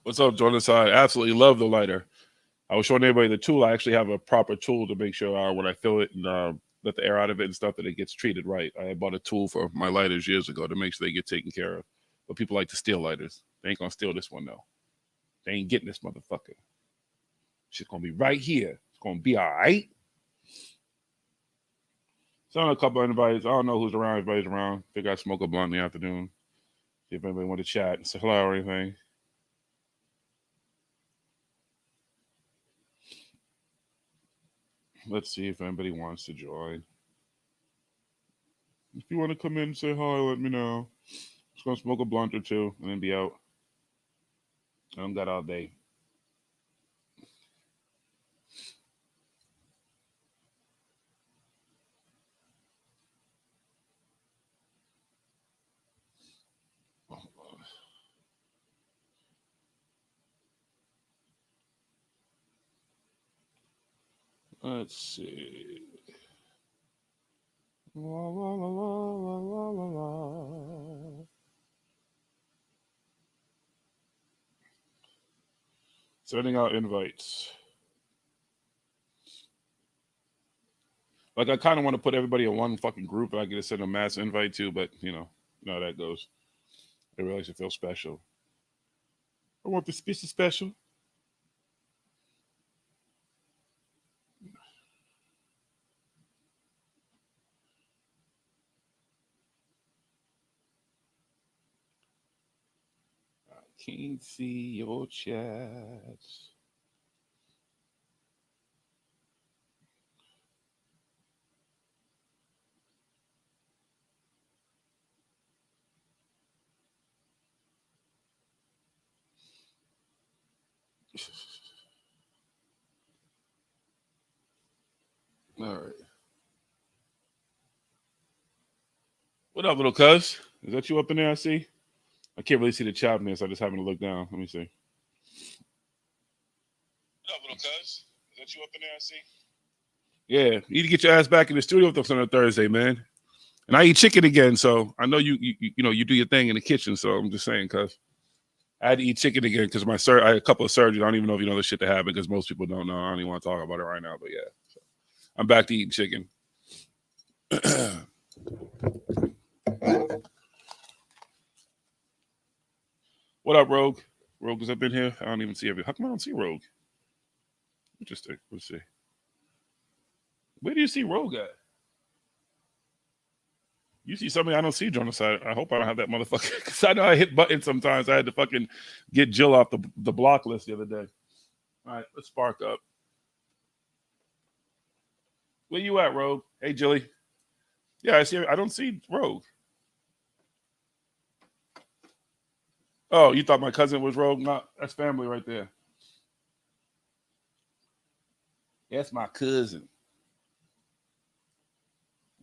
What's up, Jonathan? I absolutely love the lighter. I was showing everybody the tool. I actually have a proper tool to make sure when I fill it and let the air out of it and stuff that it gets treated right. I bought a tool for my lighters years ago to make sure they get taken care of. But people like to steal lighters. They ain't gonna steal this one though. They ain't getting this motherfucker. She's gonna be right here. It's gonna be all right. So a couple of invites. I don't know who's around. Everybody's around. Figure I smoke a blunt in the afternoon. See if anybody want to chat and say hello or anything. Let's see if anybody wants to join. If you want to come in and say hi, let me know. Just gonna smoke a blunt or two and then be out. I don't got all day. Let's see. La, la, la, la, la, la, la. Sending out invites. Like I kind of want to put everybody in one fucking group and I get to send a mass invite to, but you know how that goes. Everybody should feel special. I want this piece of special. I can't see your chats. All right. What up, little cuz? Is that you up in there? I see. I can't really see the chat in there, so I just having to look down. Let me see. What up, little cuz? Is that you up in there? I see. Yeah, you need to get your ass back in the studio with us on a Thursday, man. And I eat chicken again, so I know you do your thing in the kitchen. So I'm just saying, cuz I had to eat chicken again because I had a couple of surgeries. I don't even know if you know this shit that happened because most people don't know. I don't even want to talk about it right now, but yeah, so I'm back to eating chicken. What up, Rogue? Rogue is up in here. I don't even see every. How come I don't see Rogue? Interesting. Let's see. Where do you see Rogue at? You see somebody I don't see, Jonas. I hope I don't have that motherfucker. Because I know I hit buttons sometimes. I had to fucking get Jill off the block list the other day. All right, let's spark up. Where you at, Rogue? Hey, Jilly. Yeah, I see. I don't see Rogue. Oh, you thought my cousin was Rogue? No, that's family right there. That's my cousin.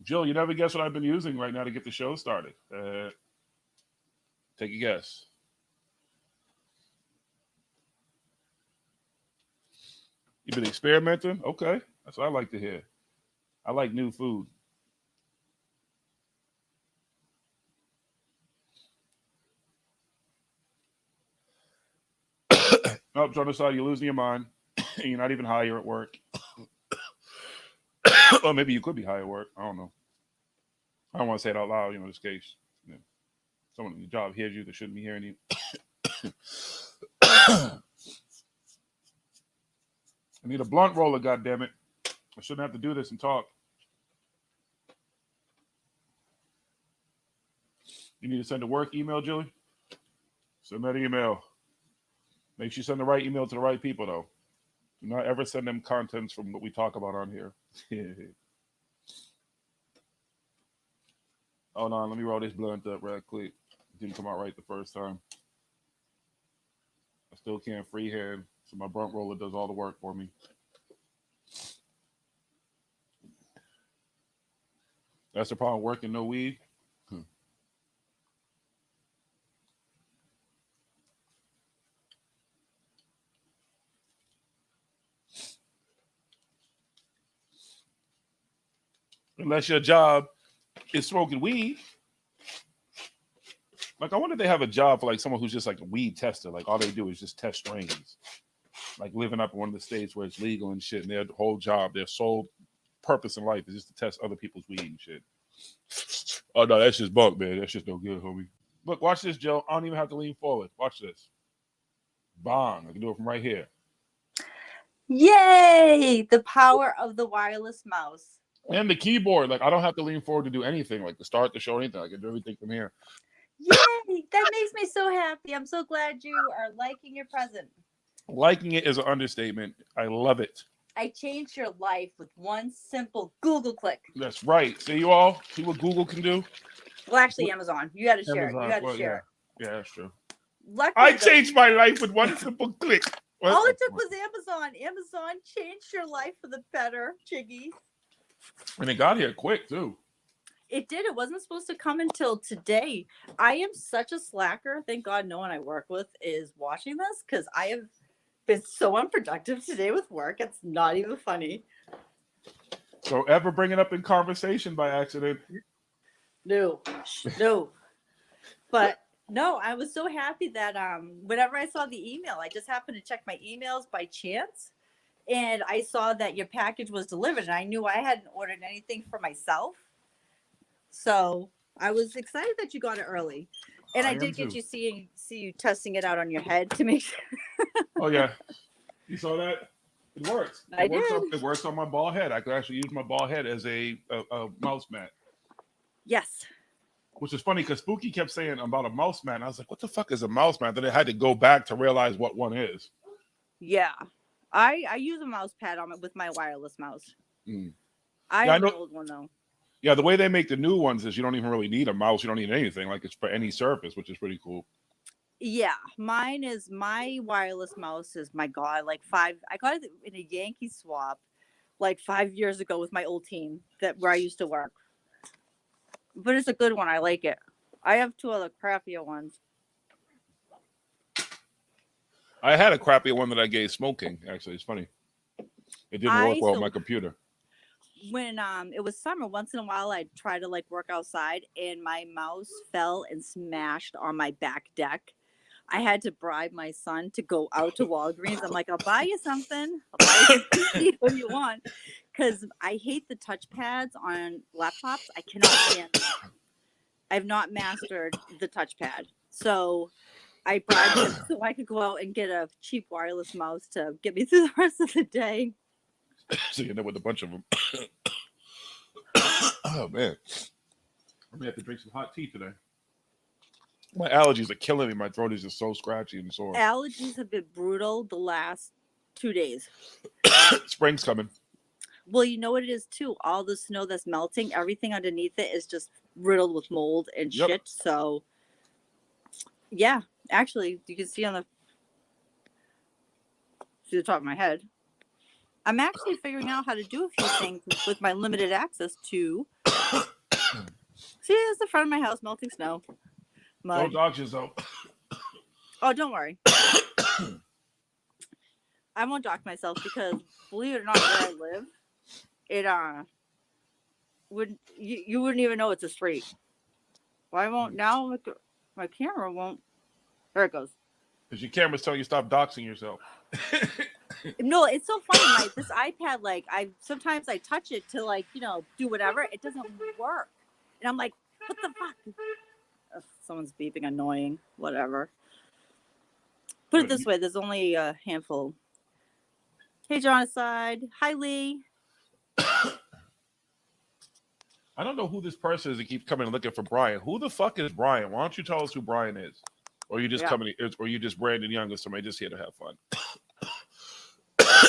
Jill, you never guess what I've been using right now to get the show started. Take a guess. You've been experimenting? Okay. That's what I like to hear. I like new food. Nope, Jonas, you're losing your mind. You're not even higher at work. Or maybe you could be higher at work. I don't know. I don't want to say it out loud, in this case. Someone in the job hears you that shouldn't be hearing you. I need a blunt roller, goddammit. I shouldn't have to do this and talk. You need to send a work email, Julie? Send that email. Make sure you send the right email to the right people, though. Do not ever send them contents from what we talk about on here. Hold on, let me roll this blunt up real quick. It didn't come out right the first time. I still can't freehand, so my blunt roller does all the work for me. That's the problem working no weed. Unless your job is smoking weed. Like, I wonder if they have a job for like someone who's just like a weed tester. Like, all they do is just test strains. Like, living up in one of the states where it's legal and shit, and their whole job, their sole purpose in life is just to test other people's weed and shit. Oh no, that's just bunk, man. That's just no good, homie. Look, watch this, Joe. I don't even have to lean forward. Watch this. Bong. I can do it from right here. Yay! The power of the wireless mouse. And the keyboard. Like, I don't have to lean forward to do anything, like to start the show or anything. I can do everything from here. Yay! That makes me so happy. I'm so glad you are liking your present. Liking it is an understatement. I love it. I changed your life with one simple Google click. That's right. See, you all? See what Google can do? Well, actually, Amazon. You got to share it. You got to share it. Yeah, that's true. Luckily, I changed my life with one simple click. All it took was Amazon. Amazon changed your life for the better, Chiggy. And it got here quick, too. It did. It wasn't supposed to come until today. I am such a slacker. Thank God no one I work with is watching this, because I have been so unproductive today with work. It's not even funny. So ever bring it up in conversation by accident? No. But no, I was so happy that whenever I saw the email, I just happened to check my emails by chance, and I saw that your package was delivered, and I knew I hadn't ordered anything for myself. So I was excited that you got it early. And I did get you see you testing it out on your head to make sure. Oh yeah. You saw that? It works. It works on my bald head. I could actually use my bald head as a mouse mat. Yes. Which is funny because Spooky kept saying about a mouse mat. And I was like, what the fuck is a mouse mat? Then I had to go back to realize what one is. Yeah. I use a mouse pad on it with my wireless mouse. I have an old one though. Yeah, the way they make the new ones is you don't even really need a mouse. You don't need anything. Like, it's for any surface, which is pretty cool. Yeah, my wireless mouse is, my God, I got it in a Yankee swap like 5 years ago with my old team where I used to work. But it's a good one. I like it. I have two other crappier ones. I had a crappy one that I gave smoking. Actually, it's funny. It didn't work well on my computer. When it was summer, once in a while I'd try to work outside, and my mouse fell and smashed on my back deck. I had to bribe my son to go out to Walgreens. I'm like, I'll buy you something. I'll buy you what you want. Because I hate the touchpads on laptops. I cannot stand them. I've not mastered the touchpad. So I bribed him so I could go out and get a cheap wireless mouse to get me through the rest of the day. So you end up with a bunch of them. Oh, man. I'm going to have to drink some hot tea today. My allergies are killing me. My throat is just so scratchy and sore. Allergies have been brutal the last 2 days. Spring's coming. Well, you know what it is, too? All the snow that's melting, everything underneath it is just riddled with mold and shit. So, yeah. Actually, you can see the top of my head. I'm actually figuring out how to do a few things with my limited access to. See, there's the front of my house, melting snow. Mud. Don't dodge yourself. Oh, don't worry. I won't dock myself because, believe it or not, where I live, you wouldn't even know it's a street. Why won't now? My camera won't. There it goes. Because your camera's telling you stop doxing yourself. No, it's so funny. This iPad, sometimes I touch it to do whatever. It doesn't work, and I'm like, what the fuck? Ugh, someone's beeping, annoying. Whatever. Put it this way: there's only a handful. Hey, Jonathan. Hi, Lee. I don't know who this person is that keeps coming and looking for Brian. Who the fuck is Brian? Why don't you tell us who Brian is? Or you just coming, or you just Brandon Young or somebody just here to have fun.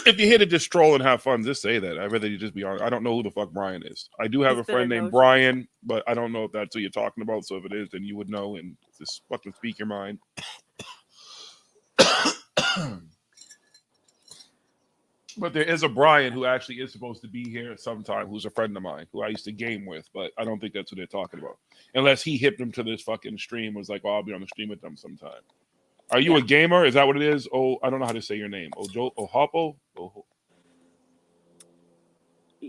If you're here to just stroll and have fun, just say that. I'd rather you just be honest. I don't know who the fuck Brian is. I do have a friend named Brian, but I don't know if that's who you're talking about. So if it is, then you would know and just fucking speak your mind. But there is a Brian who actually is supposed to be here sometime, who's a friend of mine, who I used to game with, but I don't think that's what they're talking about. Unless he hipped them to this fucking stream, was like, oh, I'll be on the stream with them sometime. Are you a gamer? Is that what it is? Oh, I don't know how to say your name. Ohopo?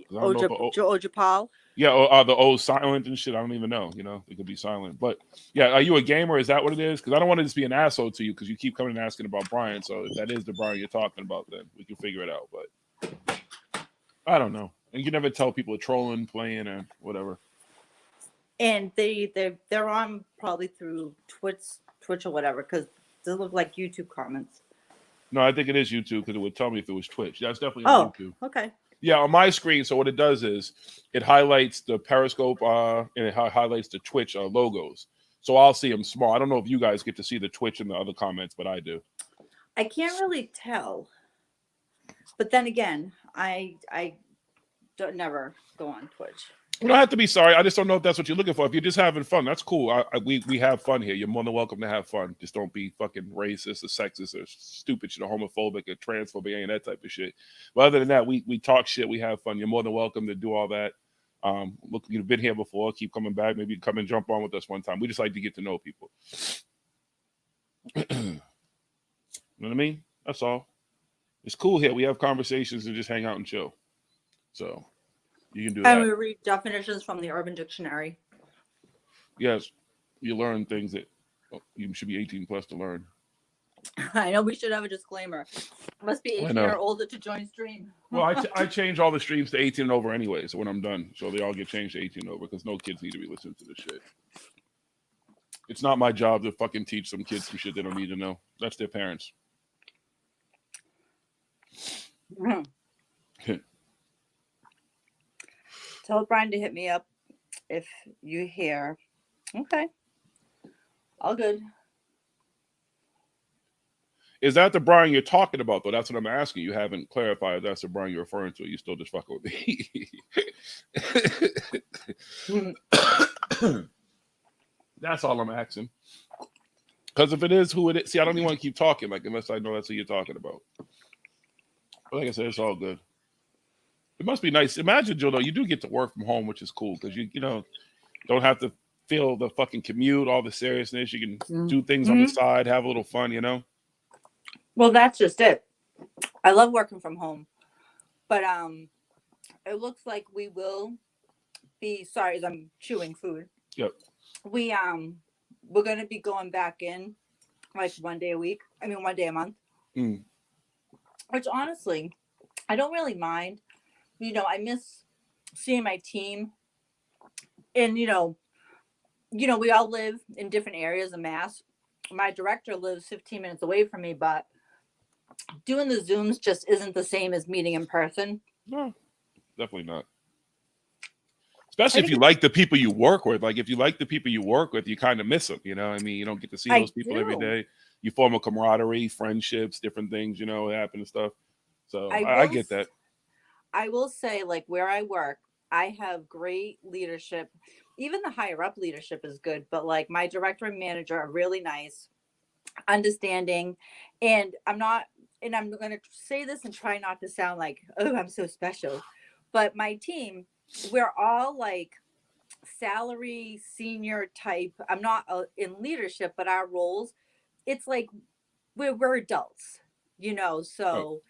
'Cause I don't know if Ojapal. yeah, or the old silent and shit. I don't even know. It could be silent. But yeah, are you a gamer? Is that what it is? Because I don't want to just be an asshole to you because you keep coming and asking about Brian. So if that is the Brian you're talking about, then we can figure it out. But I don't know. And you never tell people trolling, playing, or whatever. And they're on probably through Twitch or whatever, because they look like YouTube comments. No, I think it is YouTube because it would tell me if it was Twitch. That's definitely on YouTube. Okay. Yeah, on my screen. So what it does is it highlights the Periscope and it highlights the Twitch logos. So I'll see them small. I don't know if you guys get to see the Twitch and the other comments, but I do. I can't really tell. But then again, I don't never go on Twitch. You don't have to be sorry. I just don't know if that's what you're looking for. If you're just having fun, that's cool. We have fun here. You're more than welcome to have fun. Just don't be fucking racist or sexist or stupid shit or homophobic or transphobic and that type of shit. But other than that, we talk shit. We have fun. You're more than welcome to do all that. Look, you've been here before. Keep coming back. Maybe come and jump on with us one time. We just like to get to know people. You know what I mean? That's all. It's cool here. We have conversations and just hang out and chill. So you can do that. And we read definitions from the Urban Dictionary. Yes, you learn things that you should be 18 plus to learn. I know we should have a disclaimer. Must be 18 or older to join stream. Well, I change all the streams to 18 and over anyway, so when I'm done. So they all get changed to 18 and over because no kids need to be listening to this shit. It's not my job to fucking teach some kids some shit they don't need to know. That's their parents. Tell Brian to hit me up if you hear. Okay. All good. Is that the Brian you're talking about, though? That's what I'm asking. You haven't clarified if that's the Brian you're referring to. You still just fucking with me. That's all I'm asking. Because if it is who it is, see, I don't even want to keep talking, unless I know that's who you're talking about. But like I said, it's all good. It must be nice. Imagine, Joe, though, you do get to work from home, which is cool because you don't have to feel the fucking commute, all the seriousness. You can do things on the side, have a little fun, Well, that's just it. I love working from home, but it looks like we will be. Sorry, as I'm chewing food. Yep. We're gonna be going back in like 1 day a week. I mean, 1 day a month. Which honestly, I don't really mind. I miss seeing my team, and we all live in different areas of Mass. My director lives 15 minutes away from me, but doing the Zooms just isn't the same as meeting in person. No, definitely not. Especially if you like the people you work with. Like, if you like the people you work with, you kind of miss them, you don't get to see those people every day. You form a camaraderie, friendships, different things, happen and stuff. So I get that. I will say, like, where I work, I have great leadership. Even the higher up leadership is good, but like my director and manager are really nice, understanding, and I'm going to say this and try not to sound like, oh, I'm so special, but my team, we're all like salary senior type. I'm not in leadership, but our roles, it's like we're adults, so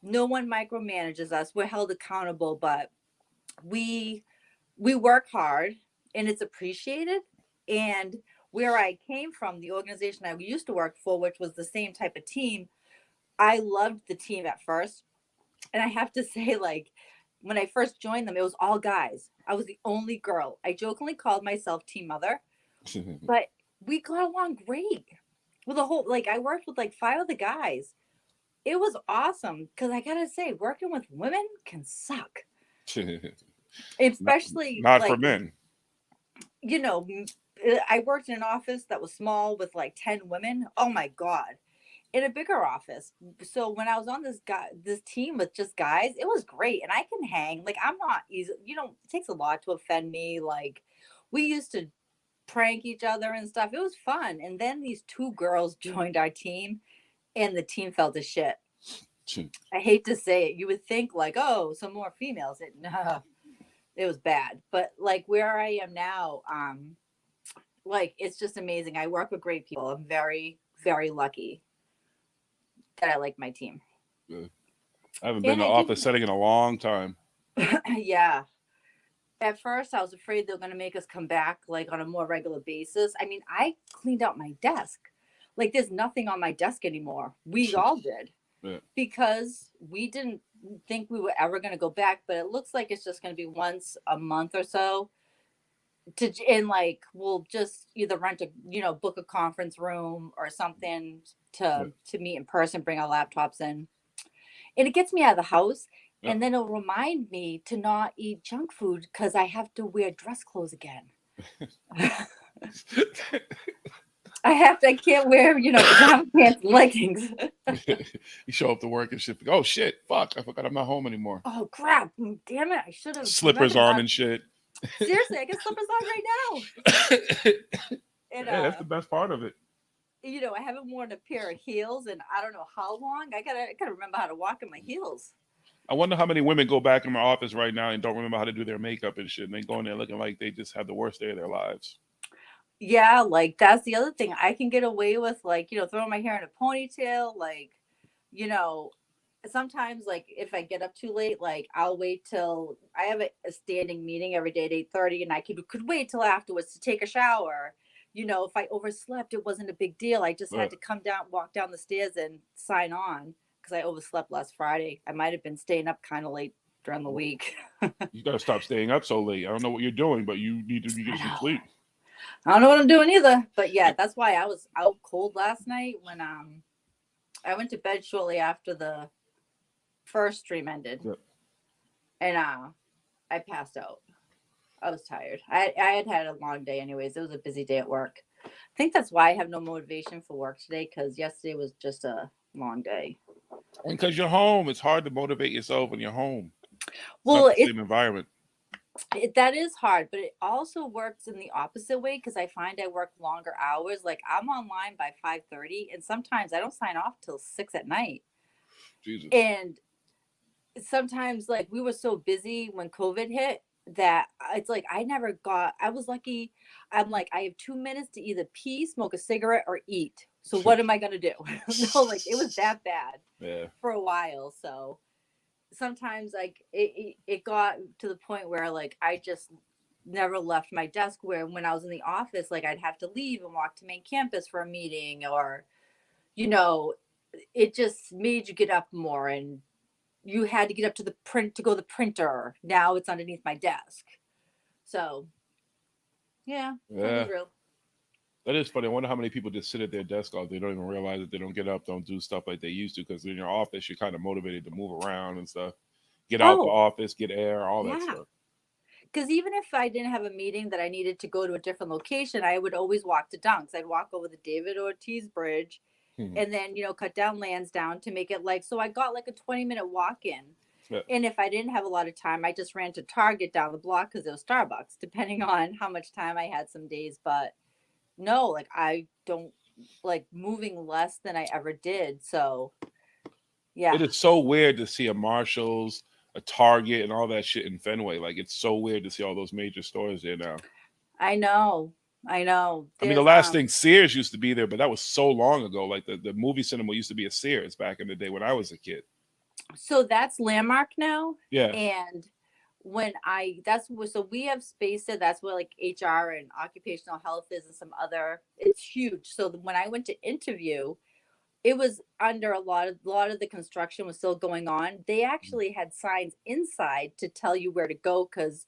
no one micromanages us. We're held accountable, but we work hard and it's appreciated. And where I came from, the organization I used to work for, which was the same type of team, I loved the team at first. And I have to say, like, when I first joined them, it was all guys. I was the only girl. I jokingly called myself team mother, but we got along great with the whole, like, I worked with like 5 of the guys. It was awesome because I gotta say, working with women can suck. Especially not for men. I worked in an office that was small with like 10 women. Oh my God. In a bigger office. So when I was on this team with just guys, it was great. And I can hang. Like, I'm not easy. It takes a lot to offend me. Like, we used to prank each other and stuff. It was fun. And then these 2 girls joined our team and the team fell to shit. I hate to say it. You would think like, oh, some more females. It was bad. But like where I am now, like, it's just amazing. I work with great people. I'm very, very lucky that I like my team. Good. I haven't been in the office setting in a long time. Yeah. At first, I was afraid they were going to make us come back like on a more regular basis. I mean, I cleaned out my desk. Like, there's nothing on my desk anymore. We all did Yeah. because we didn't think we were ever going to go back. But it looks like it's just going to be once a month or so. And like, we'll just either rent a, book a conference room or something Yeah. to meet in person, bring our laptops in, and it gets me out of the house. Yeah. And then it'll remind me to not eat junk food because I have to wear dress clothes again. I can't wear, pajama pants and leggings. You show up to work and shit. Oh shit, fuck! I forgot I'm not home anymore. Oh crap! Damn it! I should have Slippers on and shit. Seriously, I got slippers on right now. And yeah, that's the best part of it. I haven't worn a pair of heels in I don't know how long. I gotta remember how to walk in my heels. I wonder how many women go back in my office right now and don't remember how to do their makeup and shit, and they go in there looking like they just had the worst day of their lives. Yeah, like that's the other thing. I can get away with like, throwing my hair in a ponytail, like, you know, sometimes like if I get up too late, like I'll wait till I have a standing meeting every day at 8:30 and I could wait till afterwards to take a shower. If I overslept, it wasn't a big deal. I just had to come down, walk down the stairs and sign on because I overslept last Friday. I might have been staying up kind of late during the week. You gotta stop staying up so late. I don't know what you're doing, but you need to get some sleep. I don't know what I'm doing either, but yeah, that's why I was out cold last night when I went to bed shortly after the first stream ended. Yep. And I passed out. I was tired. I had a long day anyways. It was a busy day at work. I think that's why I have no motivation for work today because yesterday was just a long day. And because you're home, it's hard to motivate yourself when you're home. Well, it's not the same environment. That is hard, but it also works in the opposite way because I find I work longer hours. Like I'm online by 5:30 and sometimes I don't sign off till 6 at night. Jesus. And sometimes like we were so busy when COVID hit that it's like I was lucky. I'm like, I have 2 minutes to either pee, smoke a cigarette, or eat. So what am I gonna do? No, like it was that bad for a while. So sometimes like it got to the point where like I just never left my desk, where when I was in the office, like I'd have to leave and walk to main campus for a meeting, or it just made you get up more, and you had to get up to the print to go to the printer. Now it's underneath my desk. So yeah. That is real. That is funny. I wonder how many people just sit at their desk all day. They don't even realize that they don't get up, don't do stuff like they used to. Because in your office, you're kind of motivated to move around and stuff. Get out the office, get air, all that stuff. Because even if I didn't have a meeting that I needed to go to a different location, I would always walk to Dunks. I'd walk over the David Ortiz Bridge and then, cut down Lansdowne to make it like, so I got like a 20-minute walk in. Yeah. And if I didn't have a lot of time, I just ran to Target down the block because it was Starbucks, depending on how much time I had some days. But no, like I don't like moving less than I ever did. So yeah. It is so weird to see a Marshall's, a Target, and all that shit in Fenway. Like it's so weird to see all those major stores there now. I know. I mean, the last thing, Sears used to be there, but that was so long ago. Like the movie cinema used to be a Sears back in the day when I was a kid. So that's Landmark now. Yeah. And so we have space there. That's where like HR and occupational health is and some other, it's huge. So when I went to interview, it was under a lot of the construction was still going on. They actually had signs inside to tell you where to go because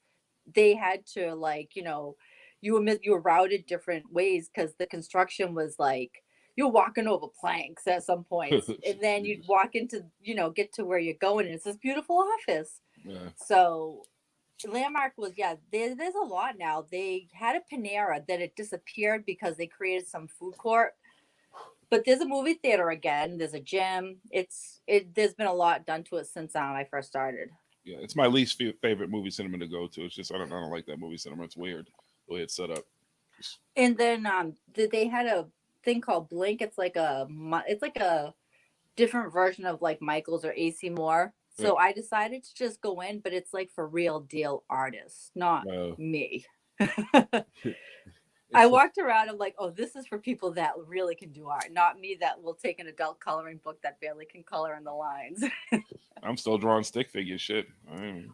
they had to like, you were routed different ways because the construction was like you're walking over planks at some points and then you'd walk into, get to where you're going and it's this beautiful office. Yeah. So Landmark was, there's a lot now. They had a Panera, then it disappeared because they created some food court. But there's a movie theater again. There's a gym. There's been a lot done to it since I first started. Yeah, it's my least favorite movie cinema to go to. It's just I don't like that movie cinema. It's weird the way it's set up. And then they had a thing called Blink. It's like a different version of like Michael's or AC Moore. So I decided to just go in, but it's like for real deal artists, not me. I walked around. I'm like, oh, this is for people that really can do art, not me that will take an adult coloring book that barely can color in the lines. I'm still drawing stick figure shit.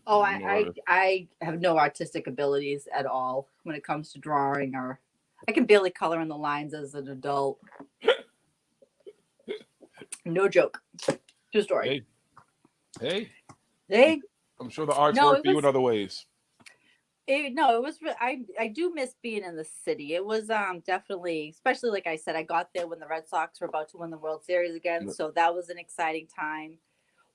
Oh, I have no artistic abilities at all when it comes to drawing, or I can barely color in the lines as an adult. No joke. True story. Hey. I'm sure the arts work for you in other ways. It was. I do miss being in the city. It was definitely, especially like I said, I got there when the Red Sox were about to win the World Series again, so that was an exciting time.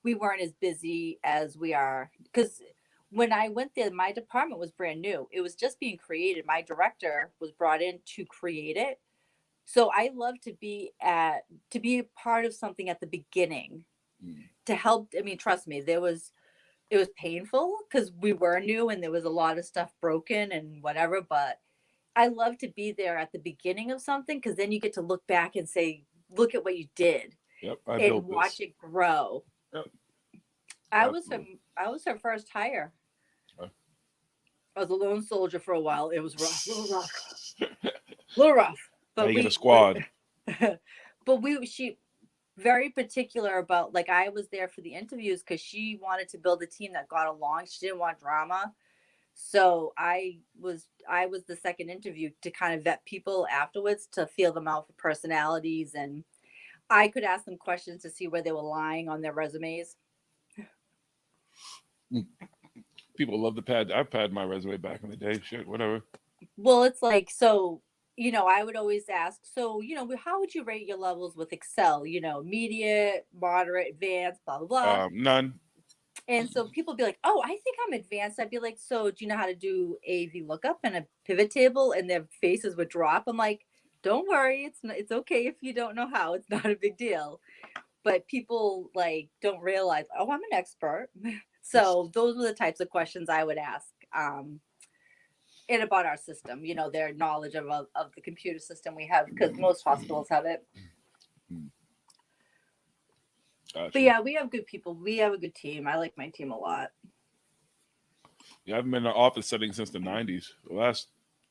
We weren't as busy as we are because when I went there, my department was brand new. It was just being created. My director was brought in to create it. So I love to be a part of something at the beginning to help. I mean, trust me, it was painful because we were new and there was a lot of stuff broken and whatever. But I love to be there at the beginning of something because then you get to look back and say, look at what you did. Yep, and watch it grow. Yep. I was her first hire. I was a lone soldier for a while. It was rough, a little rough. But we get a squad. But she very particular about, like, I was there for the interviews because she wanted to build a team that got along. She didn't want drama. So I was the second interview to kind of vet people afterwards to feel them out for personalities, and I could ask them questions to see where they were lying on their resumes. People love the pad. I've padded my resume back in the day. Shit, whatever. Well, it's like, so, I would always ask, so, how would you rate your levels with Excel? Immediate, moderate, advanced, blah, blah, blah. None. And so people be like, oh, I think I'm advanced. I'd be like, so do you know how to do a VLOOKUP and a pivot table? And their faces would drop. I'm like, don't worry. It's okay if you don't know how. It's not a big deal. But people don't realize, oh, I'm an expert. So those were the types of questions I would ask. And about our system, their knowledge of the computer system we have, because most hospitals have it. Gotcha. But yeah, we have good people. We have a good team. I like my team a lot. Yeah, I haven't been in an office setting since the 90s. The last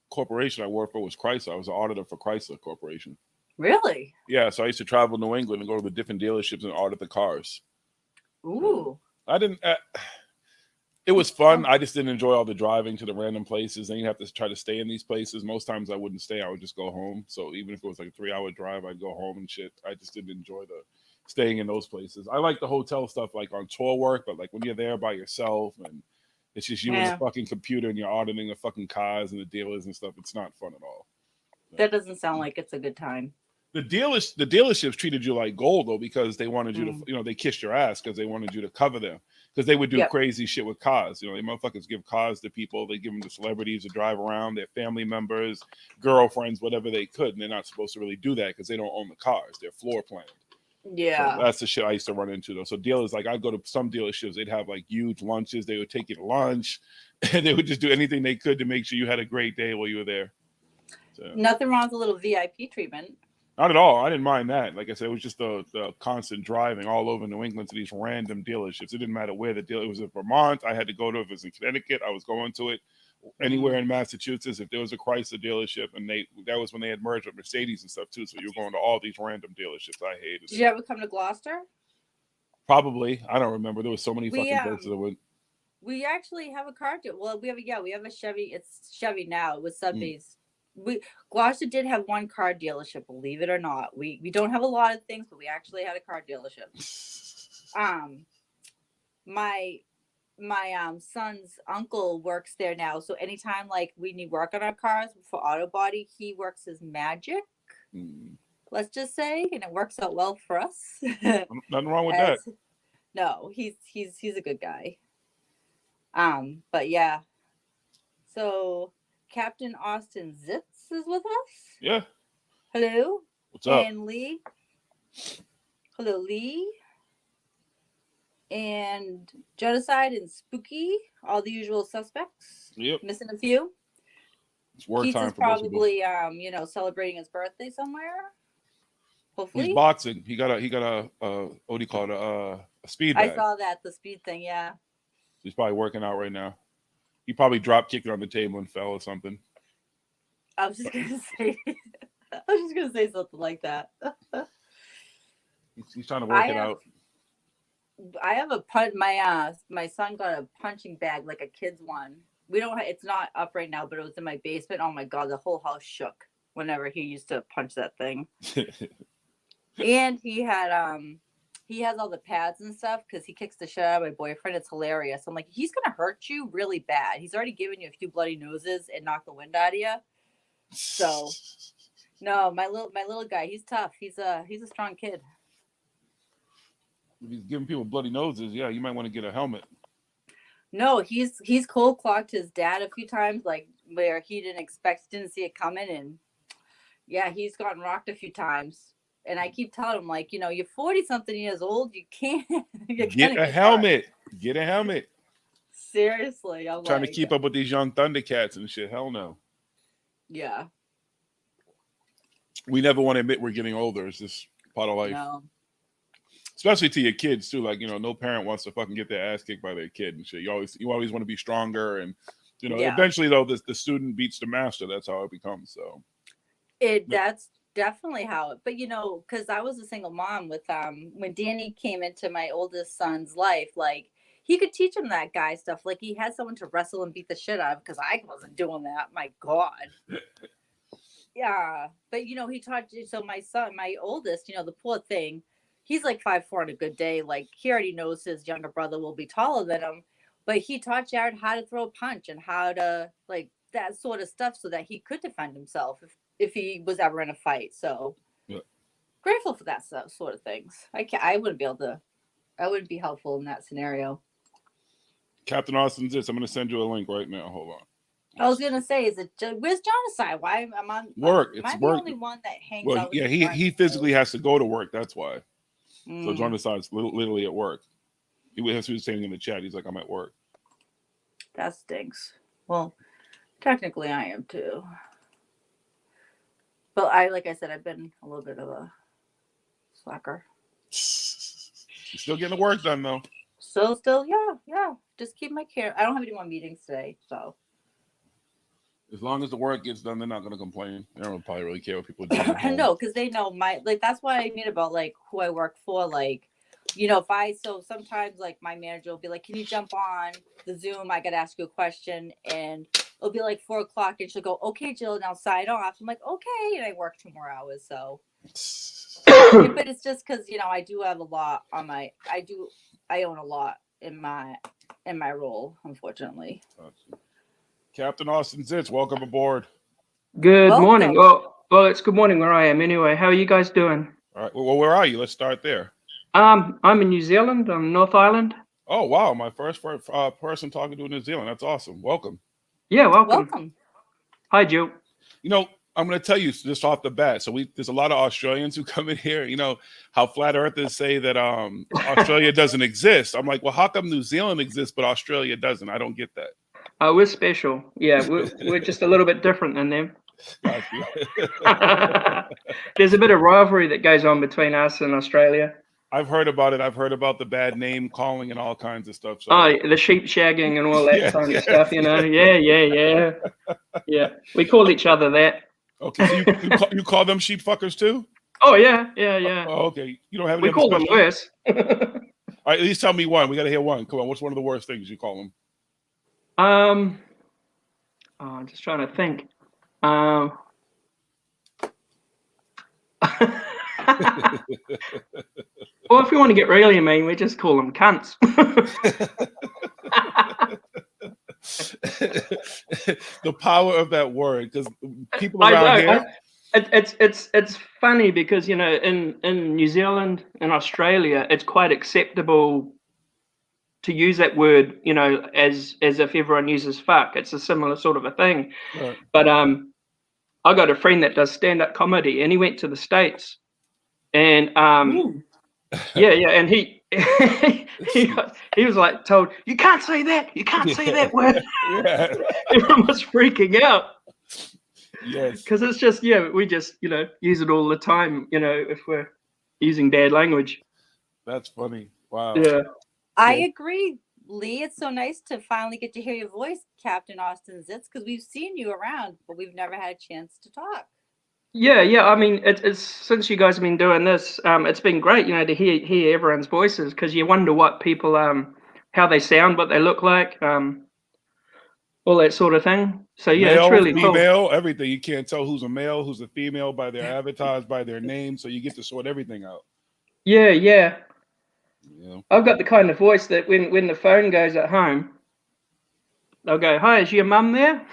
corporation I worked for was Chrysler. I was an auditor for Chrysler Corporation. Really? Yeah, so I used to travel to New England and go to the different dealerships and audit the cars. Ooh. I didn't... it was fun. I just didn't enjoy all the driving to the random places. Then you have to try to stay in these places. Most times I wouldn't stay. I would just go home. So even if it was like a 3-hour drive, I'd go home and shit. I just didn't enjoy the staying in those places. I like the hotel stuff, like on tour work, but like when you're there by yourself and it's just you and the fucking computer and you're auditing the fucking cars and the dealers and stuff, it's not fun at all. That doesn't sound like it's a good time. The dealerships treated you like gold though, because they wanted you to, they kissed your ass because they wanted you to cover them. Because they would do crazy shit with cars. They motherfuckers give cars to people. They give them to celebrities to drive around, their family members, girlfriends, whatever they could. And they're not supposed to really do that because they don't own the cars. They're floor planned. Yeah. So that's the shit I used to run into though. So dealers, like I'd go to some dealerships, they'd have like huge lunches. They would take you to lunch and they would just do anything they could to make sure you had a great day while you were there. So. Nothing wrong with a little VIP treatment. Not at all. I didn't mind that. Like I said, it was just the constant driving all over New England to these random dealerships. It didn't matter where the deal. It was in Vermont. I had to go to. If it was in Connecticut, I was going to it. Anywhere in Massachusetts, if there was a Chrysler dealership, and that was when they had merged with Mercedes and stuff too. So you were going to all these random dealerships. I hated it. Did you ever come to Gloucester? Probably. I don't remember. There was so many fucking places that went. We actually have a car deal. Well, we have a Chevy. It's Chevy now with Sotheby's. Gloucester did have one car dealership, believe it or not. We don't have a lot of things, but we actually had a car dealership. My son's uncle works there now, so anytime like we need work on our cars for auto body, he works as Magic. Let's just say, and it works out well for us. Nothing wrong with that. No, he's a good guy. But yeah, so Captain Austin Zitz is with us. Yeah. Hello. What's up? And Lee. Hello, Lee. And Genocide and Spooky, all the usual suspects. Yep. Missing a few. It's work time for probably celebrating his birthday somewhere. Hopefully. He's boxing. He got a what do you call it? A speed bag. I saw that, the speed thing, yeah. He's probably working out right now. He probably drop kicked it on the table and fell or something. I was just gonna say, I was just gonna say something like that. He's trying to work it out. I have a my son got a punching bag like a kid's one. We don't. It's not up right now, but it was in my basement. Oh my god, the whole house shook whenever he used to punch that thing. And he has all the pads and stuff because he kicks the shit out of my boyfriend. It's hilarious. I'm like, he's gonna hurt you really bad. He's already given you a few bloody noses and knocked the wind out of you. So, no, my little guy, he's tough. He's a strong kid. If he's giving people bloody noses, yeah, you might want to get a helmet. No, he's cold clocked his dad a few times, like where he didn't see it coming, and yeah, he's gotten rocked a few times. And I keep telling him, like, you're 40-something years old, you can't get a helmet. Hurt. Get a helmet. Seriously, I'm trying to keep up with these young Thundercats and shit. Hell no. Yeah. We never want to admit we're getting older. It's just part of life. No. Especially to your kids too. Like, no parent wants to fucking get their ass kicked by their kid and shit. You always want to be stronger, and eventually though the student beats the master. That's how it becomes. So that's definitely how it. But because I was a single mom with when Danny came into my oldest son's life, like he could teach him that guy stuff. Like he had someone to wrestle and beat the shit out of because I wasn't doing that. My God. Yeah, but he taught. So my son, my oldest, the poor thing. He's like 5'4" on a good day. Like he already knows his younger brother will be taller than him, but he taught Jared how to throw a punch and how to like that sort of stuff so that he could defend himself if he was ever in a fight. So grateful for that sort of things. I wouldn't be able to. I wouldn't be helpful in that scenario. Captain Austin's this. I'm going to send you a link right now. Hold on. I was gonna say, where's Jonasai? Why I'm on work? Am I the only one that hangs out? Yeah, he physically has to go to work. That's why. So Jonasai's literally at work. He was saying in the chat. He's like, I'm at work. That stinks. Well, technically I am too. But like I said, I've been a little bit of a slacker. You're still getting the work done though. Still, yeah. Just keep my care. I don't have any more meetings today, so. As long as the work gets done, they're not going to complain. They don't probably really care what people do. No, because they know that's what I mean about like who I work for. Like, so sometimes like my manager will be like, can you jump on the Zoom? I got to ask you a question. And it'll be like 4:00 and she'll go, okay, Jill, now sign off. I'm like, okay. And I work 2 more hours. So, but it's just because, I do have a lot on I own a lot in my role, unfortunately. Gotcha. Captain Austin Zitz, welcome aboard. Good morning. Well, it's good morning where I am anyway. How are you guys doing? All right. Well, where are you? Let's start there. I'm in New Zealand. I'm North Island. Oh, wow. My first person talking to New Zealand. That's awesome. Welcome. Yeah, welcome. Hi, Jill. I'm going to tell you just off the bat. So there's a lot of Australians who come in here. How flat earthers say that Australia doesn't exist. I'm like, well, how come New Zealand exists, but Australia doesn't? I don't get that. We're special. Yeah, we're just a little bit different than them. There's a bit of rivalry that goes on between us and Australia. I've heard about it. I've heard about the bad name calling and all kinds of stuff. So. Oh, the sheep shagging and all that kind of stuff, Yeah. We call each other that. Okay, so you call them sheep fuckers too? Oh, yeah. Oh, okay. You don't have any. We call them worse. All right, at least tell me one. We got to hear one. Come on, what's one of the worst things you call them? I'm just trying to think. Well, if we want to get really mean, we just call them cunts. The power of that word, because people around here. It's funny because in New Zealand and Australia, it's quite acceptable to use that word, as if everyone uses fuck. It's a similar sort of a thing. Right. But I got a friend that does stand-up comedy, and he went to the States, and and he he was like told, you can't say that say that word. Yeah. Everyone was freaking out. Yes, because it's just we just use it all the time, if we're using bad language. That's funny. Wow. Yeah. I agree Lee, it's so nice to finally get to hear your voice, Captain Austin Zitz, because we've seen you around, but we've never had a chance to talk. Yeah. I mean, it's since you guys have been doing this, it's been great, to hear everyone's voices, because you wonder what people, how they sound, what they look like, all that sort of thing. So yeah, it's Male, really cool. female, everything. You can't tell who's a male, who's a female by their avatars, by their name. So you get to sort everything out. Yeah. You know? I've got the kind of voice that when the phone goes at home, they'll go, "Hi, is your mum there?"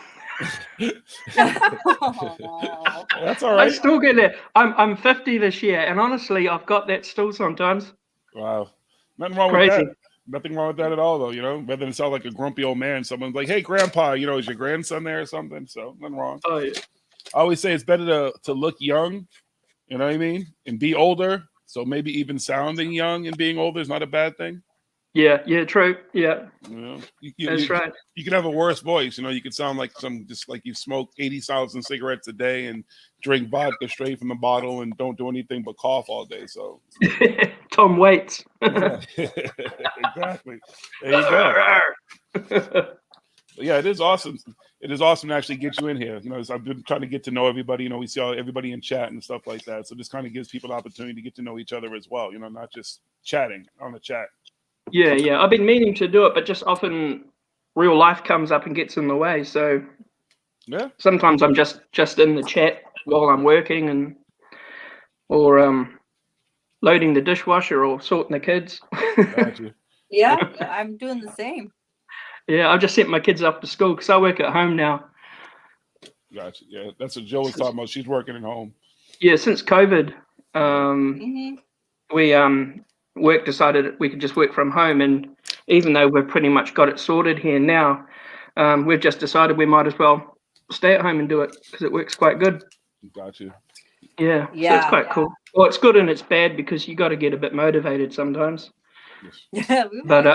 Oh. That's all I right. still get that. I'm 50 this year, and honestly, I've got that still sometimes. Wow. Nothing wrong Crazy. with that. Nothing wrong with that at all, though. Rather than sound like a grumpy old man, someone's like, "Hey, grandpa, is your grandson there or something?" So nothing wrong. Oh yeah. I always say it's better to look young, you know what I mean, and be older. So maybe even sounding young and being older is not a bad thing. Yeah, true. Yeah, that's right. You can have a worse voice. You could sound like just like you smoke 80,000 cigarettes a day and drink vodka straight from the bottle and don't do anything but cough all day. So Tom Waits. yeah. Exactly. There you go. But yeah, it is awesome. It is awesome to actually get you in here. I've been trying to get to know everybody. We see everybody in chat and stuff like that. So this kind of gives people the opportunity to get to know each other as well. Not just chatting on the chat. Yeah. I've been meaning to do it, but just often real life comes up and gets in the way. So yeah, sometimes I'm just in the chat while I'm working or loading the dishwasher or sorting the kids. Gotcha. Yeah, I'm doing the same. Yeah, I've just sent my kids off to school because I work at home now. Gotcha. Yeah, that's what Joe was talking about. She's working at home. Yeah, since COVID, we work decided we could just work from home, and even though we've pretty much got it sorted here now, we've just decided we might as well stay at home and do it because it works quite good. Gotcha. Yeah, so it's quite cool. Well, it's good and it's bad because you got to get a bit motivated sometimes. Yeah, but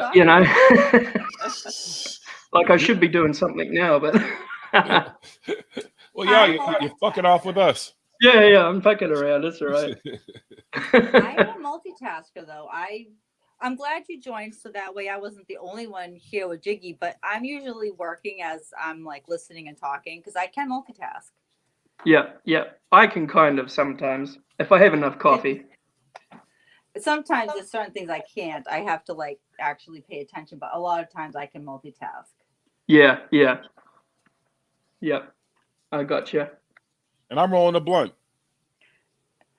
like I should be doing something now, but well, yeah, you're fucking off with us. Yeah, I'm fucking around. It's all right. I'm a multitasker though. I'm glad you joined so that way I wasn't the only one here with Jiggy, but I'm usually working as I'm like listening and talking because I can multitask. Yeah. I can kind of sometimes if I have enough coffee. Sometimes there's certain things I can't. I have to like actually pay attention, but a lot of times I can multitask. Yeah. I gotcha. And I'm rolling a blunt.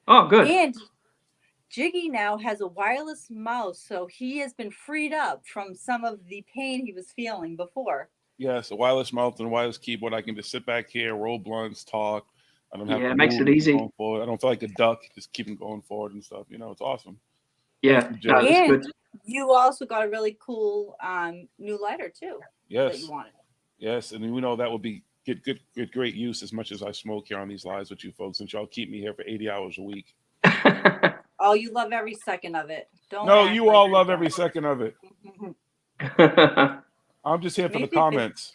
Oh, good. And Jiggy now has a wireless mouse, so he has been freed up from some of the pain he was feeling before. Yes, a wireless mouse and a wireless keyboard. I can just sit back here, roll blunts, talk. I don't have to it makes it easy. I don't feel like a duck, just keep them going forward and stuff. It's awesome. Yeah, no, that's good. You also got a really cool new lighter too. Yes. That you wanted. Yes, and we know that will be get great use as much as I smoke here on these lives with you folks, since y'all keep me here for 80 hours a week. Oh, you love every second of it. You all love every second of it. I'm just here for the comments.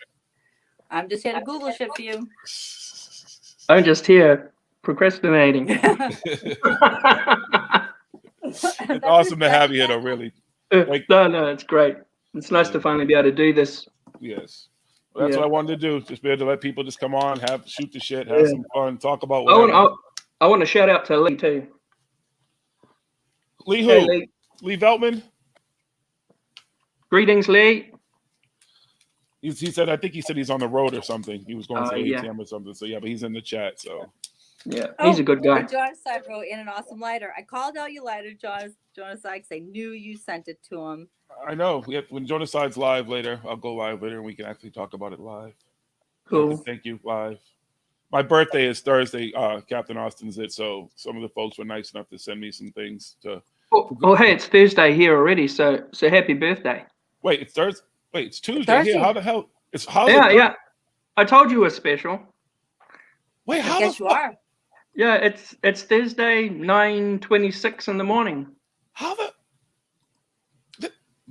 I'm just here to Google shit for you. I'm just here procrastinating. It's awesome to have you here, though, really. No, it's great. It's nice to finally be able to do this. Yes. Well, that's what I wanted to do. Just be able to let people just come on, shoot the shit, have some fun, talk about whatever. I want to shout out to Lee, too. Lee who? Hey, Lee Veltman? Greetings, Lee. I think he said he's on the road or something. He was going to the ATM or something. So, yeah, but he's in the chat, so. Yeah, he's a good guy. Jonathan wrote in an awesome lighter. I called out your lighter, Jonathan, because I knew you sent it to him. I know. When Jonaside's live later, I'll go live later and we can actually talk about it live. Cool. Thank you, live. My birthday is Thursday, Captain Austin's it, so some of the folks were nice enough to send me some things to. Oh, hey, it's Thursday here already, so happy birthday. Wait, it's Thursday. Wait, it's Tuesday here. How the hell? Yeah. I told you it was special. Wait, how? Yes, you are. Yeah, it's Thursday, 9:26 in the morning. How the?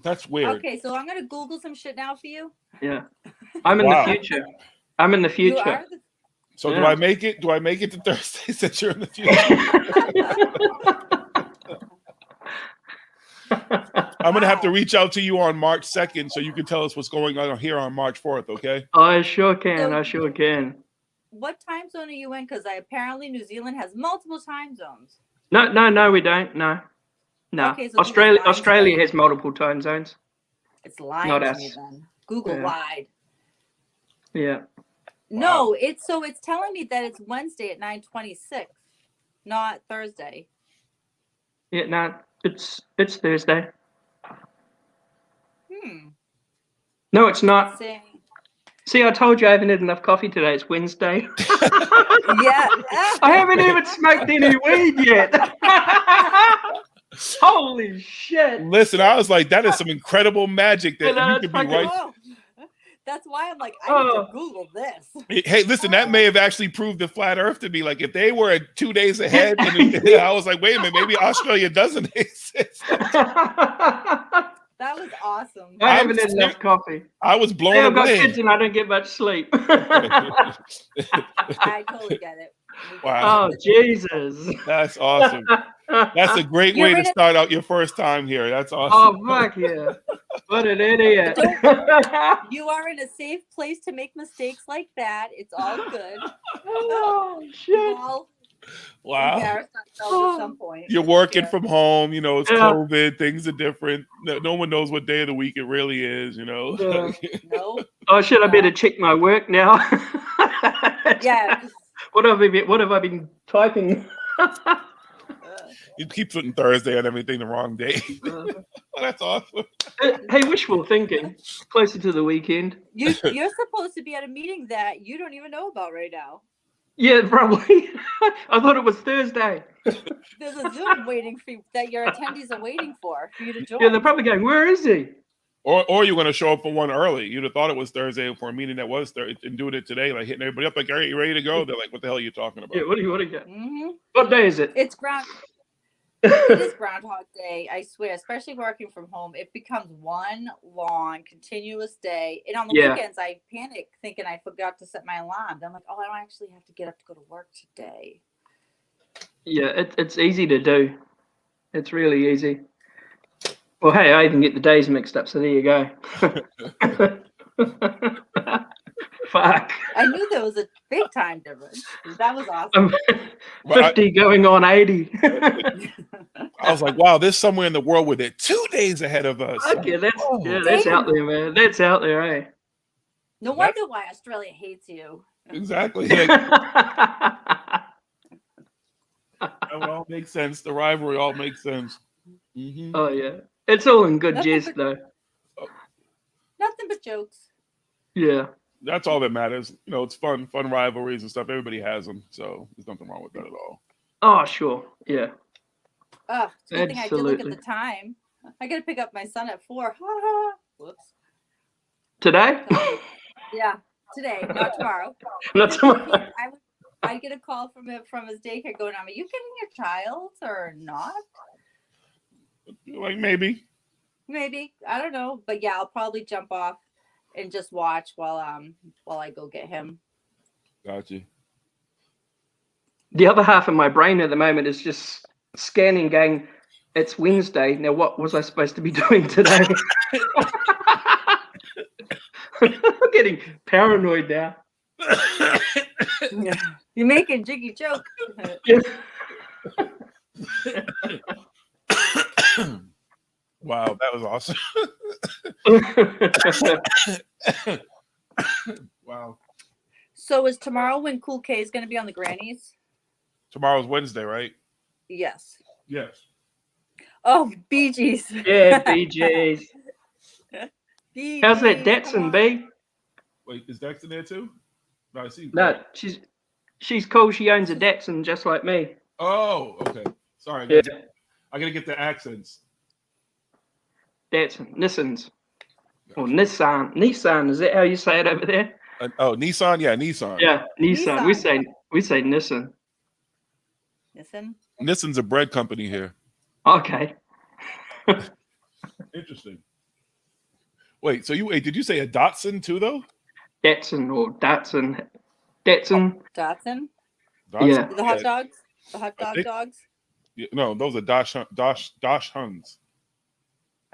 That's weird. Okay, so I'm gonna Google some shit now for you. Yeah, I'm in the future. I'm in the future. So do I make it? Do I make it to Thursday since you're in the future? I'm gonna have to Wow. reach out to you on March 2nd so you can tell us what's going on here on March 4th. Okay. I sure can. So- I sure can. What time zone are you in? Because apparently New Zealand has multiple time zones. No, we don't. No. Okay, so Google's lying to Australia me. has multiple time zones. It's lying Not to us. me then. Google Yeah. lied. Yeah. No, it's telling me that it's Wednesday at 9:26, not Thursday. Yeah, no, it's Thursday. No, it's not. Saying, See, I told you I haven't had enough coffee today. It's Wednesday. yeah. I haven't even smoked any weed yet. Holy shit. Listen, I was like, that is some incredible magic that Yeah, you that's could be fucking- right. Oh, that's why I'm like, I need to Google this. Hey, listen, that may have actually proved the flat Earth to be like if they were 2 days ahead. And I was like, wait a minute, maybe Australia doesn't exist. That was awesome. I haven't had enough coffee. I was blown I've got away. kids and I don't get much sleep. I totally get it. Wow. Oh, Jesus. That's awesome. That's a great way You're to in a- start out your first time here. That's Oh, awesome. fuck yeah. What an idiot. You are in a safe place to make mistakes like that. It's all good. Oh, We've shit. all Wow. embarrassed ourselves at some point. You're working Yeah. from home, it's Yeah. COVID, things are different. No one knows what day of the week it really is, Yeah. No. Oh, shit, I better check my work now. Yeah. What have I been typing? You keep putting Thursday on everything the wrong day. Oh, that's awesome. Hey, wishful thinking. Closer to the weekend. You're supposed to be at a meeting that you don't even know about right now. Yeah, probably. I thought it was Thursday. There's a Zoom waiting for you that your attendees are waiting for you to join. Yeah, they're probably going, where is he? Or you're going to show up for one early. You'd have thought it was Thursday for a meeting that was Thursday and doing it today, like hitting everybody up, like, all right, you ready to go? They're like, what the hell are you talking about? Yeah, what do you got? Mm-hmm. What day is it? It is Groundhog Day, I swear, especially working from home. It becomes one long, continuous day. And on the weekends, I panic thinking I forgot to set my alarm. Then I'm like, oh, I don't actually have to get up to go to work today. Yeah, it's easy to do. It's really easy. Well, hey, I even get the days mixed up, so there you go. Fuck. I knew there was a big time difference. That was awesome. 50 going on 80. I was like, wow, there's somewhere in the world where they're 2 days ahead of us. Fuck yeah, that's out there, man. That's out there, eh? No wonder why Australia hates you. Exactly. That all makes sense. The rivalry all makes sense. Mm-hmm. Oh, yeah. It's all in good jest, though. Nothing but jokes. Yeah. That's all that matters. It's fun rivalries and stuff. Everybody has them, so there's nothing wrong with that at all. Oh, sure. Yeah. Oh, it's a good thing I did look at Absolutely. the time. I got to pick up my son at 4. Whoops. Today? Yeah, today, not tomorrow. Not tomorrow. I get a call from his daycare going, are you getting your child or not? Like maybe. Maybe. I don't know. But yeah, I'll probably jump off and just watch while I go get him. Gotcha. The other half of my brain at the moment is just scanning, going, it's Wednesday. Now, what was I supposed to be doing today? I'm getting paranoid now. You're making jiggy joke. Wow, that was awesome. Wow. So is tomorrow when Cool K is going to be on the Grannies? Tomorrow's Wednesday, right? Yes. Yes. Oh, Bee Gees. Yeah, BJs. Bee How's that Gees, Datsun, come on. B? Wait, is Dex in there too? No, I see. No, she's cool. She owns a Datsun just like me. Oh, okay. Sorry. Yeah. I gotta get the accents. Datsun, Nissans. Or Nissan. Nissan, is that how you say it over there? Nissan? Yeah, Nissan. Yeah, Nissan. Nissan. We say Nissan. Listen. Nissan's a bread company here. Okay. Interesting. Wait, did you say a Datsun too, though? Datsun or Datsun. Datsun. Dotson? Datsun? Yeah. The hot dogs? The hot dog think- dogs? Yeah, no, those are Dash Huns.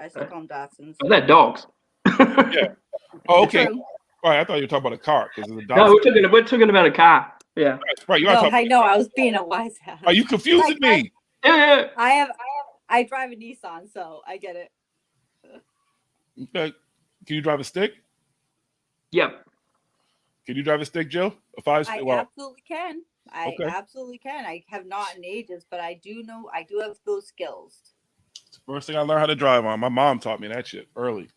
I still call them Datsuns. Oh, they're dogs. Yeah. Oh, okay. True. All right, I thought you were talking about a car because the No, we're talking about a car. Yeah. Right, you're No, not talking I know. I was being a wise ass. Are you confusing me? Yeah. I drive a Nissan, so I get it. Okay. Can you drive a stick? Yep. Can you drive a stick, Jill? A 5-stick? I absolutely can. I Okay. absolutely can. I have not in ages, but I do know I do have those skills. It's the first thing I learned how to drive on. My mom taught me that shit early.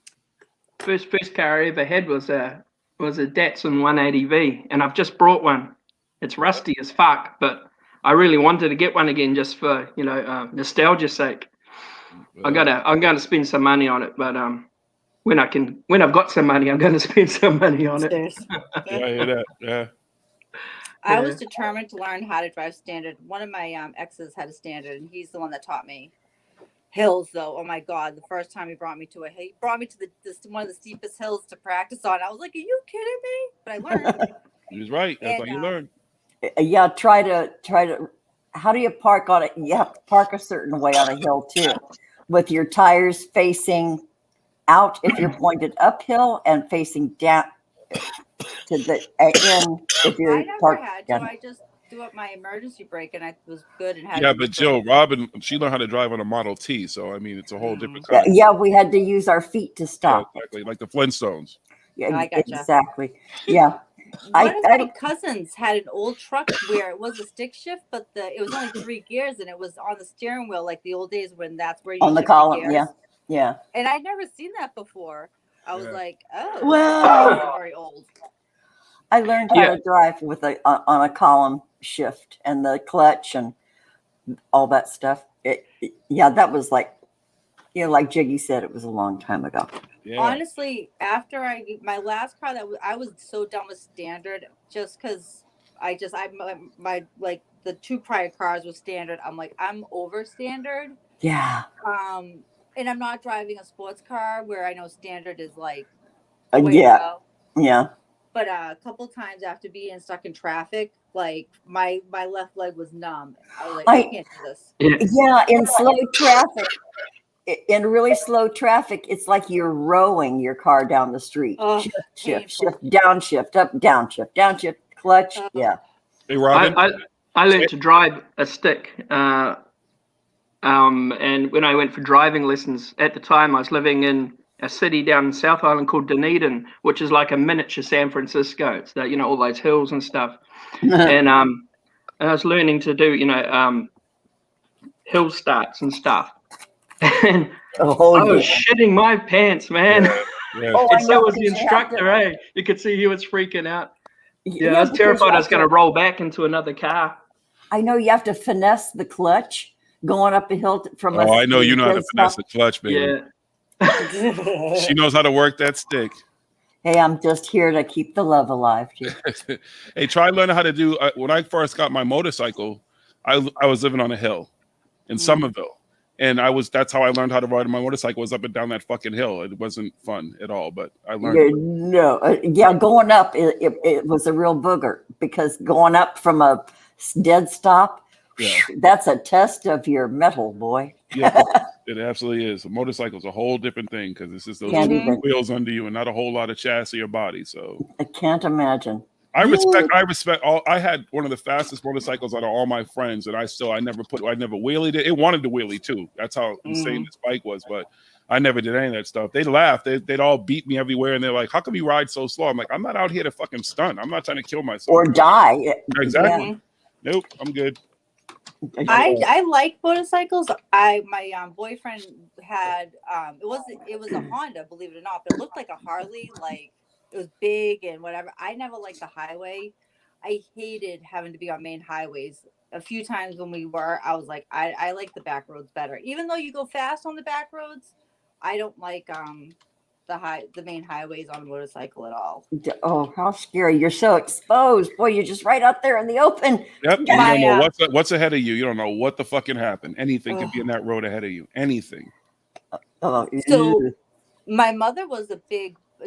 First car I ever had was a Datsun 180V, and I've just brought one. It's rusty as fuck, but I really wanted to get one again just for nostalgia's sake. I'm gonna spend some money on it, but when I've got some money, I'm gonna spend some money on it. Yeah, I hear that. Yeah. I was determined to learn how to drive standard. One of my exes had a standard, and he's the one that taught me. Hills, though, oh my god! The first time he brought me to one of the steepest hills to practice on. I was like, "Are you kidding me?" But I learned. He was right. That's how you learn. Yeah, try to. How do you park on it? You have to park a certain way on a hill too, with your tires facing out if you're pointed uphill and facing down to the end if you're I never parked had to. down. I just threw up my emergency brake, and I was good and had. Yeah, but Jill, Robin, she learned how to drive on a Model T, so I mean, it's a whole different Yeah, kind. yeah, we had to use our feet to stop. Yeah, exactly, like the Flintstones. Yeah, I gotcha. exactly. Yeah. One of my cousins had an old truck where it was a stick shift, but it was only 3 gears, and it was on the steering wheel like the old days when that's where you on the shift column. gears. Yeah. And I'd never seen that before. I was like, oh, well, that's very old. I learned how to drive with on a column shift and the clutch and all that stuff. That was like Jiggy said, it was a long time ago. Yeah. Honestly, after my last car I was so done with standard just because my the 2 prior cars were standard. I'm like, I'm over standard. Yeah. And I'm not driving a sports car where I know standard is like yeah. But a couple times after being stuck in traffic, like my left leg was numb. I was like, I can't do this. Yeah, in slow traffic. In really slow traffic, it's like you're rowing your car down the street. Shift, down, shift, up, down, shift, clutch. Yeah. Hey, Robin. I learned to drive a stick. And when I went for driving lessons, at the time I was living in a city down in South Island called Dunedin, which is like a miniature San Francisco. It's that, all those hills and stuff. And I was learning to do, hill starts and stuff. And I was shitting my pants, man. Yeah. And so was the instructor, You could see he was freaking out. Yeah, I was terrified I was going to roll back into another car. I know you have to finesse the clutch going up a hill from Oh, I know you know how to finesse the clutch, baby. Yeah. She knows how to work that stick. Hey, I'm just here to keep the love alive. Hey, try learning how to do. When I first got my motorcycle, I was living on a hill in Somerville. And that's how I learned how to ride my motorcycle, was up and down that fucking hill. It wasn't fun at all, but I learned. Going up, it was a real booger because going up from a dead stop, that's a test of your metal, boy. Yeah, it absolutely is. A motorcycle's a whole different thing because it's just those wheels under you and not a whole lot of chassis or body. So I can't imagine. I respect all. I had one of the fastest motorcycles out of all my friends, and I never wheelied it. It wanted to wheelie too. That's how insane this bike was. But I never did any of that stuff. They laughed. They'd all beat me everywhere, and they're like, "How come you ride so slow?" I'm like, "I'm not out here to fucking stunt. I'm not trying to kill myself or die." Exactly. Yeah. Nope. I'm good. I like motorcycles. My boyfriend had it was a Honda, believe it or not, but it looked like a Harley, like. It was big and whatever. I never liked the highway. I hated having to be on main highways. A few times when we were, I was like, I like the back roads better. Even though you go fast on the back roads, I don't like the main highways on a motorcycle at all. Oh, how scary. You're so exposed. Boy, you're just right out there in the open. Yep. You don't know what's ahead of you. You don't know what the fuck can happen. Anything could be in that road ahead of you. Anything. So my mother was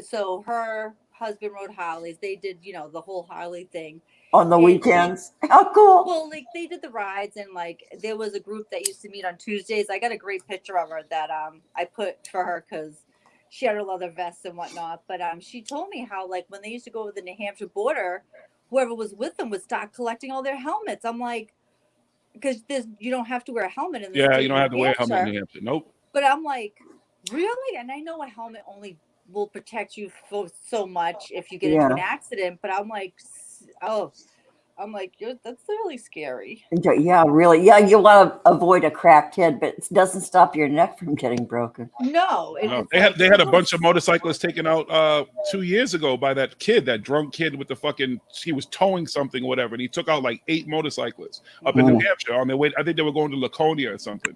so her husband rode Harleys. They did, the whole Harley thing. On the And weekends. How cool. Well, like they did the rides, and like there was a group that used to meet on Tuesdays. I got a great picture of her that I put for her because she had her leather vests and whatnot. But she told me how like when they used to go over the New Hampshire border, whoever was with them would start collecting all their helmets. I'm like, because you don't have to wear a helmet in the Yeah, state you don't of have to New wear a helmet in Hampshire. New Hampshire. Nope. But I'm like, really? And I know a helmet only will protect you for so much if you get into an accident. But I'm like, that's really scary. Yeah, really. Yeah, you want to avoid a cracked head, but it doesn't stop your neck from getting broken. No, They had a bunch of motorcyclists taken out 2 years ago by that drunk kid with the fucking, he was towing something or whatever, and he took out like 8 motorcyclists up in New Hampshire on their way. I think they were going to Laconia or something.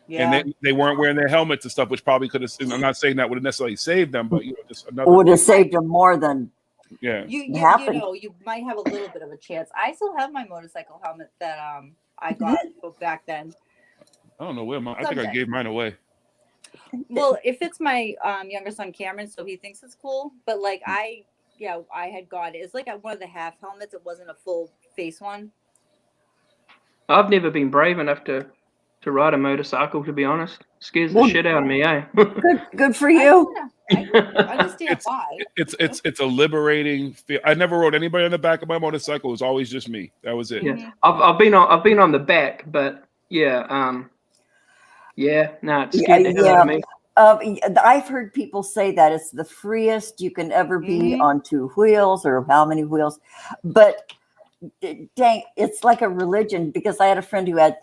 Yeah. And they weren't wearing their helmets and stuff, which probably could have. I'm not saying that would have necessarily saved them, but just another. Would have saved them more than. Yeah. You might have a little bit of a chance. I still have my motorcycle helmet that I got back then. I don't know where I think I gave mine away. Well, if it's my younger son Cameron, so he thinks it's cool. But like I had got it. It's like one of the half helmets. It wasn't a full face one. I've never been brave enough to ride a motorcycle, to be honest. Scares the shit out of me, eh? Good for you. I understand why. It's a liberating feel. I never rode anybody on the back of my motorcycle. It was always just me. That was it. Yeah. Mm-hmm. I've been on the back, but it scared the hell out of me. I've heard people say that it's the freest you can ever be on 2 wheels or how many wheels, but dang, it's like a religion because I had a friend who had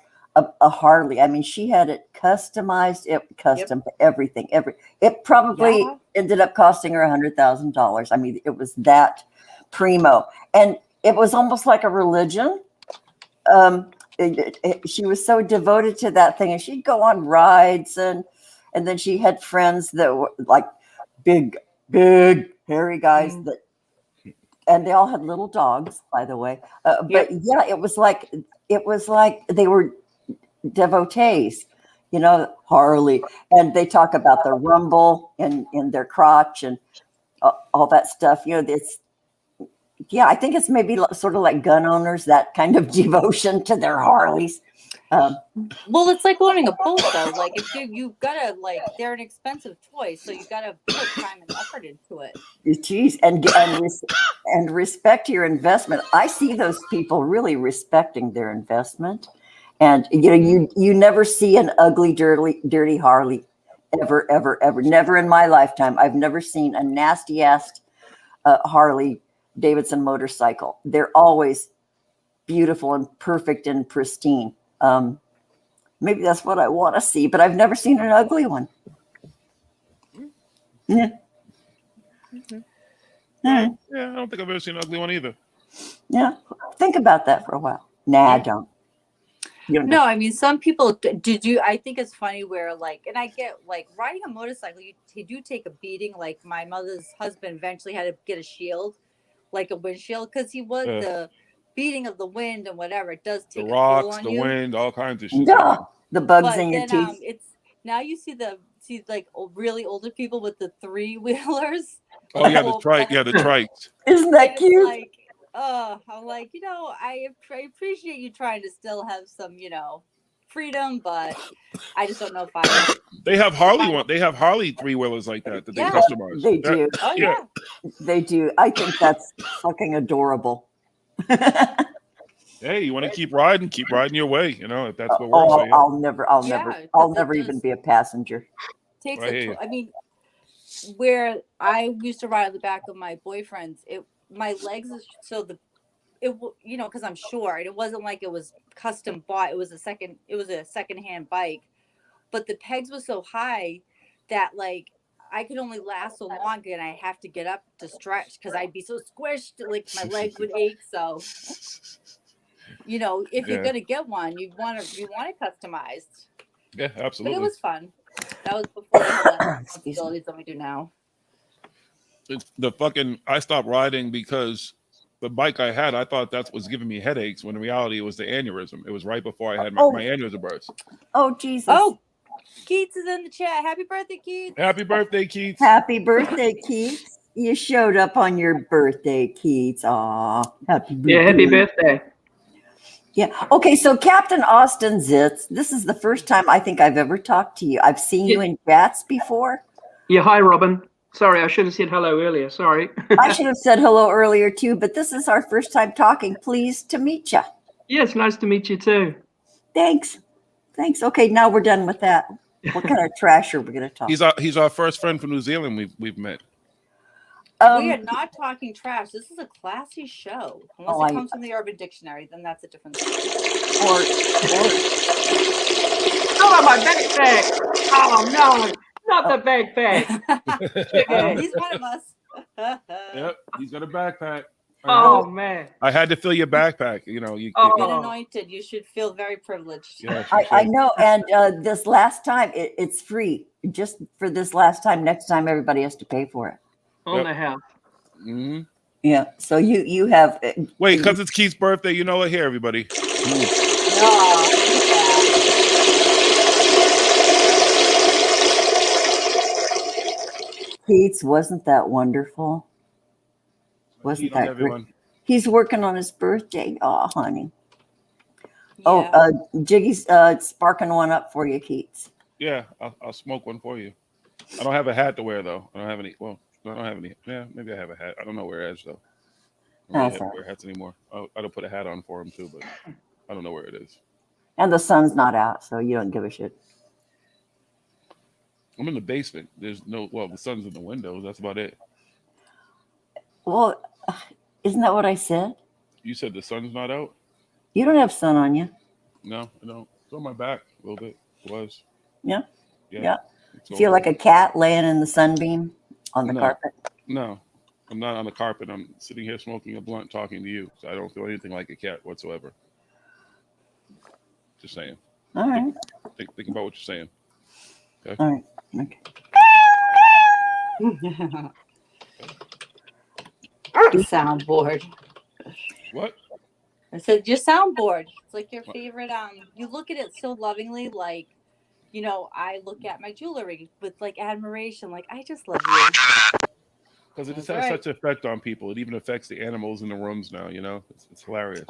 a Harley. I mean, she had it customized, everything. It probably ended up costing her $100,000. I mean, it was that primo, and it was almost like a religion. She was so devoted to that thing, and she'd go on rides, and then she had friends that were like big, hairy guys and they all had little dogs, by the way. But yeah, it was like they were devotees, Harley, and they talk about the rumble in their crotch and all that stuff. I think it's maybe sort of like gun owners, that kind of devotion to their Harleys. Well, it's like owning a boat, though. Like if you've got to they're an expensive toy, so you got to put time and effort into it. Geez, and respect your investment. I see those people really respecting their investment. And you never see an ugly, dirty Harley, ever. Never in my lifetime. I've never seen a nasty ass Harley Davidson motorcycle. They're always beautiful and perfect and pristine. Maybe that's what I want to see, but I've never seen an ugly one. Yeah. Yeah, I don't think I've ever seen an ugly one either. Yeah, think about that for a while. Nah, I don't. No, I mean, some people I think it's funny where and I get riding a motorcycle, you do take a beating. Like my mother's husband eventually had to get a shield, like a windshield, because he was the beating of the wind and whatever. It does take the rocks, a toll on the you. Wind, all kinds of shit. Yeah, the bugs in your teeth. It's now you see really older people with the 3-wheelers. Oh yeah, the trikes. Isn't that cute? I'm like, I appreciate you trying to still have some, freedom, but I just don't know if I. They have Harley They have Harley 3-wheelers like that they customize. They do. Oh yeah. They do. I think that's fucking adorable. Hey, you want to keep riding your way. If that's what works. I'll never even be a passenger. I mean, where I used to ride on the back of my boyfriend's, my legs because I'm short. It wasn't like it was custom bought. It was a secondhand bike, but the pegs were so high that I could only last so long, and I have to get up to stretch because I'd be so squished, my legs would ache. So, if you're gonna get one, you want it customized. Yeah, absolutely. But it was fun. That was before the responsibilities that we do now. I stopped riding because the bike I had, I thought that was giving me headaches, when in reality it was the aneurysm. It was right before I had my aneurysm burst. Oh, Jesus. Oh, Keats is in the chat. Happy birthday, Keats. Happy birthday, Keats. Happy birthday, Keats. You showed up on your birthday, Keats. Aw, happy birthday. Yeah, happy birthday. Yeah. Okay, so Captain Austin Zitz, this is the first time I think I've ever talked to you. I've seen you in chats before. Yeah, hi, Robin. Sorry, I should have said hello earlier. Sorry. I should have said hello earlier too, but this is our first time talking. Pleased to meet you. Yeah, it's nice to meet you too. Thanks. Thanks. Okay, now we're done with that. What kind of trash are we going to talk? He's our first friend from New Zealand we've met. We are not talking trash. This is a classy show. Unless it comes from the Urban Dictionary, then that's a different story. Or Oh, my backpack! Oh no, not the backpack! He's one of us. Yep, he's got a backpack. Oh man! I had to fill your backpack. You know, You've been anointed. You should feel very privileged. Yeah, I know. And this last time, it's free. Just for this last time. Next time, everybody has to pay for it. On the house. Mm-hmm. Yeah. So you have. Wait, because it's Keith's birthday. You know what? Here, everybody. Keats, wasn't that wonderful? Wasn't that great? He's working on his birthday. Oh, honey. Yeah. Oh, Jiggy's sparking one up for you, Keats. Yeah, I'll smoke one for you. I don't have a hat to wear though. I don't have any. Well, I don't have any. Yeah, maybe I have a hat. I don't know where it is though. I don't wear hats anymore. I don't put a hat on for him too, but I don't know where it is. And the sun's not out, so you don't give a shit. I'm in the basement. There's no. Well, the sun's in the windows. That's about it. Well, isn't that what I said? You said the sun's not out? You don't have sun on you. No, I don't. It's on my back a little bit. It was. Yeah. Feel like a cat laying in the sunbeam on the carpet? No, I'm not on the carpet. I'm sitting here smoking a blunt talking to you. So I don't feel anything like a cat whatsoever. Just saying. All right. Think about what you're saying. Okay. All right. Okay. Soundboard. What? I said your soundboard. It's like your favorite. You look at it so lovingly, like, you know, I look at my jewelry with like admiration, like I just love you. Because it just has such effect on people. It even affects the animals in the rooms now. You know, it's hilarious.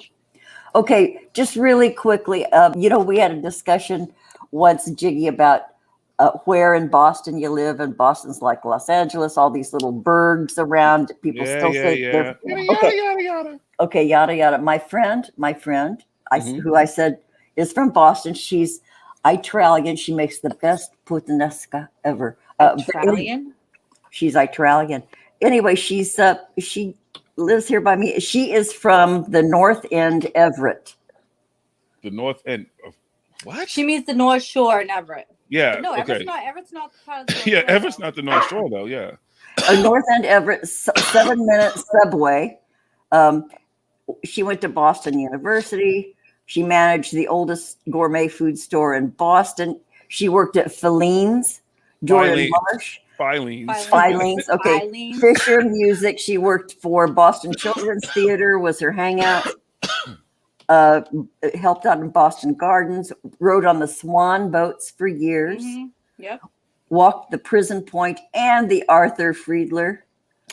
Okay, just really quickly, you know, we had a discussion once, Jiggy, about where in Boston you live, and Boston's like Los Angeles, all these little burgs around. People still say they're yada. Okay, yada yada. My friend, who I said is from Boston. She's Italian. She makes the best puttanesca ever. Italian? She's Italian. Anyway, she lives here by me. She is from the North End, Everett. The North End of what? She means the North Shore in Everett. Yeah. No, okay. Everett's not part of the North Yeah, Shore, Everett's not the North Shore though. Yeah. North End, Everett, 7-minute subway. She went to Boston University. She managed the oldest gourmet food store in Boston. She worked at Filene's, Jordan Marsh. Filene's. Okay. Filene's. Fisher Music. She worked for Boston Children's Theater, was her hangout. Helped out in Boston Gardens. Rode on the Swan boats for years. Mm-hmm. Yep. Walked the Prison Point and the Arthur Fiedler.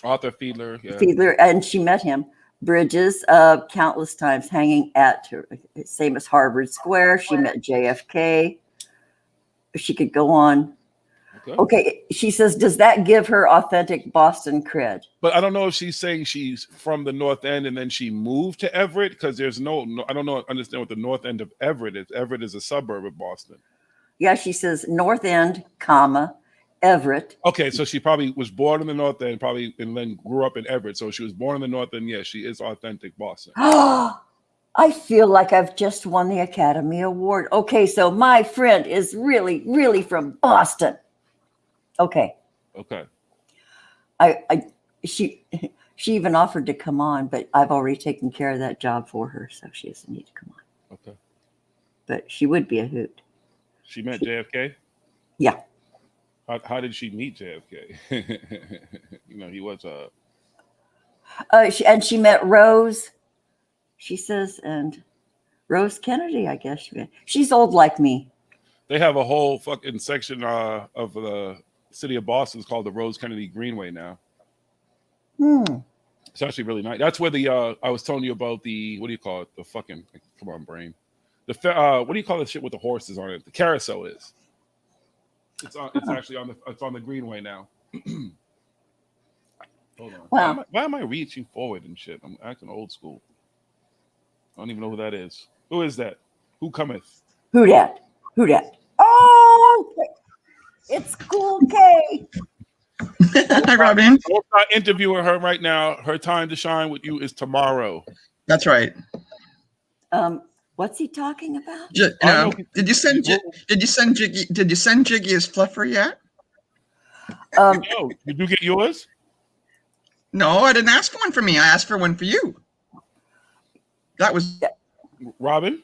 Yeah. And she met him. Bridges, countless times, hanging at same as Harvard Square. She met JFK. She could go on. Okay, she says, does that give her authentic Boston cred? But I don't know if she's saying she's from the North End and then she moved to Everett, because there's no, I don't understand what the North End of Everett is. Everett is a suburb of Boston. Yeah, she says North End, comma, Everett. Okay, so she probably was born in the North End, and then grew up in Everett. So she was born in the North End. Yes, she is authentic Boston. I feel like I've just won the Academy Award. Okay, so my friend is really, really from Boston. Okay. She even offered to come on, but I've already taken care of that job for her, so she doesn't need to come on. Okay. But she would be a hoot. She met JFK? Yeah. How did she meet JFK? You know, he was she met Rose, she says, and Rose Kennedy, I guess. She's old like me. They have a whole fucking section of the city of Boston called the Rose Kennedy Greenway now. It's actually really nice. That's where the I was telling you about the, what do you call it? The fucking, come on, brain. What do you call the shit with the horses on it? The carousel is. It's actually on the greenway now. Hold on. Wow. Why am I reaching forward and shit? I'm acting old school. I don't even know who that is. Who is that? Who cometh? Who dat? Oh, it's Cool K. Hi, Robin. I'm not interviewing her right now. Her time to shine with you is tomorrow. That's right. What's he talking about? Did you send Jiggy his fluffer yet? No, did you get yours? No, I didn't ask for one for me. I asked for one for you. That was Robin.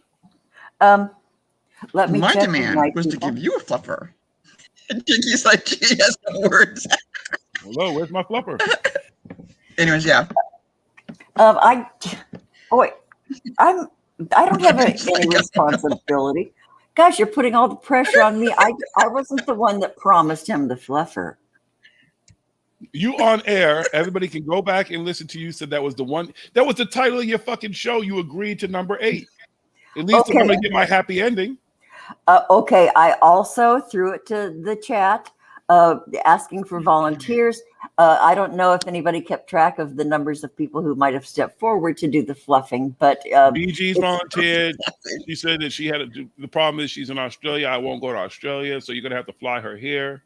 Let me my check demand was to give you a fluffer. Jiggy's like, he has no words. Hello, where's my fluffer? Anyways, yeah. I don't have any responsibility. Gosh, you're putting all the pressure on me. I wasn't the one that promised him the fluffer. You on air. Everybody can go back and listen to you. Said that was the one. That was the title of your fucking show. You agreed to number 8. At least I'm gonna get my happy ending. Okay, I also threw it to the chat, asking for volunteers. I don't know if anybody kept track of the numbers of people who might have stepped forward to do the fluffing, but BG's volunteered. She said that she had to do. The problem is she's in Australia. I won't go to Australia, so you're gonna have to fly her here.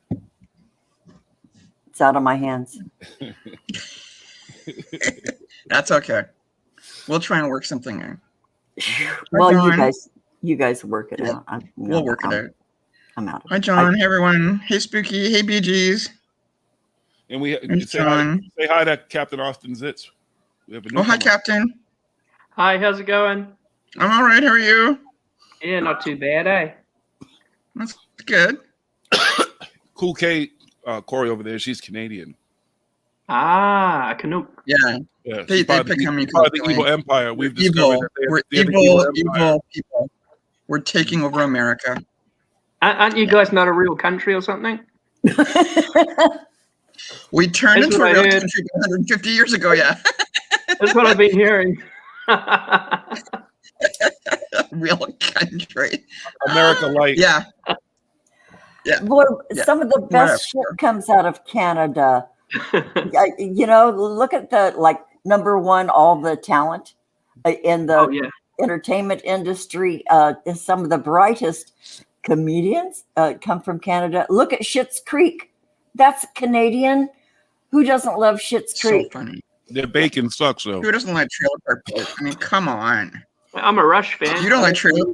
it's out of my hands. That's okay. We'll try and work something out. Well, John. you guys work it out. We'll work it out. I'm out. Hi, John. Hey, everyone. Hey, Spooky. Hey, BGs. And we Hey, say John. hi to Captain Austin Zitz. We have a Oh, hi, newcomer. Captain. Hi, how's it going? I'm all right. How are you? Yeah, not too bad, eh? That's good. Cool K, Corey over there. She's Canadian. Ah, Canuck. Yeah. Yeah, They she's part pick of on me the constantly. evil empire. We've We're discovered evil. that We're they're the evil people. We're taking over America. Aren't you guys not a real country or something? We turned That's into what a I real heard. country 150 years ago, yeah. That's what I've been hearing. Real country. America Light. Yeah. Boy, Yeah. some of the best shit Whatever. comes out of Canada. Look at the number one, all the talent in the Oh yeah. entertainment industry. Some of the brightest comedians come from Canada. Look at Schitt's Creek. That's Canadian. Who doesn't love Schitt's So Creek? funny. Their bacon sucks though. Who doesn't like Trailer Park Boys? I mean, come on. I'm a Rush fan. You don't like Trailer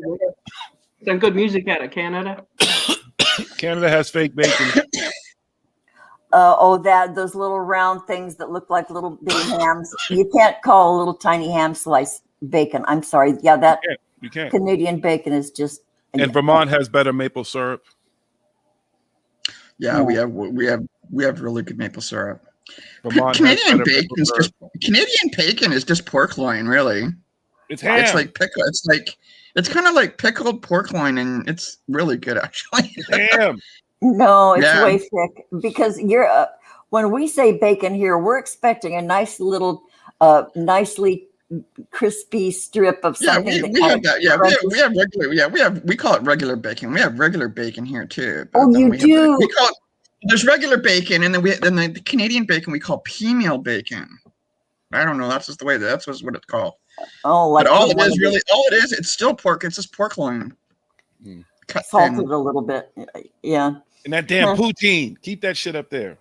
Some good music out of Canada. Canada has fake bacon. Those little round things that look like little bitty hams. You can't call a little tiny ham slice bacon. I'm sorry. Yeah, that You can't. Canadian bacon is just. And Vermont has better maple syrup. Yeah, we have really good maple syrup. Vermont has Canadian better bacon maple syrup. Canadian bacon is just pork loin, really. It's ham. It's like pickle. It's kind of like pickled pork loin, and it's really good actually. It's ham. No, it's Yeah. way thick because when we say bacon here, we're expecting a nice little, nicely crispy strip of Yeah, something. we have that. Yeah, we have regular. Yeah, we call it regular bacon. We have regular bacon here too. But Oh, then you we have do? we call it. There's regular bacon, and then the Canadian bacon we call pea meal bacon. I don't know. That's just the way. That's just what it's called. Oh, But all the it one is that really, all it is, it's still pork. It's just pork loin. Mm. Cut salted thin. a little bit. Yeah. And that damn Huh. poutine. Keep that shit up there.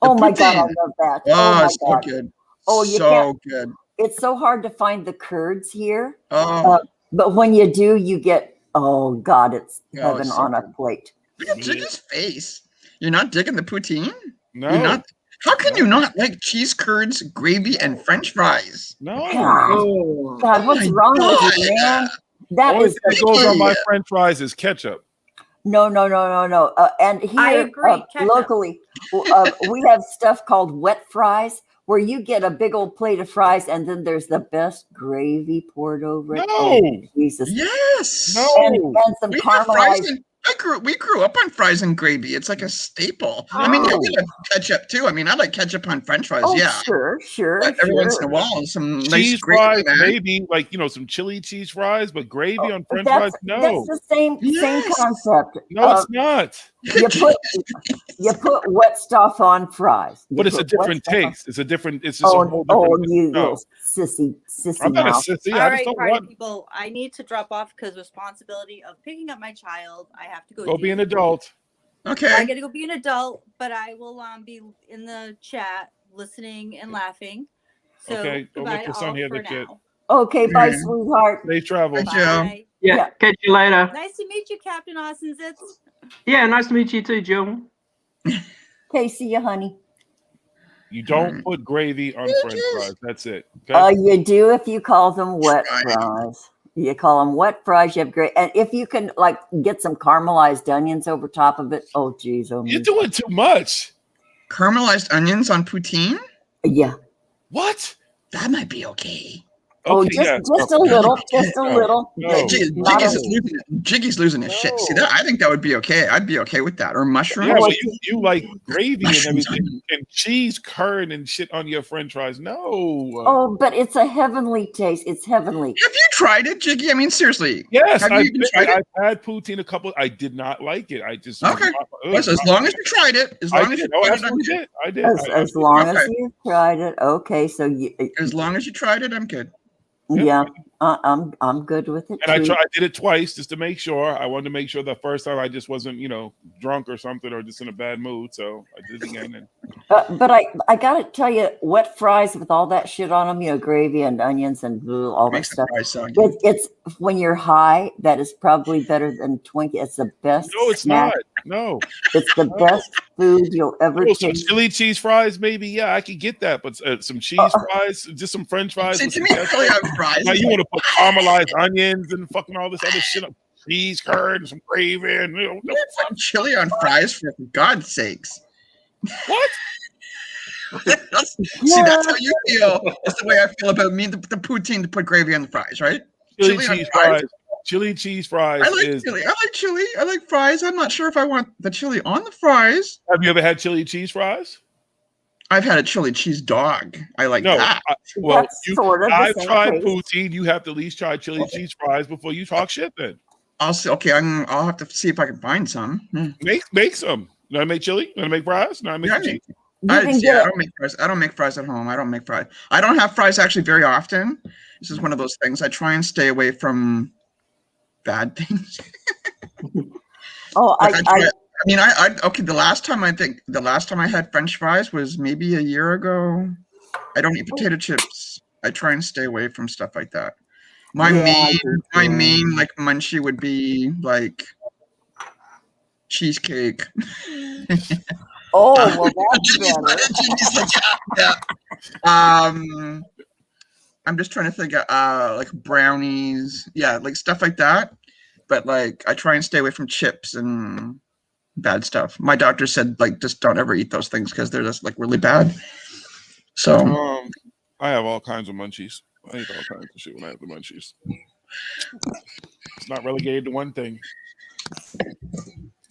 Oh my God, I poutine. love that. Oh, my it's so God. good. Oh, you so good. It's so hard to find the curds here, Oh, but when you do, you get, oh God, it's Oh, heaven it's so on a good. plate. look at Jiggy's face. You're not digging the poutine? No. You're not. How can you not like cheese curds, gravy, and French fries? No. God, Oh. God, what's my wrong with God. you, man? That Only is thing that goes on my Yeah. French fries is ketchup. no. And here agree, ketchup. locally, we have stuff called wet fries, where you get a big old plate of fries, and then there's the best gravy poured over it. No. Oh, Jesus. Yes. No. And some We have fries caramelized. in We grew up on fries and gravy. It's like a staple. I mean, Oh. we like ketchup too. I mean, I like ketchup on French fries. Oh, Yeah, sure. but every once in a while, some nice Cheese gravy, fries, man. maybe like some chili cheese fries, but gravy on French That's fries, no, the same Yes. concept. no, it's not. You put wet stuff on fries. But it's a different taste. It's a different. It's just a whole different. You No, little sissy I'm not a mouth. sissy. All I just right, don't party want. people, I need to drop off because responsibility of picking up my child. I have to Go be an adult. Okay. I gotta go be an adult, but I will be in the chat listening and laughing. So Okay, go goodbye make your son all hear for the kid. now. Okay, bye, Mhm. sweetheart. Safe travel. Thank you. Bye. Yeah. Catch you later. Nice to meet you, Captain Austin Zitz. Yeah. Nice to meet you too, Jill. Okay, see you, honey. You don't put gravy on French fries. That's it. Okay. You do if you call them wet Right. fries. You call them wet fries. You have great, and if you can like get some caramelized onions over top of it. Oh, geez, oh, You're me. doing too much. Caramelized onions on poutine? Yeah. What? That might be okay. Okay, just yeah. a little, just a No, little. no. Not Jiggy's losing his shit. See that? I think that would be okay. I'd be okay with that. Or mushrooms. Yeah, but you like gravy and everything, and cheese, curd, and shit on your French fries. No. Oh, but it's a heavenly taste. It's heavenly. Have you tried it, Jiggy? I mean, seriously. Yes, Have you even tried it? I've had poutine a couple. I did not like it. I just Okay. As long as you tried it, as long as you tried it, I'm good. I did. As long as you tried it. Okay, so as long as you tried it, I'm good. Yeah, I'm good with it. And too. I did it twice just to make sure. I wanted to make sure the first time I just wasn't, drunk or something or just in a bad mood. So I did it again. And but I gotta tell you, wet fries with all that shit on them, gravy and onions and all that stuff. It's when you're high, that is probably better than Twinkie. It's the best. No, it's snack. not. No, it's the best food you'll ever so chili cheese fries, maybe. Yeah, I could get that, but some cheese fries, just some French fries. See, to me, chili on fries. Now you want to put caramelized onions and fucking all this other shit on cheese, curd, and some gravy, and put chili on fries for God's sakes. What? See, that's how you feel. That's the way I feel about me, the poutine to put gravy on the fries, right? Chili cheese fries. Chili cheese fries. I like chili. I like chili. I like fries. I'm not sure if I want the chili on the fries. Have you ever had chili cheese fries? I've had a chili cheese dog. I like that. I've tried poutine. You have to at least try chili cheese fries before you talk shit. Then I'll see. Okay, I'll have to see if I can find some. Make some. You know, I make chili. You know, I make fries. No, I make cheese. I don't make fries. I don't make fries at home. I don't make fries. I don't have fries actually very often. This is one of those things. I try and stay away from bad things. Okay. The last time I had French fries was maybe a year ago. I don't eat potato chips. I try and stay away from stuff like that. My main like munchie would be like cheesecake. Oh, well, that's better. Yeah. I'm just trying to think of like brownies. Yeah, like stuff like that. But like I try and stay away from chips and bad stuff. My doctor said like just don't ever eat those things because they're just like really bad. So I have all kinds of munchies. I eat all kinds of shit when I have the munchies. It's not relegated to one thing.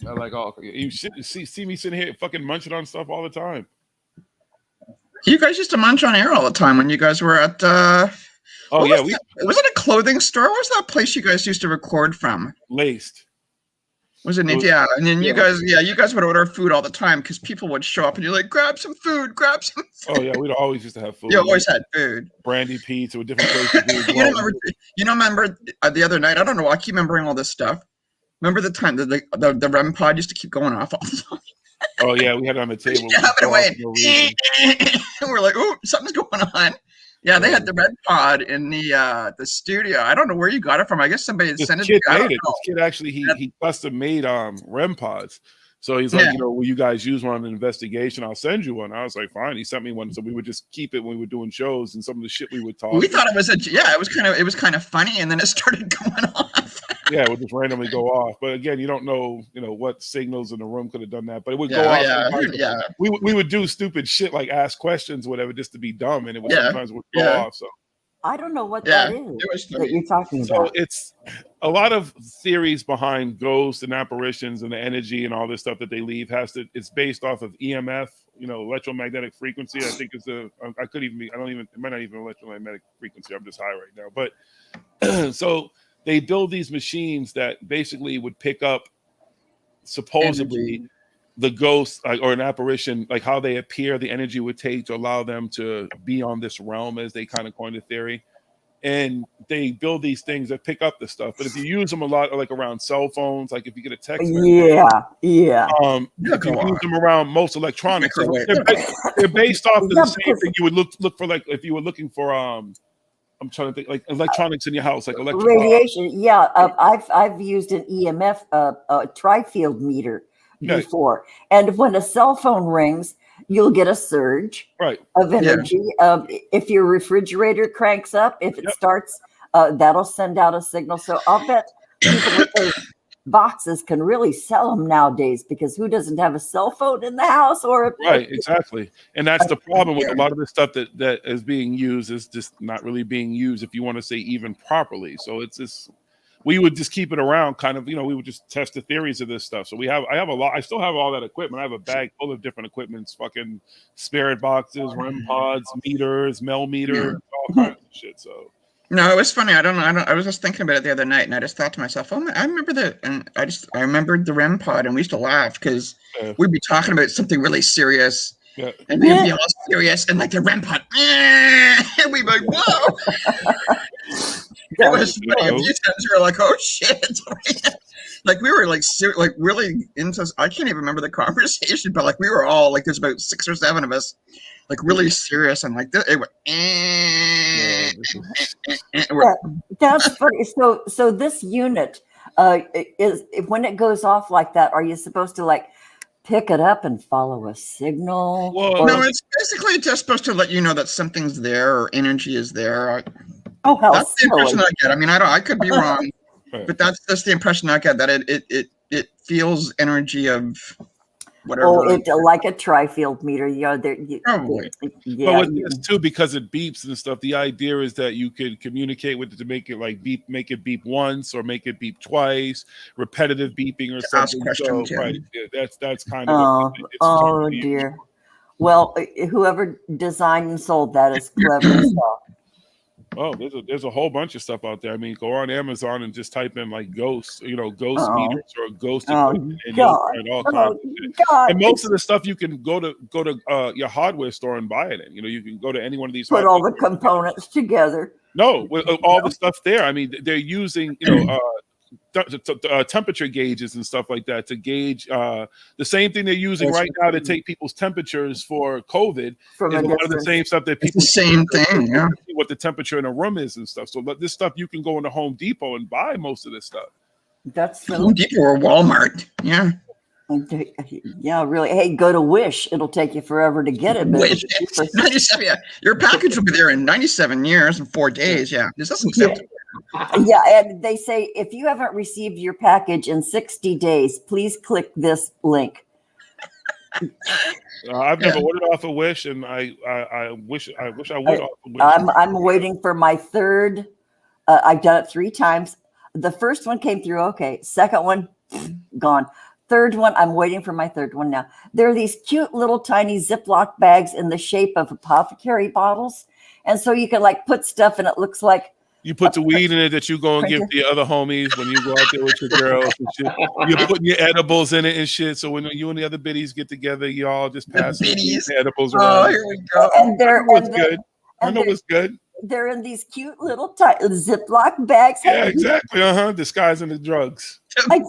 I like all. You see me sitting here fucking munching on stuff all the time. You guys used to munch on air all the time when you guys were at. Was it a clothing store? What was that place you guys used to record from? Laced. Was it? Yeah, and then you guys would order food all the time because people would show up and you're like, grab some food. Oh yeah, we'd always used to have food. You always had food. Brandy pizza with different places. remember the other night? I don't know. I keep remembering all this stuff. Remember the time that the REM pod used to keep going off all the time? Oh yeah, we had it on the table. We're like, oh, something's going on. Yeah, they had the REM pod in the studio. I don't know where you got it from. I guess somebody sent it. This kid actually he custom made REM pods. So he's like, will you guys use one on an investigation? I'll send you one. I was like, fine. He sent me one, so we would just keep it when we were doing shows and some of the shit we would talk. We thought it was kind of funny, and then it started going off. Yeah, it would just randomly go off. But again, you don't know, what signals in the room could have done that. But it would go off. Yeah. We would do stupid shit like ask questions, or whatever, just to be dumb, and it would sometimes would go off. So I don't know what Yeah, that is it was that funny. you're talking So about. it's a lot of theories behind ghosts and apparitions and the energy and all this stuff that they leave it's based off of EMF, electromagnetic frequency. I think it's I could even be, I don't even, it might not even electromagnetic frequency. I'm just high right now. But so they build these machines that basically would pick up supposedly Energy. the ghost, or an apparition, like how they appear, the energy would take to allow them to be on this realm, as they kind of coined the theory. And they build these things that pick up the stuff. But if you use them a lot, like around cell phones, like if you get a text message, Yeah. if you use them around most electronics, Microwave. they're based off of Yeah, the same because thing you would look for, like if you were looking for I'm trying to think, like electronics in your house, like electric radiation. Yeah, I've used an EMF, a tri-field meter Yeah. before, and when a cell phone rings, you'll get a surge right. of energy. If your refrigerator cranks up, if it Yep. starts, that'll send out a signal. So I'll bet people with those boxes can really sell them nowadays, because who doesn't have a cell phone in the house? Or Right, exactly. And that's the problem with a lot of the stuff that is being used, is just not really being used, if you want to say, even properly. So it's just, we would just keep it around, kind of, we would just test the theories of this stuff. So I have a lot, I still have all that equipment. I have a bag full of different equipments, fucking spirit boxes, REM pods, meters, Mel meters, all kinds of shit. So No, it was funny. I was just thinking about it the other night, and I just thought to myself, "Oh, I remember that." And I remembered the REM pod, and we used to laugh because we'd be talking about something really serious, yeah. and they'd be all serious, and like the REM pod, and we'd be like, "Whoa!" It was funny. A few times we were like, "Oh shit!" Like we were like really into. I can't even remember the conversation, but like we were all like, there's about 6 or 7 of us, like really serious, and like it went. That's funny. So this unit is, when it goes off like that, are you supposed to like pick it up and follow a signal? Well, No, it's basically just supposed to let you know that something's there or energy is there. Oh, how That's the impression I get. I mean, I could be wrong, Right. but that's the impression I get, that it feels energy of whatever. Oh, it like a tri-field meter. Probably. Yeah. But with this too, because it beeps and stuff, the idea is that you could communicate with it to make it like beep, make it beep once or make it beep twice, repetitive beeping or something. questions, yeah. Right, that's kind of Oh dear. Well, whoever designed and sold that is clever as hell. Oh, there's a whole bunch of stuff out there. I mean, go on Amazon and just type in like ghosts, ghost meters or ghost equipment, and you'll find all kinds of shit. And most of the stuff you can go to your hardware store and buy it in. You can go to any one of these. Put all the components together. No, with all the stuff there. I mean, they're using temperature gauges and stuff like that to gauge the same thing they're using right now to take people's temperatures for COVID. From is a a lot of the distance. same stuff that It's people the same thing, yeah. see what the temperature in a room is and stuff. So this stuff you can go into Home Depot and buy most of this stuff. That's Home Depot or Walmart, yeah. Yeah, really. Hey, go to Wish. It'll take you forever to get it. But Wish. 97, yeah. Your package will be there in 97 years and 4 days. Yeah, this doesn't accept. Yeah, and they say if you haven't received your package in 60 days, please click this link. I've never ordered off a Wish, and I wish I would off a Wish. I'm waiting for my third. I've done it 3 times. The first one came through okay. Second one, gone. Third one, I'm waiting for my third one now. There are these cute little tiny Ziploc bags in the shape of apothecary bottles, and so you can like put stuff, and it looks like. You put the weed in it that you go and give the other homies when you go out there with your girls and shit. You're putting your edibles in it and shit. So when you and the other biddies get together, you all just pass the edibles around. Oh, here we go. And I know it's good. They're in these cute little Ziploc bags. Yeah, exactly. Disguising the drugs. I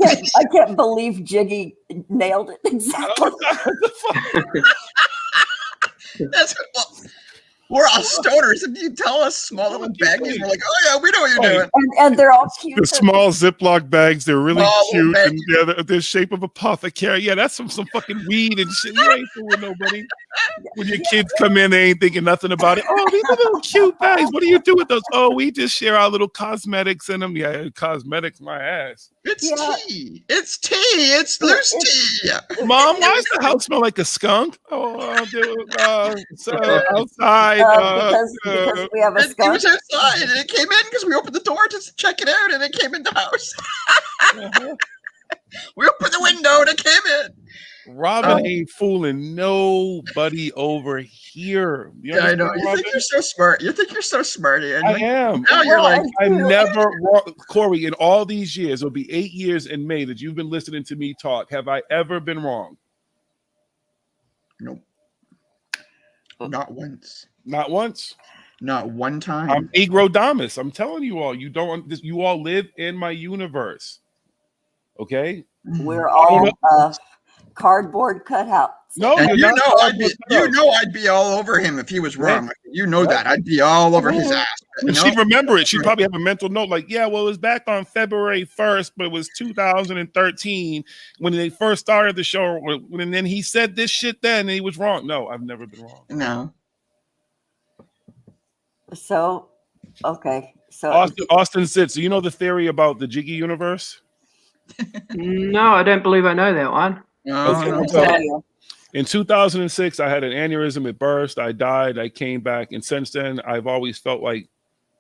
can't believe Jiggy nailed it exactly. That's we're all stoners, and you tell us small little baggies. We're like, oh yeah, we know what you're doing. And they're all cute. The small Ziploc bags, they're really cute, bags. and they're the shape of apothecary. Yeah, that's some fucking weed and shit. You ain't fooling nobody. When your kids come in, they ain't thinking nothing about it. Oh, these are little cute bags. What do you do with those? Oh, we just share our little cosmetics in them. Yeah, cosmetics, my ass. It's Yeah. tea. It's tea. It's loose tea. Mom, why does the house smell like a skunk? Oh, outside. Because we have a And he skunk. was outside, and it came in because we opened the door to check it out, and it came in the house. We opened the window, and it came in. Robin ain't fooling nobody over here. You Yeah, I know. understand, You Robin? think you're so smart. You think you're so smart, Ian. I am. Now you're like, I'm never wrong. Corey, in all these years, it'll be 8 years in May that you've been listening to me talk. Have I ever been wrong? nope. Not once. Not once. Not one time. I'm Agrodamus. I'm telling you all, you all live in my universe. Okay? We're all cardboard cutouts. No, And you're you not know, cardboard I'd be all over him if he was wrong. Yeah. You know that. I'd be all over his ass. And she'd remember it. She'd probably have a mental note like, yeah, well, it was back on February 1st, but it was 2013 when they first started the show. And then he said this shit then, and he was wrong. No, I've never been wrong. No. So, okay. So Austin sits. So you know the theory about the Jiggy universe? No, I don't believe I know that one. Okay, No. so in 2006, I had an aneurysm. It burst. I died. I came back. And since then, I've always felt like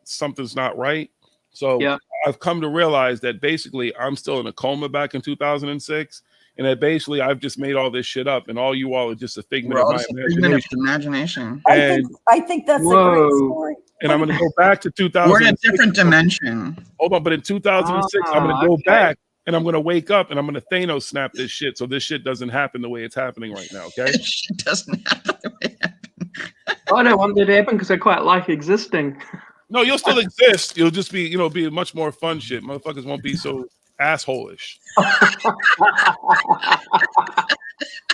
something's not right. So Yeah. I've come to realize that basically I'm still in a coma back in 2006. And that basically I've just made all this shit up. And all you all are just a figment We're of all my just a figment of imagination. imagination. I think that's a great Whoa. story. And I'm going to go back to 2006. We're in a different dimension. Hold on. But in 2006, I'm going to go okay. back. And I'm going to wake up and I'm going to Thanos snap this shit. So this shit doesn't happen the way it's happening right now. Okay. It doesn't happen the way it happened. I don't want that to happen because I quite like existing. No, you'll still exist. You'll just be, be much more fun shit. Motherfuckers won't be so asshole-ish.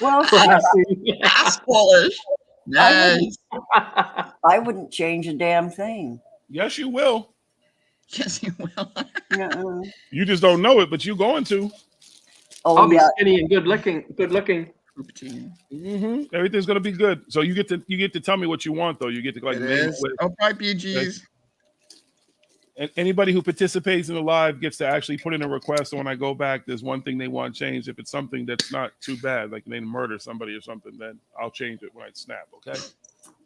Well, Asshole-ish. Nice. I wouldn't change a damn thing. Yes, you will. Yes, you will. Uh-uh. You just don't know it, but you're going to. Oh I'll be yeah, skinny and good looking. Everything's gonna be good. So you get to tell me what you want, though. You get to like. It is. Oh, bye, BGs. And anybody who participates in the live gets to actually put in a request. So when I go back, there's one thing they want changed. If it's something that's not too bad, like they murder somebody or something, then I'll change it when I snap. Okay.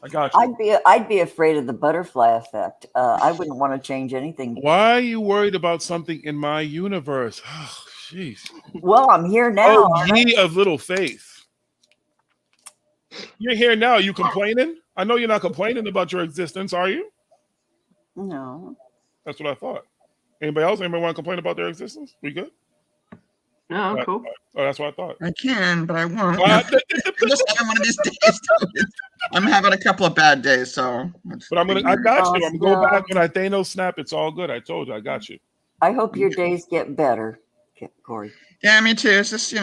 I got you. I'd be afraid of the butterfly effect. I wouldn't want to change anything. Why are you worried about something in my universe? Oh, jeez. Well, I'm here now. Oh, ye of little faith. You're here now. You complaining? I know you're not complaining about your existence, are you? No. That's what I thought. Anybody else? Anybody want to complain about their existence? We good? No, cool. Oh, that's what I thought. I can, but I won't. I'm just having one of these days. I'm having a couple of bad days, so. But I got you. I'm going to go back when I Thanos snap. It's all good. I told you. I got you. I hope your days get better, Corey. Yeah, me too. It's just,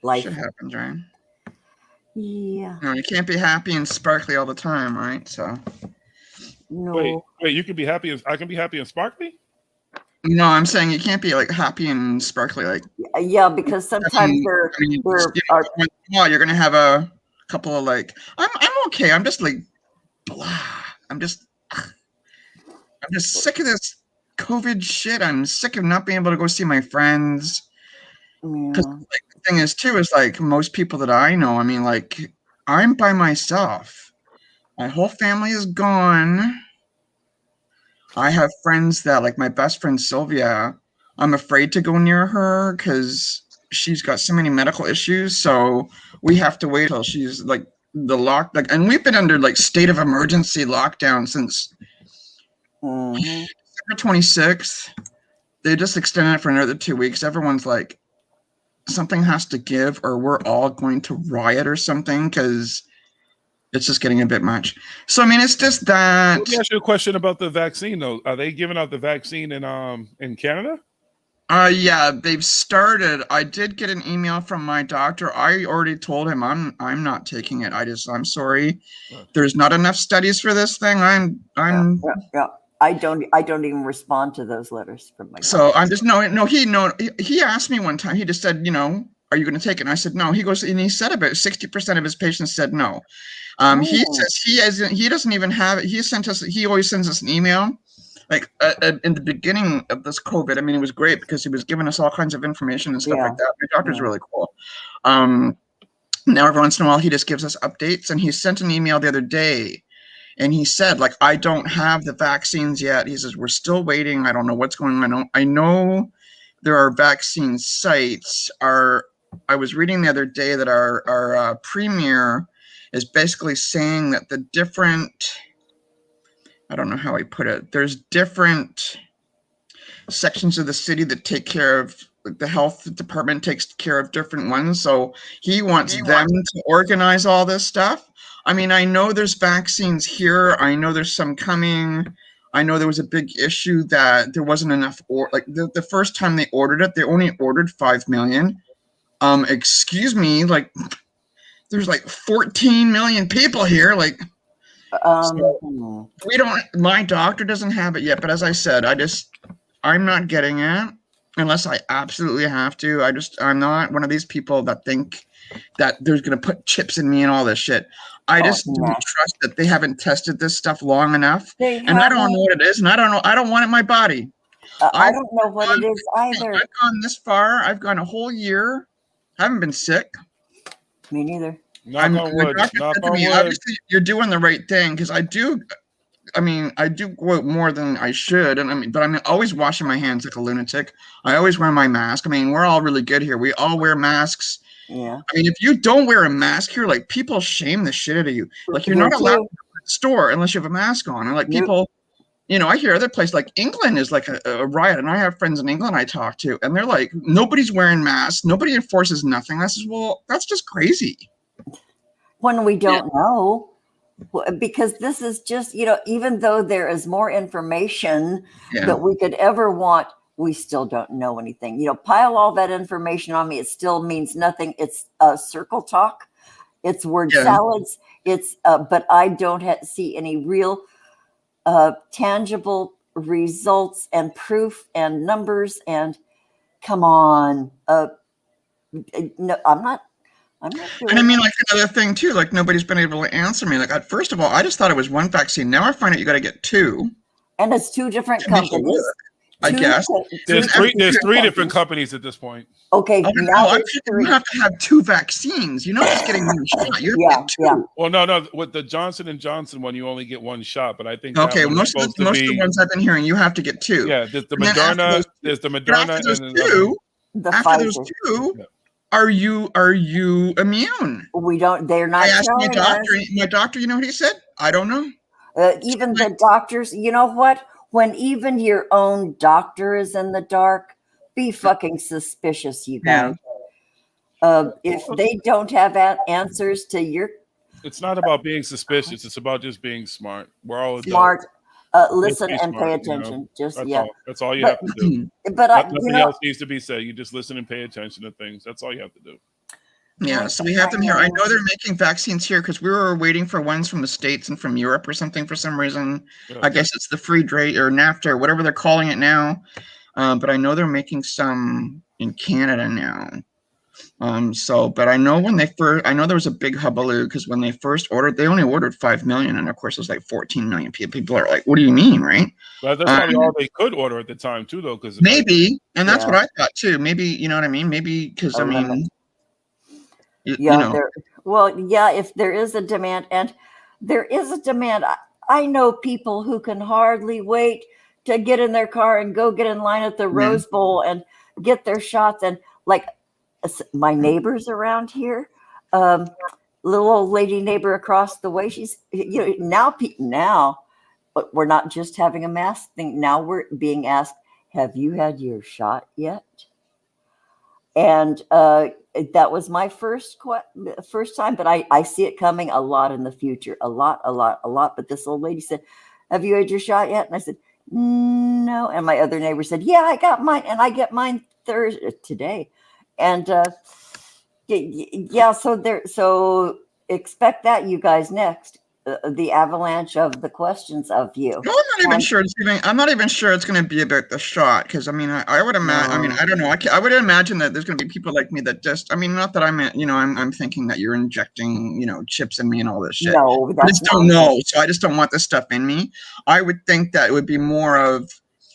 Life. shit happens, right? Yeah. You can't be happy and sparkly all the time, right? So. No. Wait. You can be happy. I can be happy and sparkly? No, I'm saying you can't be like happy and sparkly. Like. Yeah, because sometimes you're gonna have a couple of like. I'm okay. I'm just like, blah. I'm just sick of this COVID shit. I'm sick of not being able to go see my friends. Because the thing is too is like most people that I know. I mean, like I'm by myself. My whole family is gone. I have friends that, like my best friend Sylvia, I'm afraid to go near her because she's got so many medical issues. So we have to wait till she's like and we've been under like state of emergency lockdown since December 26th. They just extended it for another 2 weeks. Everyone's like, something has to give or we're all going to riot or something because it's just getting a bit much. So, I mean, it's just that. Let me ask you a question about the vaccine, though. Are they giving out the vaccine in Canada? Yeah, they've started. I did get an email from my doctor. I already told him I'm not taking it. I'm sorry. There's not enough studies for this thing. Yeah. I don't even respond to those letters from my So I'm just he asked me one time. He just said, are you going to take it? And I said no. He goes and he said about 60% of his patients said no. He says he doesn't even have it. He always sends us an email like in the beginning of this COVID, I mean, it was great because he was giving us all kinds of information and stuff like that. My doctor's really cool. Now every once in a while he just gives us updates, and he sent an email the other day and he said, like, I don't have the vaccines yet. He says, we're still waiting. I don't know what's going on. I know there are vaccine sites. I was reading the other day that our premier is basically saying that the different, I don't know how he put it, there's different sections of the city that take care of, the health department takes care of different ones. So he wants them to organize all this stuff. I mean, I know there's vaccines here. I know there's some coming. I know there was a big issue that there wasn't enough, or like the first time they ordered it, they only ordered 5 million. Excuse me, like there's like 14 million people here. Like, so we don't, my doctor doesn't have it yet. But as I said, I'm not getting it unless I absolutely have to. I'm not one of these people that think that they're going to put chips in me and all this shit. I just don't trust that they haven't tested this stuff long enough. And I don't know what it is. And I don't know. I don't want it in my body. I don't know what it is either. I've gone this far. I've gone a whole year. I haven't been sick. Me neither. Knock on wood. Knock on wood. Obviously, you're doing the right thing, because I do go out more than I should, but I'm always washing my hands like a lunatic. I always wear my mask. I mean, we're all really good here. We all wear masks. Yeah. I mean, if you don't wear a mask here, like, people shame the shit out of you. Like, you're not allowed to go to the store unless you have a mask on. And like, people, I hear other places like England is like a riot, and I have friends in England I talk to, and they're like, nobody's wearing masks. Nobody enforces nothing. I says, well, that's just crazy. When we don't know. Because this is just, even though there is more information that we could ever want, we still don't know anything. Pile all that information on me, it still means nothing. It's circle talk. It's word salads. It's, but I don't see any real tangible results and proof and numbers. And come on, no, I'm not. And I mean, like, another thing too, like, nobody's been able to answer me. Like, first of all, I just thought it was one vaccine. Now I find out you got to get two. And it's two different companies. I guess there's three different companies at this point. Okay, now you have to have two vaccines. You're not just getting one shot. You have to get two. Yeah. Well, no. With the Johnson & Johnson one, you only get one shot. But I think most of the ones I've been hearing, you have to get two. Yeah, there's the Moderna. There's the Moderna, after those two. Are you immune? We don't. They're not. I asked my doctor. My doctor, you know what he said? I don't know. Even the doctors. You know what? When even your own doctor is in the dark, be fucking suspicious, you guys. If they don't have answers to your, it's not about being suspicious. It's about just being smart. We're all smart. Listen and pay attention. Just that's all you have to do. But nothing else needs to be said. You just listen and pay attention to things. That's all you have to do. Yeah, so we have them here. I know they're making vaccines here because we were waiting for ones from the States and from Europe or something for some reason. Yeah. I guess it's the free trade or NAFTA or whatever they're calling it now. But I know they're making some in Canada now. But I know I know there was a big hullabaloo because when they first ordered, they only ordered 5 million, and of course there's like 14 million people. People are like, "What do you mean?" Right? Well, that's probably all they could order at the time too, though. Because maybe, and that's what I thought too. Maybe, you know what I mean? Maybe because if there is a demand, and there is a demand, I know people who can hardly wait to get in their car and go get in line at the Rose Bowl and get their shots. And like my neighbors around here, little old lady neighbor across the way, she's now, but we're not just having a mask thing. Now we're being asked, have you had your shot yet? And that was my first time, but I see it coming a lot in the future, a lot. But this old lady said, have you had your shot yet? And I said, no. And my other neighbor said, yeah, I got mine, and I get mine today. And so expect that, you guys, next. the avalanche of the questions of you. No, I'm not even sure I'm not even sure it's going to be about the shot, because I mean, I would imagine. I mean, I don't know. I would imagine that there's going to be people like me that just. I mean, not that I'm thinking that you're injecting, chips in me and all this shit. No, I just don't know. So I just don't want this stuff in me. I would think that it would be more of,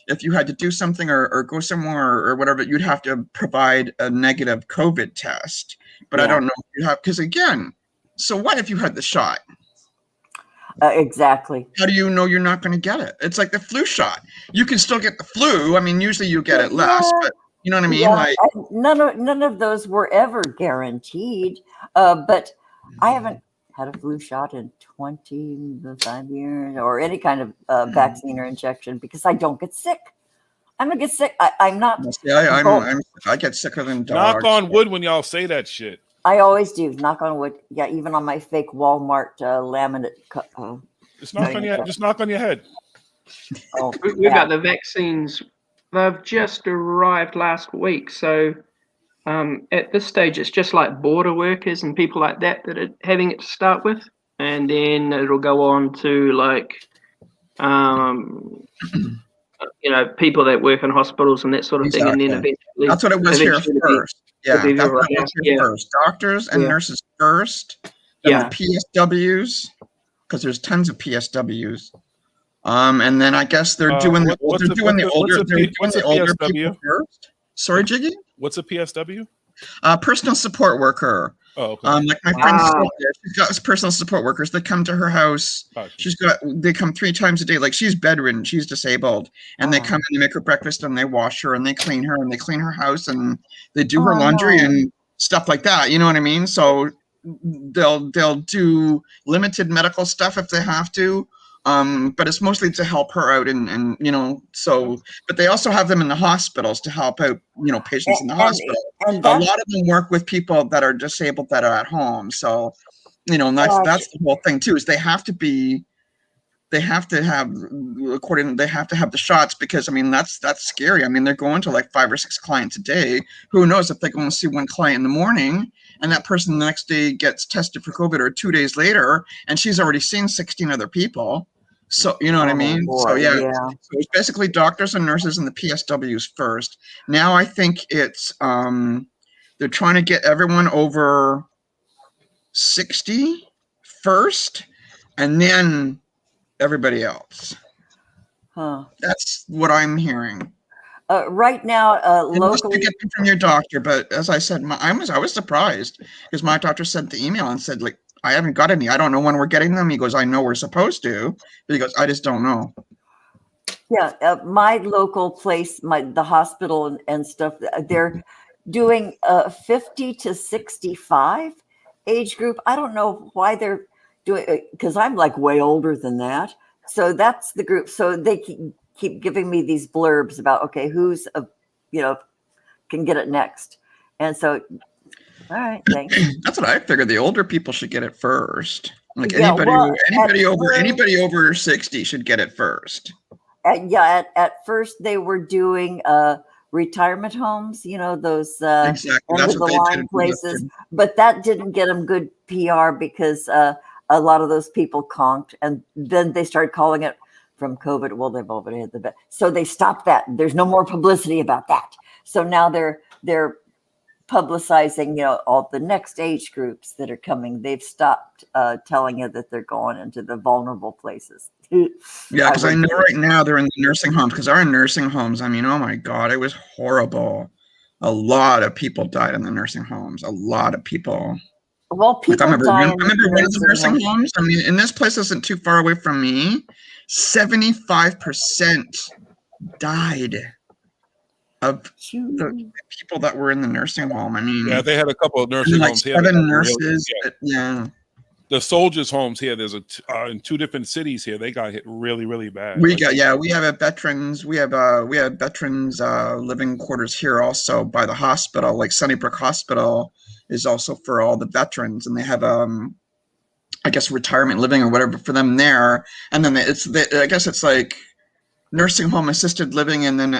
if you had to do something or go somewhere or whatever, you'd have to provide a negative COVID test. But I don't know if you have, because again, so what if you had the shot? Exactly. How do you know you're not going to get it? It's like the flu shot. You can still get the flu. I mean, usually you get it less, but you know what I mean? Like none of those were ever guaranteed. But I haven't had a flu shot in 25 years or any kind of vaccine or injection because I don't get sick. I'm gonna get sick. I'm not. I get sicker than dogs. Knock on wood when y'all say that shit. I always do. Knock on wood. Yeah, even on my fake Walmart laminate. Just knock on your head. Oh, we got the vaccines. They've just arrived last week. So at this stage, it's just like border workers and people like that are having it to start with. And then it'll go on to like, people that work in hospitals and that sort of thing. And then eventually. That's what it was here first. Yeah, that's what it was here first. Doctors and nurses first. Then the PSWs, because there's tons of PSWs. And then I guess they're doing the older people first. Sorry, Jiggy? What's a PSW? Personal support worker. Oh, okay. Like my friend, she's got personal support workers that come to her house. They come 3 times a day. Like she's bedridden, she's disabled, and they come and they make her breakfast and they wash her and they clean her and they clean her house and they do her laundry and stuff like that. You know what I mean? So they'll do limited medical stuff if they have to. But it's mostly to help her out and but they also have them in the hospitals to help out, patients in the hospital. And a lot of them work with people that are disabled that are at home. So, and that's the whole thing too, is they have to have the shots because, I mean, that's scary. I mean, they're going to like 5 or 6 clients a day. Who knows if they go and see one client in the morning and that person the next day gets tested for COVID or 2 days later, and she's already seen 16 other people. So, you know what I mean? Boy, so it's basically doctors and nurses and the PSWs first. Now I think it's, they're trying to get everyone over 60 first, and then everybody else. That's what I'm hearing. Right now, locally, you get them from your doctor, but as I said, I was surprised because my doctor sent the email and said, like, I haven't got any. I don't know when we're getting them. He goes, I know we're supposed to, but he goes, I just don't know. Yeah, my local place, the hospital and stuff, they're doing 50 to 65 age group. I don't know why they're doing it, because I'm like way older than that. So that's the group. So they keep giving me these blurbs about, okay, who's, can get it next. And so, all right, thanks. That's what I figured. The older people should get it first. Like anybody over 60 should get it first. At first they were doing retirement homes, those exactly. That's what the line places. But that didn't get them good PR because a lot of those people conked, and then they started calling it from COVID. Well, they've already had the best, so they stopped that. There's no more publicity about that. So now they're publicizing, all the next age groups that are coming. They've stopped telling you that they're going into the vulnerable places. Yeah, because I know right now they're in the nursing homes, because our nursing homes, I mean, oh my God, it was horrible. A lot of people died in the nursing homes. A lot of people. Well, people I remember one of the nursing homes. I mean, and this place isn't too far away from me. 75% died of the people that were in the nursing home. I mean, they had a couple of nursing homes here. 7 nurses. The soldiers' homes here. There's in 2 different cities here. They got hit really, really bad. We have a veterans. We have veterans living quarters here also by the hospital. Like Sunnybrook Hospital is also for all the veterans, and they have I guess retirement living or whatever for them there. And then I guess it's like nursing home assisted living, and then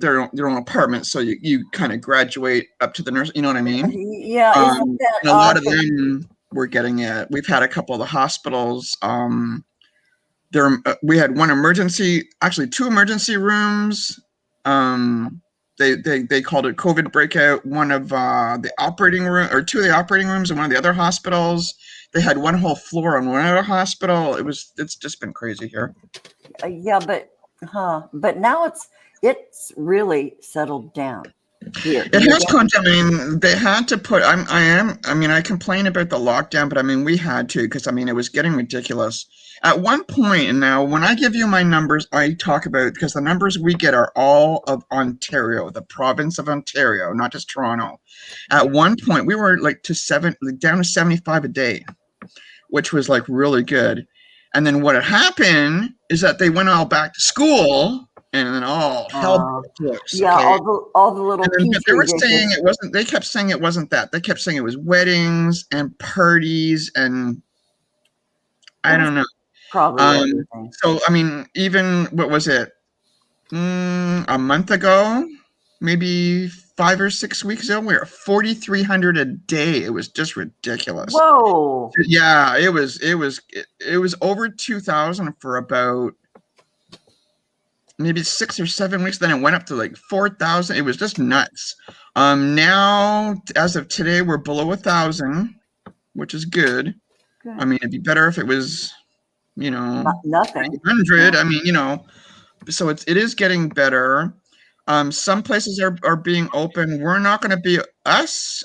their own apartment. So you kind of graduate up to the nurse. You know what I mean? Yeah. And a lot of them were getting it. We've had a couple of the hospitals. We had one emergency, actually 2 emergency rooms. They called it COVID breakout. One of the operating room, or 2 of the operating rooms in one of the other hospitals. They had one whole floor in one other hospital. It's just been crazy here. Yeah, but now it's really settled down here. It has calmed down. I mean, they had to put. I complain about the lockdown, but I mean, we had to, because I mean, it was getting ridiculous. At one point, and now when I give you my numbers, I talk about, because the numbers we get are all of Ontario, the province of Ontario, not just Toronto. At one point, we were down to 75 a day, which was like really good. And then what had happened is that they went all back to school, and then all hell broke loose. Yeah, okay? all the little. But they were saying it wasn't. They kept saying it wasn't that. They kept saying it was weddings and parties, and I don't know. Probably everything. So I mean, even what was it? A month ago, maybe 5 or 6 weeks ago, we were at 4,300 a day. It was just ridiculous. Whoa! Yeah, it was over 2,000 for about maybe 6 or 7 weeks. Then it went up to like 4,000. It was just nuts. Now, as of today, we're below 1,000, which is good. I mean, it'd be better if it was, Nothing. 100. I mean, so it is getting better. Some places are being open. We're not going to be us.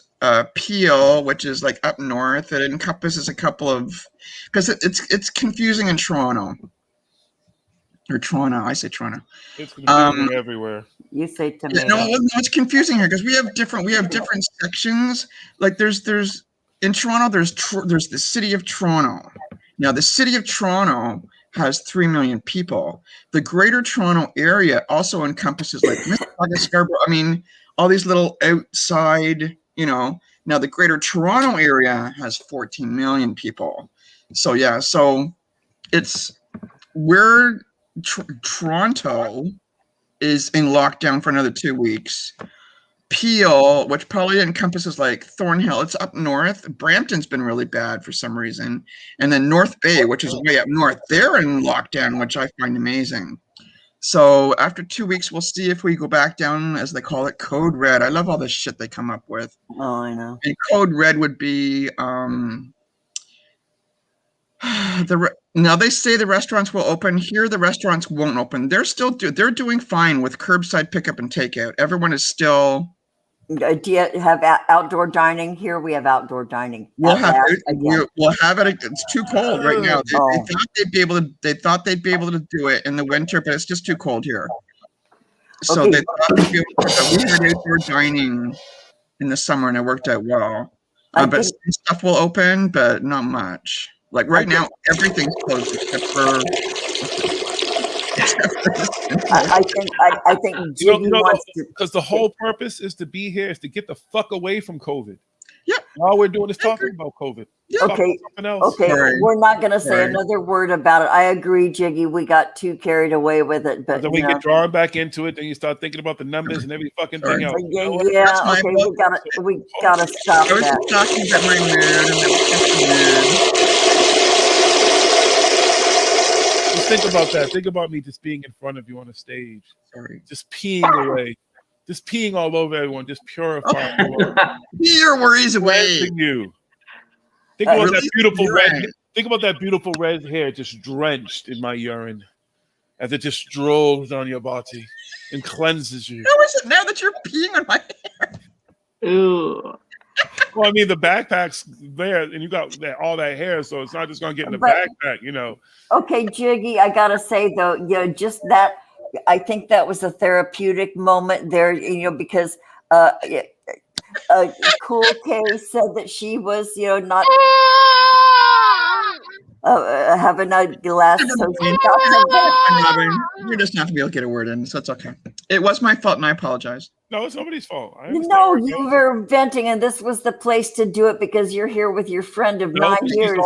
Peel, which is like up north, it encompasses a couple of, because it's confusing in Toronto. Or Toronto, I say Toronto. It's confusing everywhere. You say tomato. No, it's confusing here because we have different sections. Like there's in Toronto, there's the city of Toronto. Now the city of Toronto has 3 million people. The Greater Toronto area also encompasses like Mississauga, Scarborough. I mean, all these little outside, Now the Greater Toronto area has 14 million people. So yeah, Toronto is in lockdown for another 2 weeks. Peel, which probably encompasses like Thornhill, it's up north. Brampton's been really bad for some reason. And then North Bay, which is way up north, they're in lockdown, which I find amazing. So after 2 weeks, we'll see if we go back down, as they call it, Code Red. I love all this shit they come up with. Oh, I know. And Code Red would be now they say the restaurants will open. Here the restaurants won't open. They're doing fine with curbside pickup and takeout. Everyone is still. Do you have outdoor dining? Here we have outdoor dining. We'll have it. It's too cold right now. They thought they'd be able to do it in the winter, but it's just too cold here. So they thought they'd be able to. We had outdoor dining in the summer, and it worked out well. But some stuff will open, but not much. Like right now, everything's closed except for. I think Jiggy wants to, because the whole purpose is to be here, is to get the fuck away from COVID. Yeah. All we're doing is talking about COVID. Yeah. Okay. Something else. Okay. Right. We're not going to say Right. another word about it. I agree, Jiggy. We got too carried away with it, but Then we get drawn back into it. Then you start thinking about the numbers and every fucking thing else. Yeah. That's my Okay. fault. We gotta stop I was that. just talking about my mood and the mood. Just think about that. Think about me just being in front of you on a stage. Sorry. Just peeing away. Just peeing all over everyone. Just purifying you. Your worries away. Cleansing you. Think about that beautiful urine. red. Think about that beautiful red hair just drenched in my urine as it just drools on your body and cleanses you. How is it now that you're peeing on my hair? Ooh. Well, I mean, the backpack's there, and you got all that hair, so it's not just going to get in the But- backpack, Okay, Jiggy, I gotta say though, just that, I think that was a therapeutic moment there, because Cool K said that she was, not having a glass. So she Robin, you're just not to be able to get a word in, so it's okay. It was my fault, and I apologize. No, it's nobody's fault. I understand No, where it you goes. were venting, and this was the place to do it because you're here with your friend of No, 9 she's years.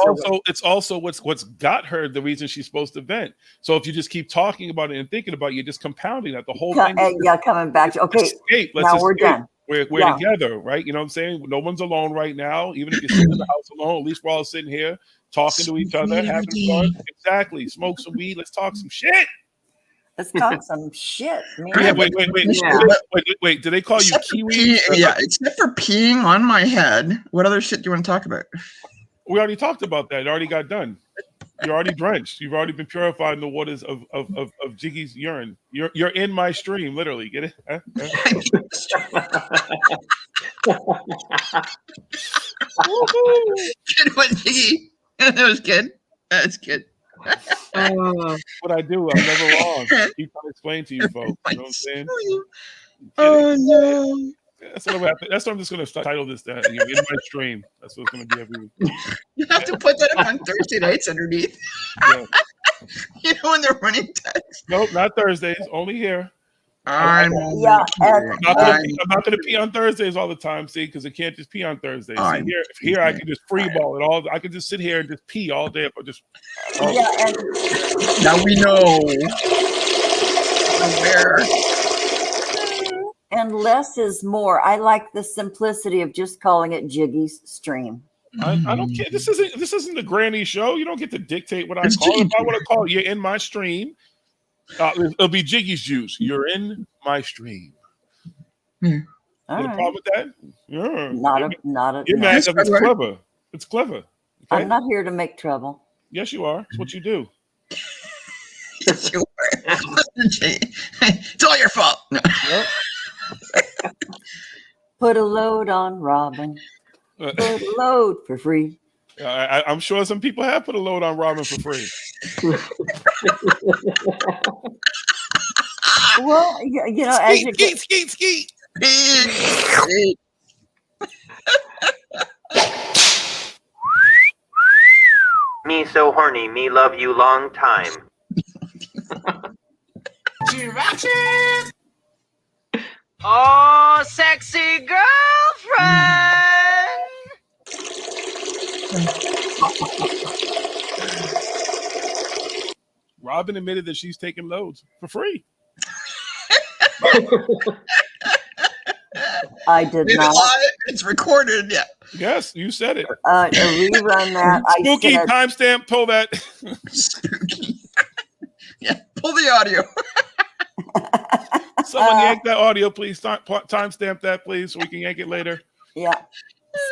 it's also what's got her the reason she's supposed to vent. So if you just keep talking about it and thinking about it, you're just compounding that. The whole thing is Coming back to, okay, escape. now we're escape. done. We're together, right? You know what I'm saying? No one's alone right now. Even if you're sitting in the house alone, at least we're all sitting here talking to each other, having fun. Exactly. Smoke some weed. Let's talk some shit. Let's talk some shit, man. Yeah, wait. Yeah. Do they call you Except for Kiwi? yeah, except for peeing on my head. What other shit do you want to talk about? We already talked about that. It already got done. You're already drenched. You've already been purified in the waters of Jiggy's urine. You're in my stream, literally. Get it? Huh? Good one, Jiggy. That was good. That's good. What I do, I'm never wrong. Keep trying to explain to you folks. You know what I'm saying? Oh no. That's what I'm just going to title this. In my stream. That's what it's going to be every week. You have to put that up on Thursday nights underneath. Yeah. You know when they're running text. Nope, not Thursdays. Only here. I'm Yeah, and I'm not going to pee on Thursdays all the time. See, because I can't just pee on Thursdays. See, here I can just free ball it all. I can just sit here and just pee all day. If I just. Now we know where. And less is more. I like the simplicity of just calling it Jiggy's stream. I don't care. This isn't the granny show. You don't get to dictate what I It's call it. If I Jiggy. want to call it, you're in my stream. It'll be Jiggy's juice. You're in my stream. All You got a right. problem with that? Yeah. Not a. You're no. mad because it's clever. It's clever. Okay? I'm not here to make trouble. Yes, you are. It's what you do. Yes, you are. It's all your fault. No. Yep. Put a load on Robin. Put a load for free. I'm sure some people have put a load on Robin for free. Well, you know, as you get, Skeet. Me so horny, me love you long time. Oh, sexy girlfriend! Robin admitted that she's taking loads for free. I did It's not live, it's recorded. Yeah. Yes, you said it. rerun that. I Spooky said, timestamp. Pull that. Spooky. Yeah. Pull the audio. Someone yank that audio, please. Timestamp that, please, so we can yank it later. yeah,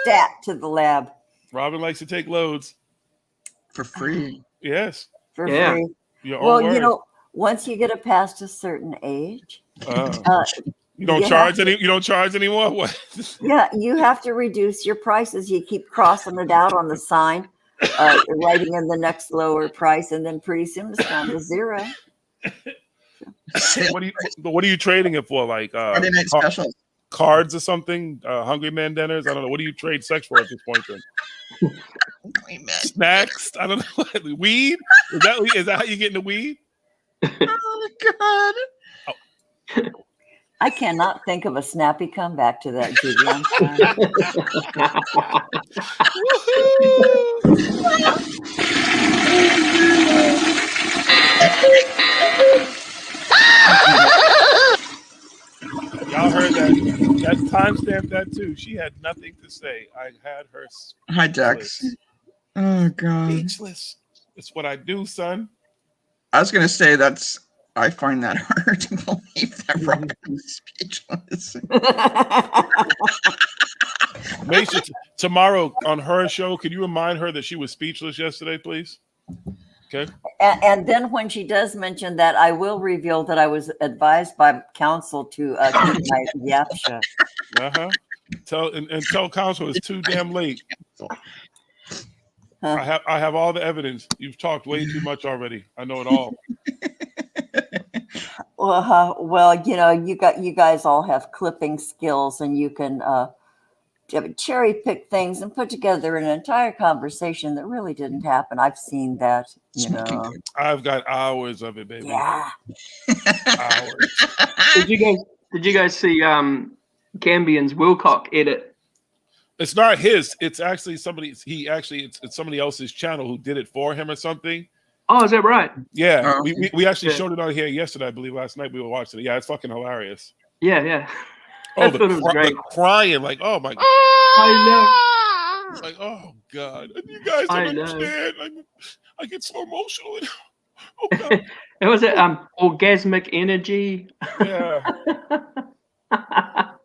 stat to the lab Robin likes to take loads. For free. Yes. for Yeah. free. Your own Well, words. you know, once you get past a certain age, You don't you charge have any. You don't charge anymore. What? yeah, you have to reduce your prices. You keep crossing it out on the sign, writing in the next lower price, and then pretty soon it's down to zero. What are you trading it for? Like Friday night special. cards or something? Hungry man dinners? I don't know. What do you trade sex for at this point? Then? Snacks? I don't know. Weed? Is that how you get into weed? Oh God. I cannot think of a snappy comeback to that, Judy. I'm sorry. Y'all heard that? That timestamp that too. She had nothing to say. I had her Hi, Dex. Oh God. speechless. It's what I do, son. I was gonna say I find that hard to believe that Robin is speechless. Mason, tomorrow on her show, can you remind her that she was speechless yesterday, please? Okay. And then when she does mention that, I will reveal that I was advised by counsel to keep my yap shut. Tell counsel it's too damn late. Huh. I have all the evidence. You've talked way too much already. I know it all. Well, you know, you guys all have clipping skills, and you can cherry pick things and put together an entire conversation that really didn't happen. I've seen that, you know. I've got hours of it, baby. Yeah. Hours. Did you guys see Cambion's Wilcock edit? It's not his. It's actually somebody. It's somebody else's channel who did it for him or something. Oh, is that right? Yeah, we actually Yeah. showed it on here yesterday. I believe last night we were watching it. Yeah, it's fucking hilarious. Yeah. I thought it was great. the crying, like, oh my god. I Like, oh god. And you guys I don't know. understand. I get so emotional. Oh know. god. It was it orgasmic energy. Yeah. That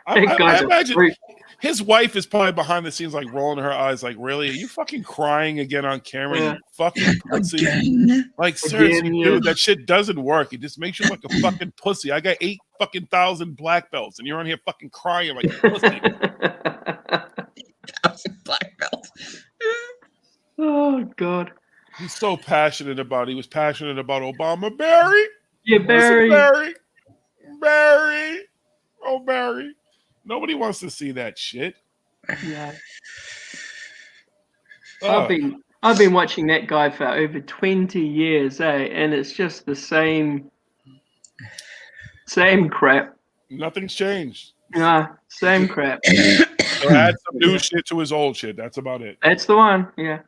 I guy's a imagine freak. his wife is probably behind the scenes, like rolling her eyes, like, really? Are you fucking crying again on camera? Yeah. You fucking pussy. Again. Like, seriously, Again, yeah. dude, that shit doesn't work. It just makes you look like a fucking pussy. I got 8,000 black belts, and you're on here fucking crying like a pussy. 1,000 black belts. Oh God. He's so passionate about it. He was passionate about Obama. Barry? Yeah, Listen, Barry. Barry. Oh, Barry. Nobody wants to see that shit. Yeah. Oh, I've been watching that guy for over 20 years, and it's just the same crap. nothing's changed. Same crap. So add some new shit to his old shit. That's about it. That's the one. Yeah.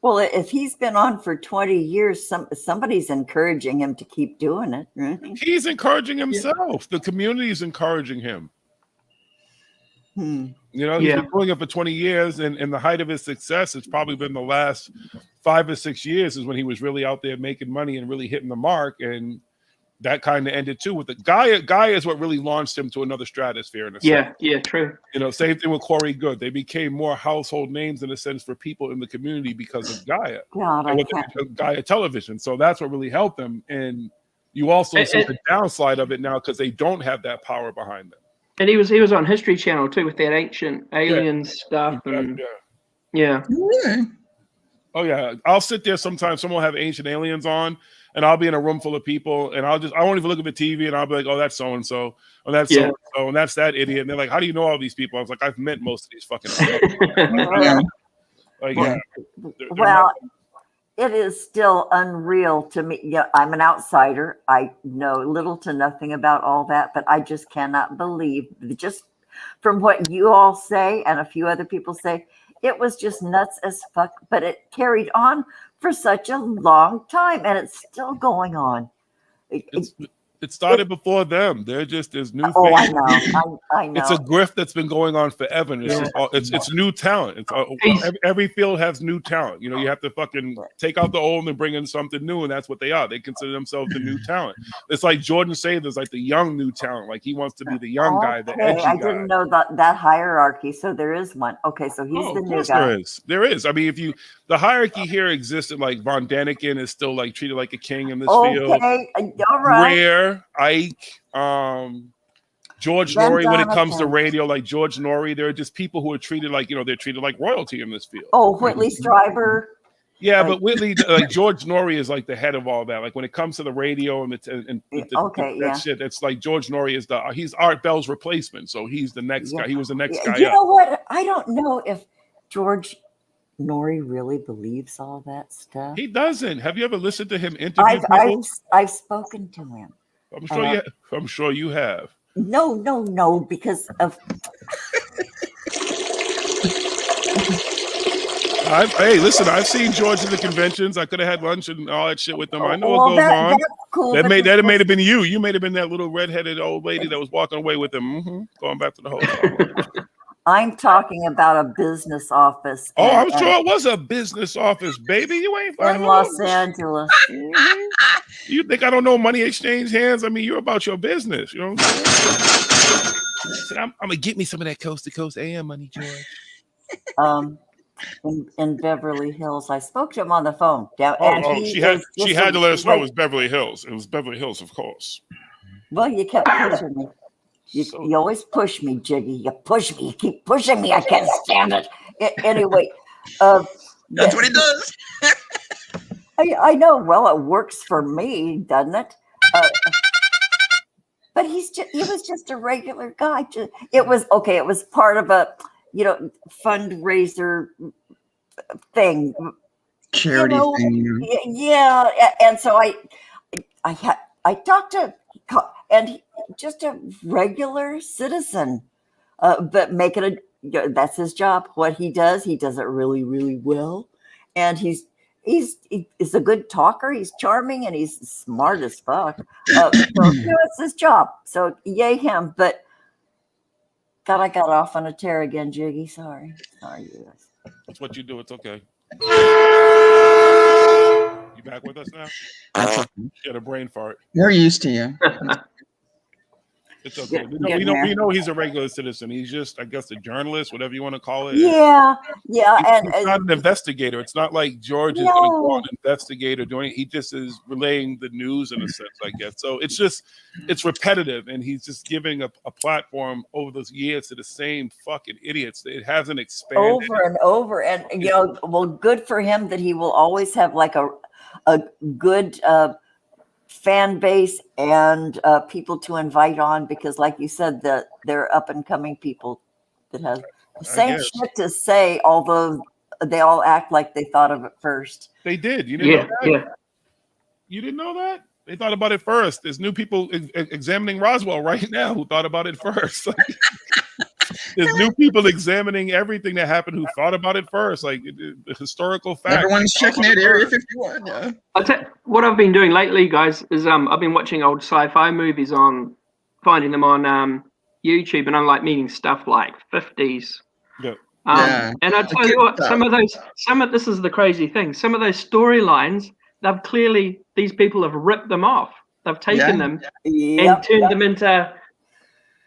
Well, if he's been on for 20 years, somebody's encouraging him to keep doing it. Right? He's encouraging himself. The community is encouraging him. Hmm. You know, he's been doing it for 20 years, and the height of his success has probably been the last 5 or 6 years is when he was really out there making money and really hitting the mark, and that kind of ended too with the Gaia is what really launched him to another stratosphere in a sense. Yeah, true. You know, same thing with Corey Good. They became more household names in a sense for people in the community because of Gaia. God, And with the Gaia television. So that's what really helped them. And you also see the downside of it now because they don't have that power behind them. And he was on History Channel too with that ancient aliens stuff. And yeah. Oh yeah. I'll sit there sometimes. Someone will have ancient aliens on, and I'll be in a room full of people, and I won't even look at the TV, and I'll be like, oh, that's so and so, or that's so and so, and that's that idiot. And they're like, how do you know all these people? I was like, I've met most of these fucking Well, it is still unreal to me. Yeah, I'm an outsider. I know little to nothing about all that, but I just cannot believe, just from what you all say and a few other people say, it was just nuts as fuck, but it carried on for such a long time, and it's still going on. It started before them. They're just there's new. Oh, I know. I know. It's a grift that's been going on forever. And it's new talent. Every field has new talent. You know, you have to fucking take out the old and bring in something new, and that's what they are. They consider themselves the new talent. It's like Jordan Sather's like the young new talent. Like he wants to be the young guy, the edgy guy. I didn't know that hierarchy. So there is one. Okay, so he's the new guy. There is. I mean, the hierarchy here existed. Like Von Daniken is still like treated like a king in this field. Okay, all right. Rare, Ike, George Norrie. When it comes to radio, like George Norrie, there are just people who are treated like they're treated like royalty in this field. Oh, Whitley Strieber. Yeah, but Whitley, like George Norrie is like the head of all that. Like when it comes to the radio and that shit, it's like George Norrie is he's Art Bell's replacement, so he's the next guy. He was the next guy. You know what? I don't know if George Norrie really believes all that stuff. He doesn't. Have you ever listened to him interview people? I've spoken to him. I'm sure you have. No, because of. Hey, listen, I've seen George at the conventions. I could have had lunch and all that shit with them. I know what goes on. That's cool, that may have been you. You may have been that little redheaded old lady that was walking away with him. Going back to the hotel. I'm talking about a business office. Oh, I'm sure it was a business office, baby. You ain't in Los Angeles. You think I don't know money exchange hands? I mean, you're about your business. You know what I'm saying? I'm gonna get me some of that coast to coast AM money, George. In Beverly Hills, I spoke to him on the phone. She had to let us know it was Beverly Hills. It was Beverly Hills, of course. Well, you kept pushing me. You always push me, Jiggy. You push me. You keep pushing me. I can't stand it. Anyway, that's what he does. I know. Well, it works for me, doesn't it? But he was just a regular guy. It was okay. It was part of a fundraiser thing, charity thing. Yeah, and so I talked to, and he, just a regular citizen, but making that's his job. What he does it really, really well, and he's a good talker. He's charming and he's smart as fuck. So it's his job. So yay him. But God, I got off on a tear again, Jiggy. Sorry, you guys. That's what you do. It's okay. You back with us now? That's okay. You had a brain fart. We're used to you. It's okay. Yeah, We know he's a regular citizen. He's just, I guess, a journalist, whatever you want to call it. Yeah, and He's not an investigator. It's not like George is going to go on and investigate or doing. He just is relaying the news in a sense, I guess. So it's repetitive, and he's just giving a platform over those years to the same fucking idiots. It hasn't expanded over and over, and well, good for him that he will always have like a good fan base and people to invite on, because like you said, that they're up and coming people that have the same shit to say, although they all act like they thought of it first. They did. You didn't know that? Yeah. You didn't know that? They thought about it first. There's new people examining Roswell right now who thought about it first. There's new people examining everything that happened who thought about it first, like the historical facts. Everyone's checking out Area 51. Yeah. What I've been doing lately, guys, is I've been watching old sci-fi movies finding them on YouTube, and I'm like meeting stuff like 50s. Yeah. And I tell you what, this is the crazy thing. Some of those storylines, these people have ripped them off. They've taken them and turned them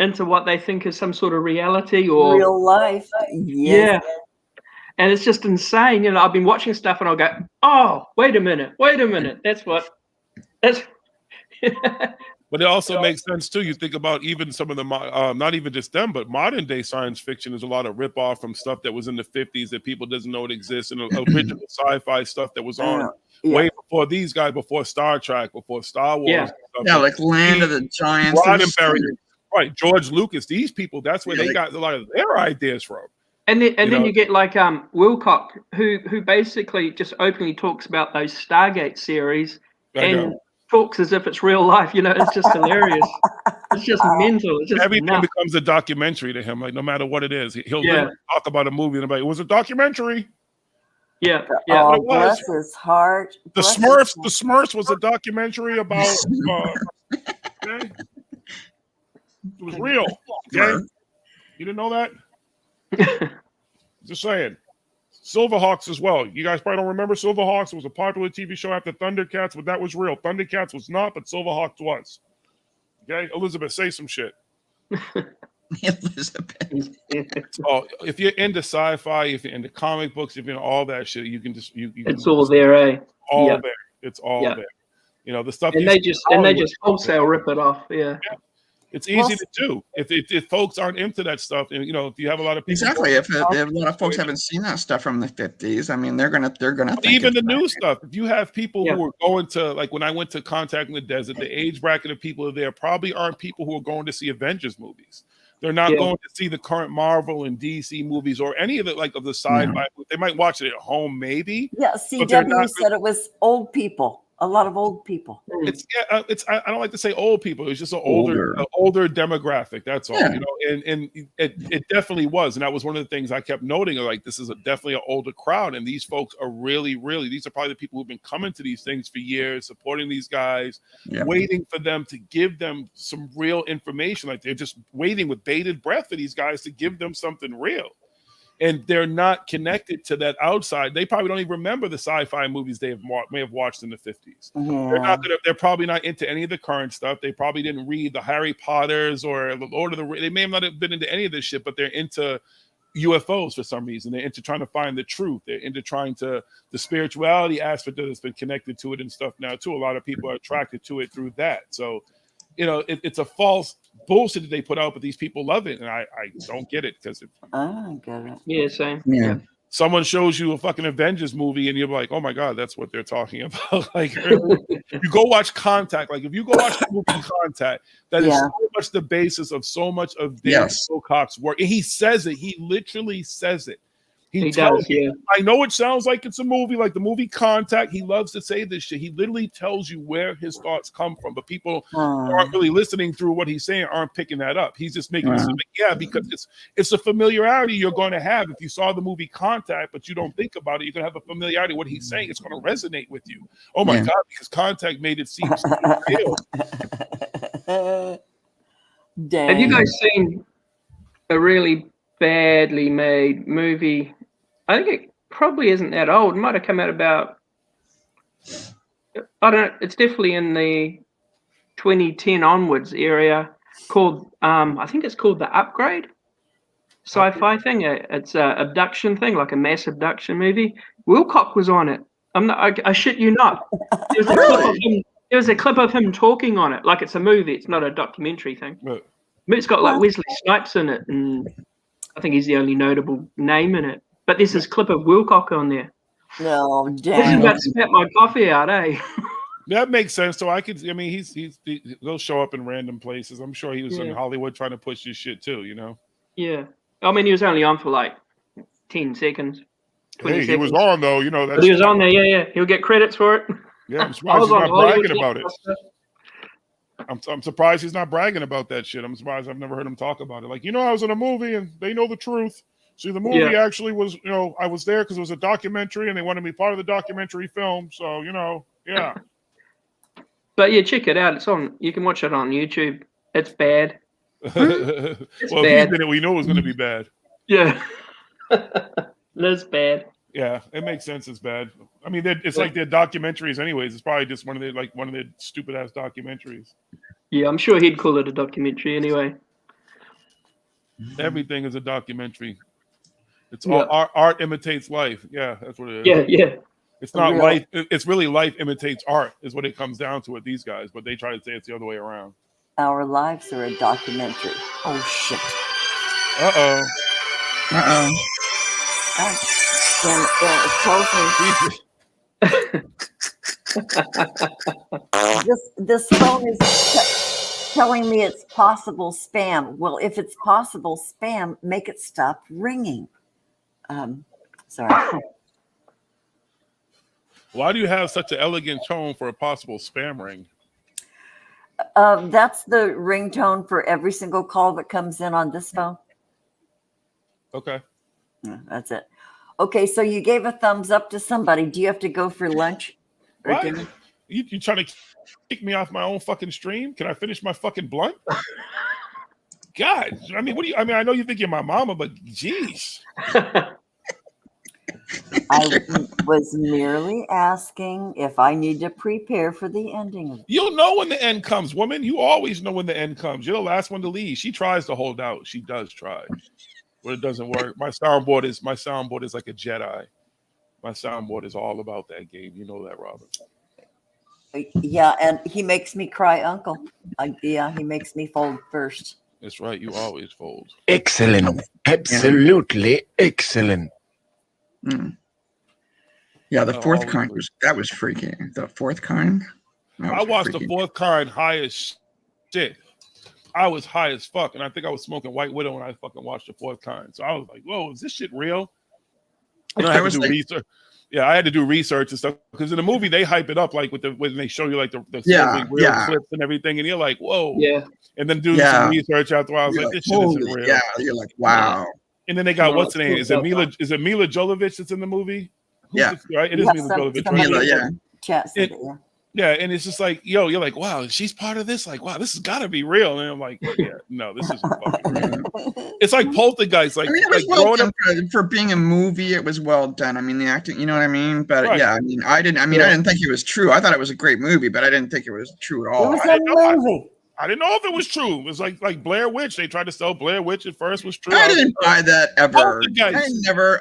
into what they think is some sort of reality or real life. Yes. Yeah. And it's just insane. I've been watching stuff and I'll go, oh, wait a minute. That's But it also makes sense too. You think about even some of the not even just them, but modern day science fiction. There's a lot of ripoff from stuff that was in the 50s that people doesn't know it exists, and original sci-fi stuff that was on way before these guys, before Star Trek, before Star Wars. Yeah, like Land of the Giants. Right, George Lucas. These people, that's where they got a lot of their ideas from. And then you get like Wilcock, who basically just openly talks about those Stargate series and talks as if it's real life. It's just hilarious. It's just mental. It's just everything becomes a documentary to him. Like no matter what it is, he'll talk about a movie and be like, it was a documentary. Yeah. Oh, bless his heart. The Smurfs was a documentary about. Okay? It was real. Okay, you didn't know that? Just saying. Silverhawks as well. You guys probably don't remember Silverhawks. It was a popular TV show after Thundercats, but that was real. Thundercats was not, but Silverhawks was. Okay, Elizabeth, say some shit. Elizabeth. Oh, if you're into sci-fi, if you're into comic books, if you're into all that shit, you can just it's all there, eh? All there. It's all there. The stuff. And they just wholesale rip it off. Yeah. It's easy to do if folks aren't into that stuff, and if you have a lot of people. Exactly. If a lot of folks haven't seen that stuff from the 50s, I mean, they're gonna think even the new stuff. If you have people who are going to, like when I went to Contact in the Desert, the age bracket of people there probably aren't people who are going to see Avengers movies. They're not going to see the current Marvel and DC movies or any of the of the sci-fi. They might watch it at home, maybe. Yeah, CW said it was old people. A lot of old people. It's I don't like to say old people. It's just an older demographic. That's all. And it definitely was. And that was one of the things I kept noting. Like this is definitely an older crowd, and these folks are really, really. These are probably the people who've been coming to these things for years, supporting these guys, waiting for them to give them some real information. Like they're just waiting with bated breath for these guys to give them something real. And they're not connected to that outside. They probably don't even remember the sci-fi movies they may have watched in the 50s. They're probably not into any of the current stuff. They probably didn't read the Harry Potters or the Lord of the Rings. They may not have been into any of this shit, but they're into UFOs for some reason. They're into trying to find the truth. They're into trying to the spirituality aspect that's been connected to it and stuff now too. A lot of people are attracted to it through that. So, it's a false bullshit that they put out, but these people love it, and I don't get it because I don't get it. Yeah, same. Yeah. Someone shows you a fucking Avengers movie, and you're like, "Oh my god, that's what they're talking about." Like, you go watch Contact. Like, if you go watch the movie Contact, that is so much the basis of so much of David Wilcock's work, and he says it. He literally says it. He tells does, yeah. I know it sounds like it's a movie, like the movie Contact. He loves to say this shit. He literally tells you where his thoughts come from, but people who aren't really listening through what he's saying aren't picking that up. He's just making it because it's a familiarity you're going to have. If you saw the movie Contact, but you don't think about it, you're going to have a familiarity with what he's saying. It's going to resonate with you. Oh my God, because Contact made it seem so real. Have you guys seen a really badly made movie. I think it probably isn't that old. It might have come out about, I don't know, it's definitely in the 2010 onwards area, called, I think it's called The Upgrade. Sci-fi thing. It's a abduction thing, like a mass abduction movie. Wilcock was on it. I shit you not. There was a clip of him. There was a clip of him talking on it, like it's a movie. It's not a documentary thing. But It's got like Wesley Snipes in it, and I think he's the only notable name in it. But there's this clip of Wilcock on there. No, This is damn. about to spat my coffee out, eh? that makes sense. So I mean, he'll show up in random places. I'm sure he was in Hollywood trying to push his shit too. You know. Yeah. I mean, he was only on for like 10 seconds. 20 Hey, seconds. he was on though. You know that. But he was on there. Yeah. He'll get credits for it. Yeah, I'm surprised he's on not Hollywood bragging about it. Blockbuster. I'm surprised he's not bragging about that shit. I'm surprised I've never heard him talk about it. Like, I was in a movie and they know the truth. See, the movie actually was, I was there because it was a documentary and they wanted me part of the documentary film. So, yeah. But yeah, check it out. It's on. You can watch it on YouTube. It's bad. Well, bad. if he did it, we knew it was going to be bad. Yeah. It's bad. Yeah, it makes sense. It's bad. I mean, it's like their documentaries, anyways. It's probably just one of their stupid ass documentaries. Yeah, I'm sure he'd call it a documentary anyway. Everything is a documentary. It's all art imitates life. Yeah, that's what it is. Yeah. It's not life. It's really life imitates art, is what it comes down to with these guys. But they try to say it's the other way around. Our lives are a documentary. Oh shit. Uh oh. Damn it, it tells me. This phone is telling me it's possible spam. Well, if it's possible spam, make it stop ringing. Sorry. Why do you have such an elegant tone for a possible spam ring? That's the ringtone for every single call that comes in on this phone. Okay. Yeah, that's it. Okay, so you gave a thumbs up to somebody. Do you have to go for lunch or What? dinner? You trying to kick me off my own fucking stream? Can I finish my fucking blunt? God, I mean, I know you think you're my mama, but jeez. I was merely asking if I need to prepare for the ending. You'll know when the end comes, woman. You always know when the end comes. You're the last one to leave. She tries to hold out. She does try, but it doesn't work. My soundboard is like a Jedi. My soundboard is all about that game. You know that, Robin. Yeah, and he makes me cry, Uncle. He makes me fold first. That's right. You always fold. Excellent. Absolutely excellent. Mm. Yeah, the fourth kind was freaky. The fourth kind. I watched the fourth kind high as shit. I was high as fuck, and I think I was smoking White Widow when I fucking watched the fourth kind. So I was like, "Whoa, is this shit real?" And I had to do research. Yeah, I had to do research and stuff because in the movie they hype it up like when they show you like the real clips and everything, and you're like, "Whoa!" Yeah. And then do some research after I was You're like, "This shit isn't real." Yeah, you're like, "Wow." And then they got what's the name? Is it Mila Jovovich that's in the movie? Right. It is Mila Jovovich. Right? Yeah, and it's just like, you're like, wow, she's part of this. Like, wow, this has got to be real. And I'm like, yeah, no, this isn't fucking real. It's like Poltergeist. Like, it was well done for being a movie. It was well done. I mean, the acting, you know what I mean? But yeah, I mean, I didn't think it was true. I thought it was a great movie, but I didn't think it was true at all. It was a movie. I didn't know if it was true. It was like Blair Witch. They tried to sell Blair Witch at first was true. I didn't buy that ever.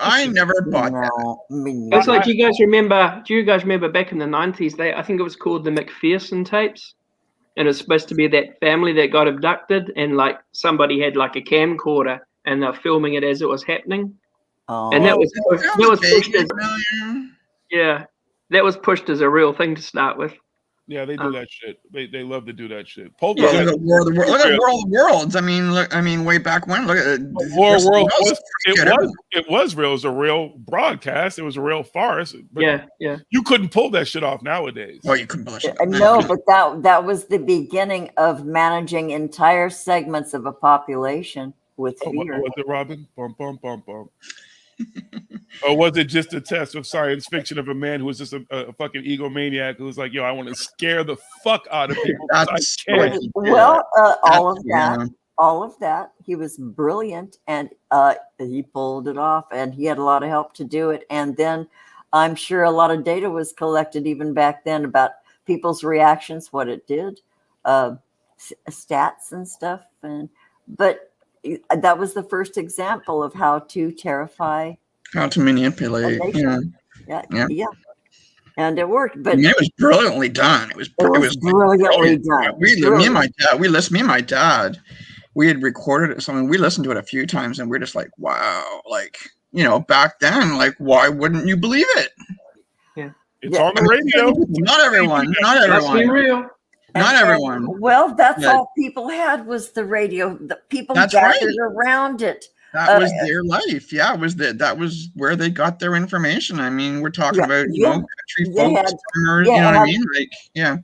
I never bought that. It's like, do you guys remember back in the 90s, I think it was called the Mcpherson Tapes. And it was supposed to be that family that got abducted and like somebody had like a camcorder and they're filming it as it was happening. Oh. And that was pushed as a real thing to start with. Yeah, they do that shit. They love to do that shit. Look at War of the Worlds. I mean, way back when. Look at War of the Worlds. It was real. It was a real broadcast. It was a real farce. But yeah. You couldn't pull that shit off nowadays. Oh, you couldn't pull that shit off. No, but that was the beginning of managing entire segments of a population with fear. Was it, Robin? Bum, bum, bum, bum. Or was it just a test of science fiction of a man who was just a fucking egomaniac who was like, yo, I want to scare the fuck out of people? Well, all of that. all of that. He was brilliant, and he pulled it off, and he had a lot of help to do it. And then I'm sure a lot of data was collected even back then about people's reactions, what it did, stats and stuff. But that was the first example of how to terrify, how to manipulate. a nation. Yeah. And it worked, but I mean, it was brilliantly done. It was brilliantly done. Me and my dad, we had recorded it. Something we listened to it a few times, and we're just like, wow, like, you know, back then, like, why wouldn't you believe it? Yeah, it's on the radio. Not everyone. let's be real. Not everyone. Well, that's all people had was the radio. The people gathered around it. That was their life. Yeah, that was where they got their information. I mean, we're talking about, you know, country folk singers, you know what I mean? Like, yeah.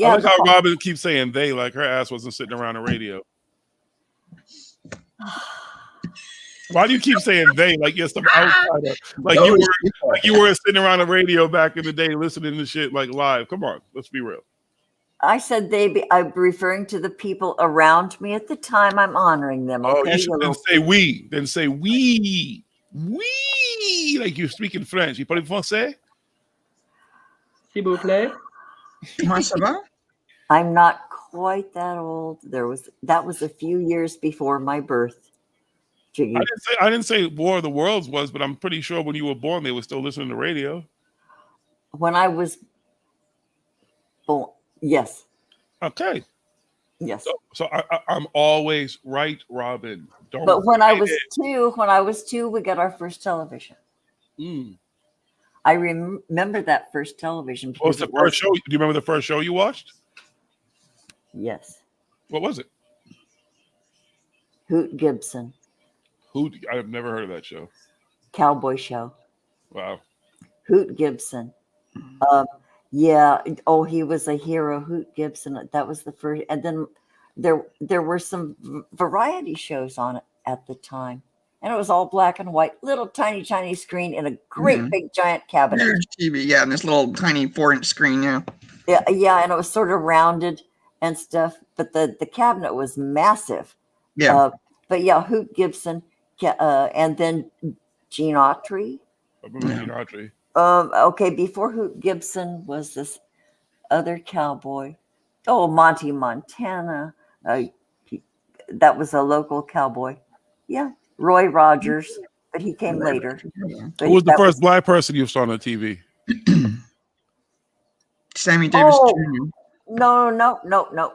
I like how Robin keeps saying they, like her ass wasn't sitting around the radio. Why do you keep saying they, like you're some outsider? Like you were sitting around the radio back in the day listening to shit like live. Come on, let's be real. I said I'm referring to the people around me at the time. I'm honoring them. Okay? Oh, you should then say we. Then say we. We. Like you're speaking French. You parlez français? S'il vous plaît. Comment ça va? I'm not quite that old. That was a few years before my birth. Jiggy. I didn't say War of the Worlds was, but I'm pretty sure when you were born, they were still listening to radio. When I was born. Yes. Okay. Yes. So I'm always right, Robin. But when I was two, we got our first television. I remember that first television. What was the first show? Do you remember the first show you watched? Yes. What was it? Hoot Gibson. I've never heard of that show. Cowboy show. Wow. Hoot Gibson. Yeah. Oh, he was a hero. Hoot Gibson. That was the first. And then there were some variety shows on it at the time. And it was all black and white, little tiny screen in a great big giant cabinet. Huge TV, yeah, and this little tiny 4-inch screen, yeah. Yeah, and it was sort of rounded and stuff, but the cabinet was massive. Yeah. But yeah, Hoot Gibson, and then Gene Autry. I remember Gene Autry. Okay, before Hoot Gibson was this other cowboy. Oh, Monty Montana. That was a local cowboy. Yeah, Roy Rogers, but he came later. Who was the first black person you saw on the TV? Sammy Davis Jr. No.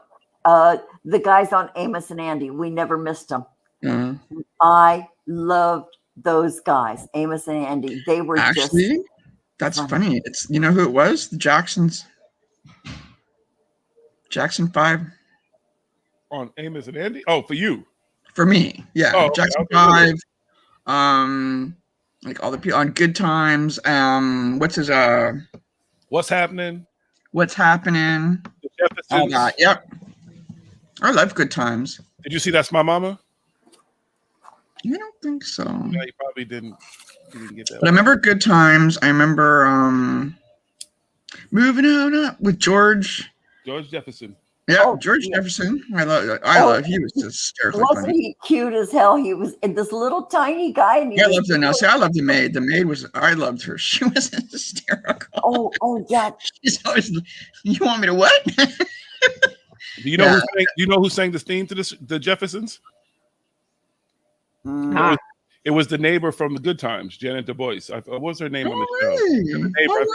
The guys on Amos and Andy. We never missed them. Mm-hmm. I loved those guys, Amos and Andy. They were actually. That's funny. It's, you know who it was? The Jacksons. Jackson 5. On Amos and Andy? Oh, for you. For me. Yeah. Oh, Jackson okay. 5. Like all the people on Good Times. What's Happening? What's Happening? The Jeffersons. Yep. I love Good Times. Did you see That's My Mama? I don't think so. No, you probably didn't. Get that. But I remember Good Times. I remember Moving On Up with George Jefferson. Yeah, George Jefferson. I love. He was hysterically Wasn't funny. he cute as hell? He was this little tiny guy. And I loved her. Now, see, I loved the maid. The maid was. I loved her. She was hysterical. Oh yeah. She's always. You want me to what? Do you know who sang? Do you know who sang the theme to the Jeffersons? It was the neighbor from the Good Times, Janet Du Bois. What was her name on the show? The neighbor,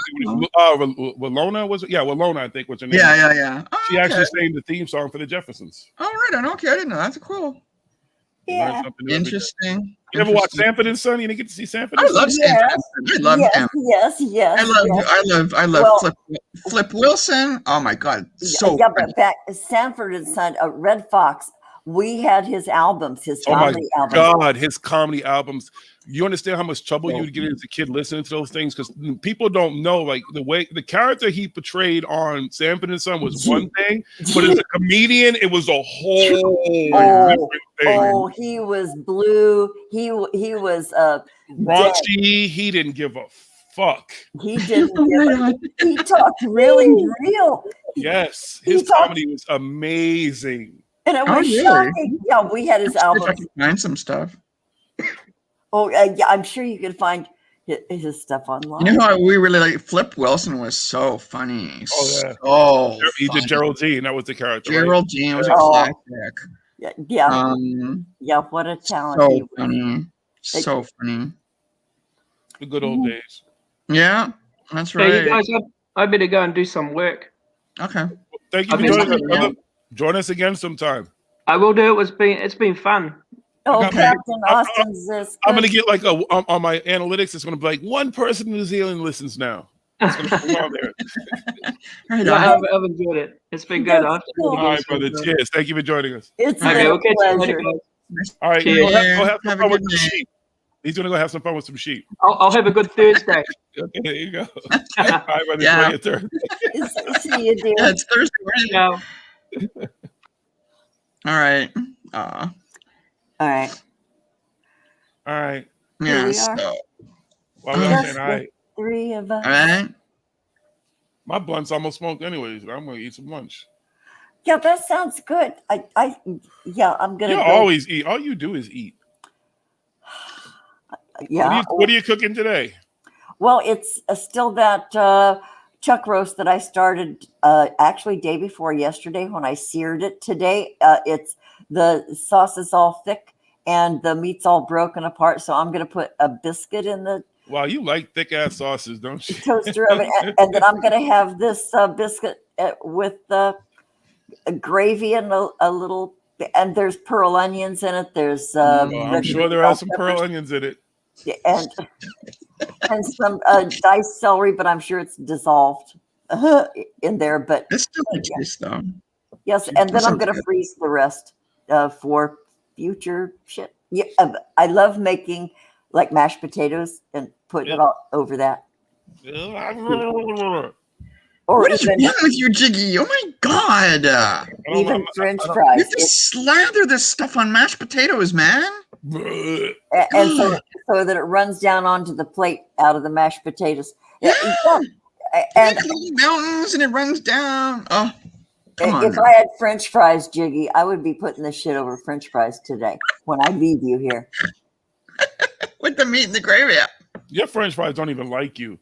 Walona was it? Yeah, Walona, I think was her name. Yeah. Oh, she actually sang the theme song for the Jeffersons. Oh, right. Okay, I didn't know. That's cool. Yeah. Interesting. You ever watch Sanford and Son? You didn't get to see Sanford and Son? I love Sanford. I love him. Yes. I love Flip Wilson. Oh my God. So but back Sanford and Son, Red Fox. We had his albums, his comedy albums. Oh my God, his comedy albums. You understand how much trouble you would get as a kid listening to those things? Because people don't know, like, the way the character he portrayed on Sanford and Son was one thing, but as a comedian, it was a whole different thing. Oh, he was blue. He was raunchy. He didn't give a fuck. He didn't. He talked really real. Yes, his comedy was amazing. And it Oh, was really? shocking. Yeah, we had his If I albums. can find some stuff. Oh, yeah, I'm sure you could find his stuff online. You know how we really like Flip Wilson was so funny. Oh, yeah. So He did funny. Geraldine. That was the character, right? Geraldine was a Oh. classic. Yeah, yeah, what a talent he So was. funny. So funny. The good old days. Yeah, that's Yeah, you right. guys, I better go and do some work. Okay. Thank you I've for been joining us, listening, brother. Join us again sometime. I will do. It's been fun. Oh, got me. Captain Austin's this. I'm gonna get like on my analytics. It's gonna be like one person in New Zealand listens now. It's gonna be on there. Right Yeah, on. I've enjoyed it. It's been good. That's cool. All right, brother. Cheers. Thank you for joining us. It's Okay, a we'll catch you later, pleasure. guys. All right, Cheers. go have some Have a fun with good some night. sheep. He's gonna go have some fun with some sheep. I'll have a good Thursday. Okay, there you go. All right, brother. Yeah. Enjoy your turn. See you, dear. Yeah, it's Thursday, right? Yeah. All right. All right. All right. Here Yeah. we So, are. Well, we're Just saying, all the right. three of us. all right. My blunt's almost smoked anyways. I'm gonna eat some lunch. Yeah, that sounds good. Yeah, I'm gonna You go. always eat. All you do is eat. Yeah. What are you cooking today? Well, it's still that chuck roast that I started actually day before yesterday when I seared it today. It's the sauce is all thick and the meat's all broken apart. So I'm going to put a biscuit in the Wow, you like thick ass sauces, don't you? toaster oven, and then I'm going to have this biscuit with gravy and a little. And there's pearl onions in it. There's Well, I'm red sure there bell are some pearl peppers onions in it. and some diced celery, but I'm sure it's dissolved in there. But It's delicious, though. yes, and then That's I'm going to okay. freeze the rest for future shit. Yeah, I love making like mashed potatoes and putting it all over that, or What is even wrong with you, Jiggy? Oh my God. even French You fries. have to slather this stuff on mashed potatoes, man. And so that it runs down onto the plate out of the mashed potatoes. Yeah. And Make little mountains and it runs down. Oh, come on. if I had French fries, Jiggy, I would be putting this shit over French fries today when I leave you here. With the meat and the gravy. Your French fries don't even like you.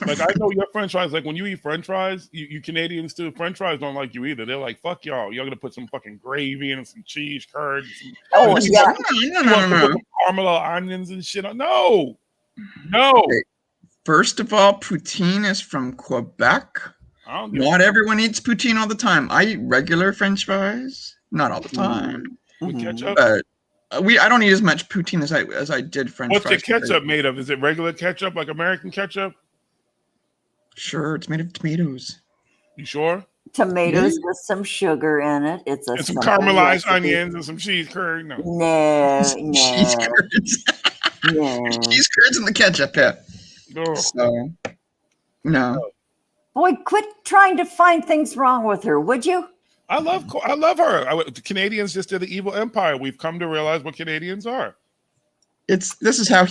Like I know your French fries. Like when you eat French fries, you Canadians too. French fries don't like you either. They're like, "Fuck y'all! Y'all gonna put some fucking gravy and some cheese curds." Oh you yeah, want to put caramel onions and shit on? No. Okay. First of all, poutine is from Quebec. I don't give Not everyone eats poutine all the time. I eat regular French fries, not all the time. with ketchup. But I don't eat as much poutine as I did French What's fries. your ketchup made of? Is it regular ketchup, like American ketchup? Sure, it's made of tomatoes. You sure? tomatoes with some sugar in it. It's a And some simple caramelized recipe. onions and some cheese curd. No. Cheese No, curds. no. Cheese curds and the ketchup, yeah. Oh. So, no. Boy, quit trying to find things wrong with her, would you? I love her. The Canadians just did the evil empire. We've come to realize what Canadians are. This is how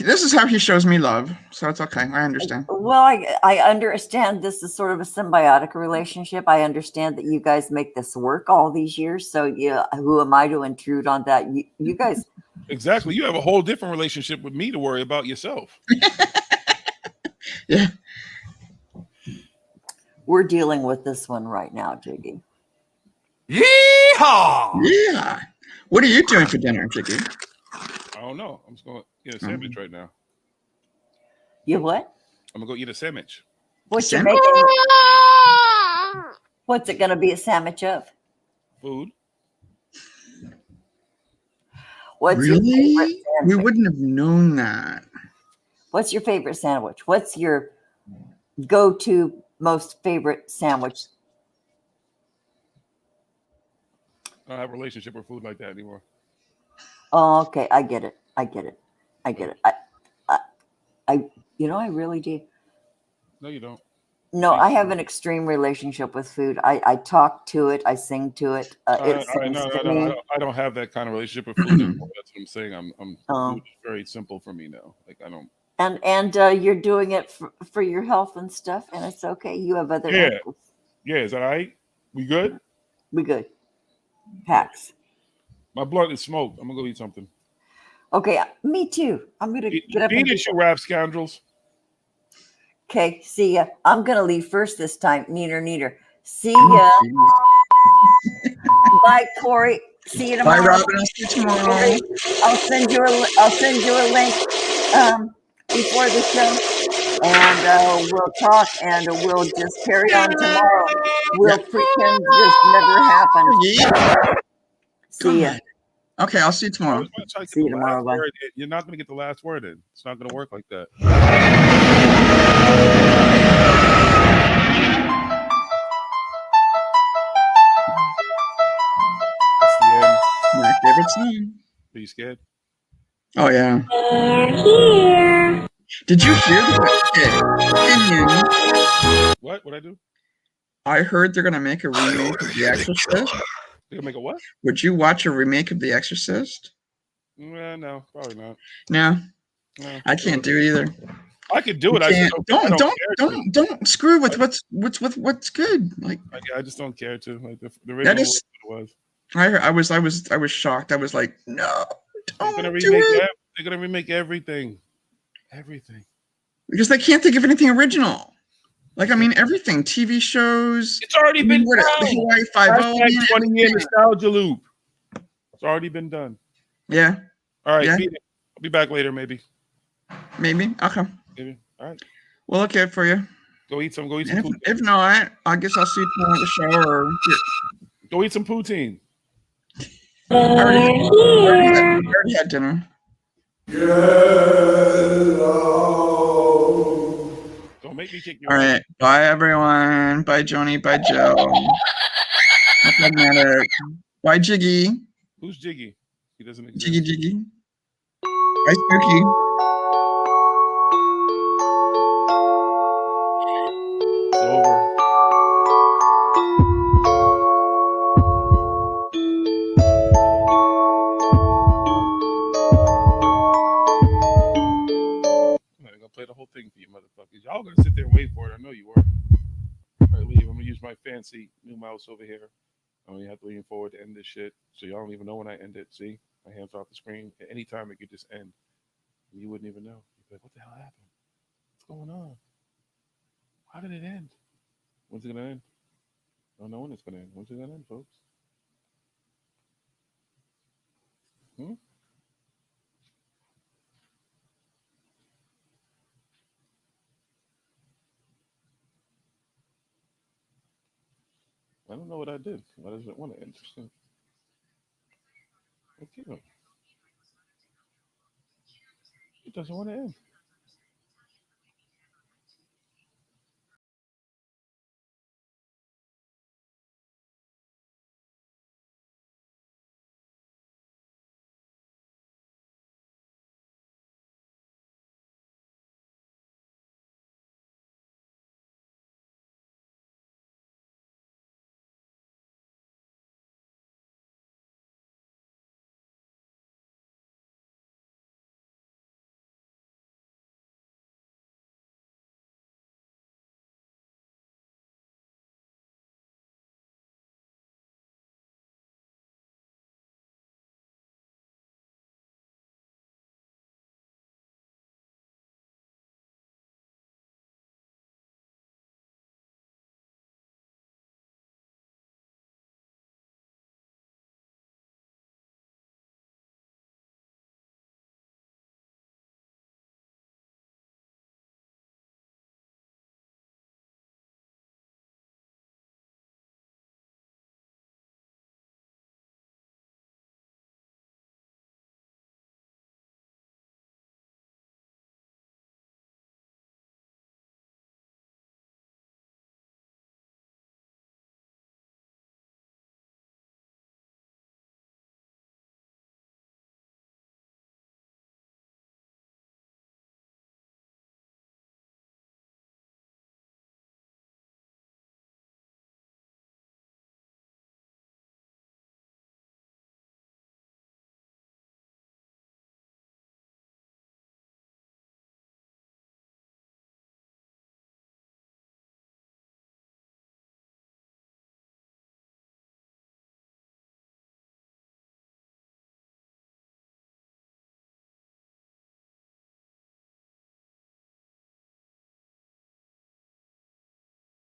he shows me love. So it's okay. I understand. Well, I understand this is sort of a symbiotic relationship. I understand that you guys make this work all these years. So yeah, who am I to intrude on that? You guys. Exactly. You have a whole different relationship with me to worry about yourself. Yeah. We're dealing with this one right now, Jiggy. Yeehaw! Yeah. What are you doing for dinner, Jiggy? I don't know. I'm just going to eat a sandwich right now. You what? I'm going to go eat a sandwich. What you Sandwich? making? What's it going to be a sandwich of? Food. What's your favorite Really? sandwich? We wouldn't have known that. What's your favorite sandwich? What's your go-to most favorite sandwich? I don't have a relationship with food like that anymore. Oh, okay. I get it. I really do. No, you don't. No, I have an extreme relationship with food. I talk to it. I sing to it. It sings to me. I don't have that kind of relationship with food anymore. That's what I'm saying. Oh. Food is very simple for me now. Like I don't. And you're doing it for your health and stuff, and it's okay. You have other Yeah. angles. Yeah, is that all right? We good? We good. Pax. My blunt is smoked. I'm gonna go eat something. Okay, me too. I'm gonna get up and Beat do it, you rap scoundrels. Okay, see ya. I'm gonna leave first this time. Neater. See ya. Bye, Corey. See you Bye, tomorrow. Robin. I'll see you tomorrow. I'll send you a link before the show, and we'll talk, and we'll just carry on tomorrow. We'll pretend this never happened. Yeah. See ya. Okay, I'll see you I tomorrow. always want to try to get See you the tomorrow, last bye. word in. You're not gonna get the last word in. It's not gonna work like that. That's the end. My favorite song. Are you scared? Oh yeah. Did you hear that? What? What I do? I heard they're gonna make a remake of The Exorcist. They gonna make a what? Would you watch a remake of The Exorcist? No, probably not. No, No, I can't do it either. I could do You it. I just can't. don't, Don't screw with what's good. Like I just don't care to. Like the that original is. was. I was shocked. I was like, no, They're gonna don't do remake. it. They're gonna remake everything. Everything. Because they can't think of anything original. Like I mean, everything. TV shows. It's already been The done. Hawaii Five-O. Hashtag 20-year nostalgia loop. It's already been done. Yeah. All right, Yeah. beat it. I'll be back later, maybe. Maybe. Okay. Maybe. All right. We'll look out for you. Go eat some. Go eat And some. if not, I guess I'll see you tomorrow at the show. Or Go eat some poutine. I already had dinner. Don't make me kick you. All right. Bye, everyone. Bye, Joni. Bye, Joe. Bye, Pragmagick. Bye, Jiggy. Who's Jiggy? He doesn't exist. Jiggy. Bye, Spooky. It's over. I'm not gonna play the whole thing for you, motherfuckers. Y'all gonna sit there and wait for it. I know you are. All right, leave. I'm gonna use my fancy new mouse over here. I only have to lean forward to end this shit, so y'all don't even know when I end it. See, my hands off the screen. At any time, it could just end. You wouldn't even know. You'd be like, "What the hell happened? What's going on? How did it end? When's it gonna end? I don't know when it's gonna end. When's it gonna end, folks? I don't know what I did. Why does it want to end? Okay. It doesn't want to end.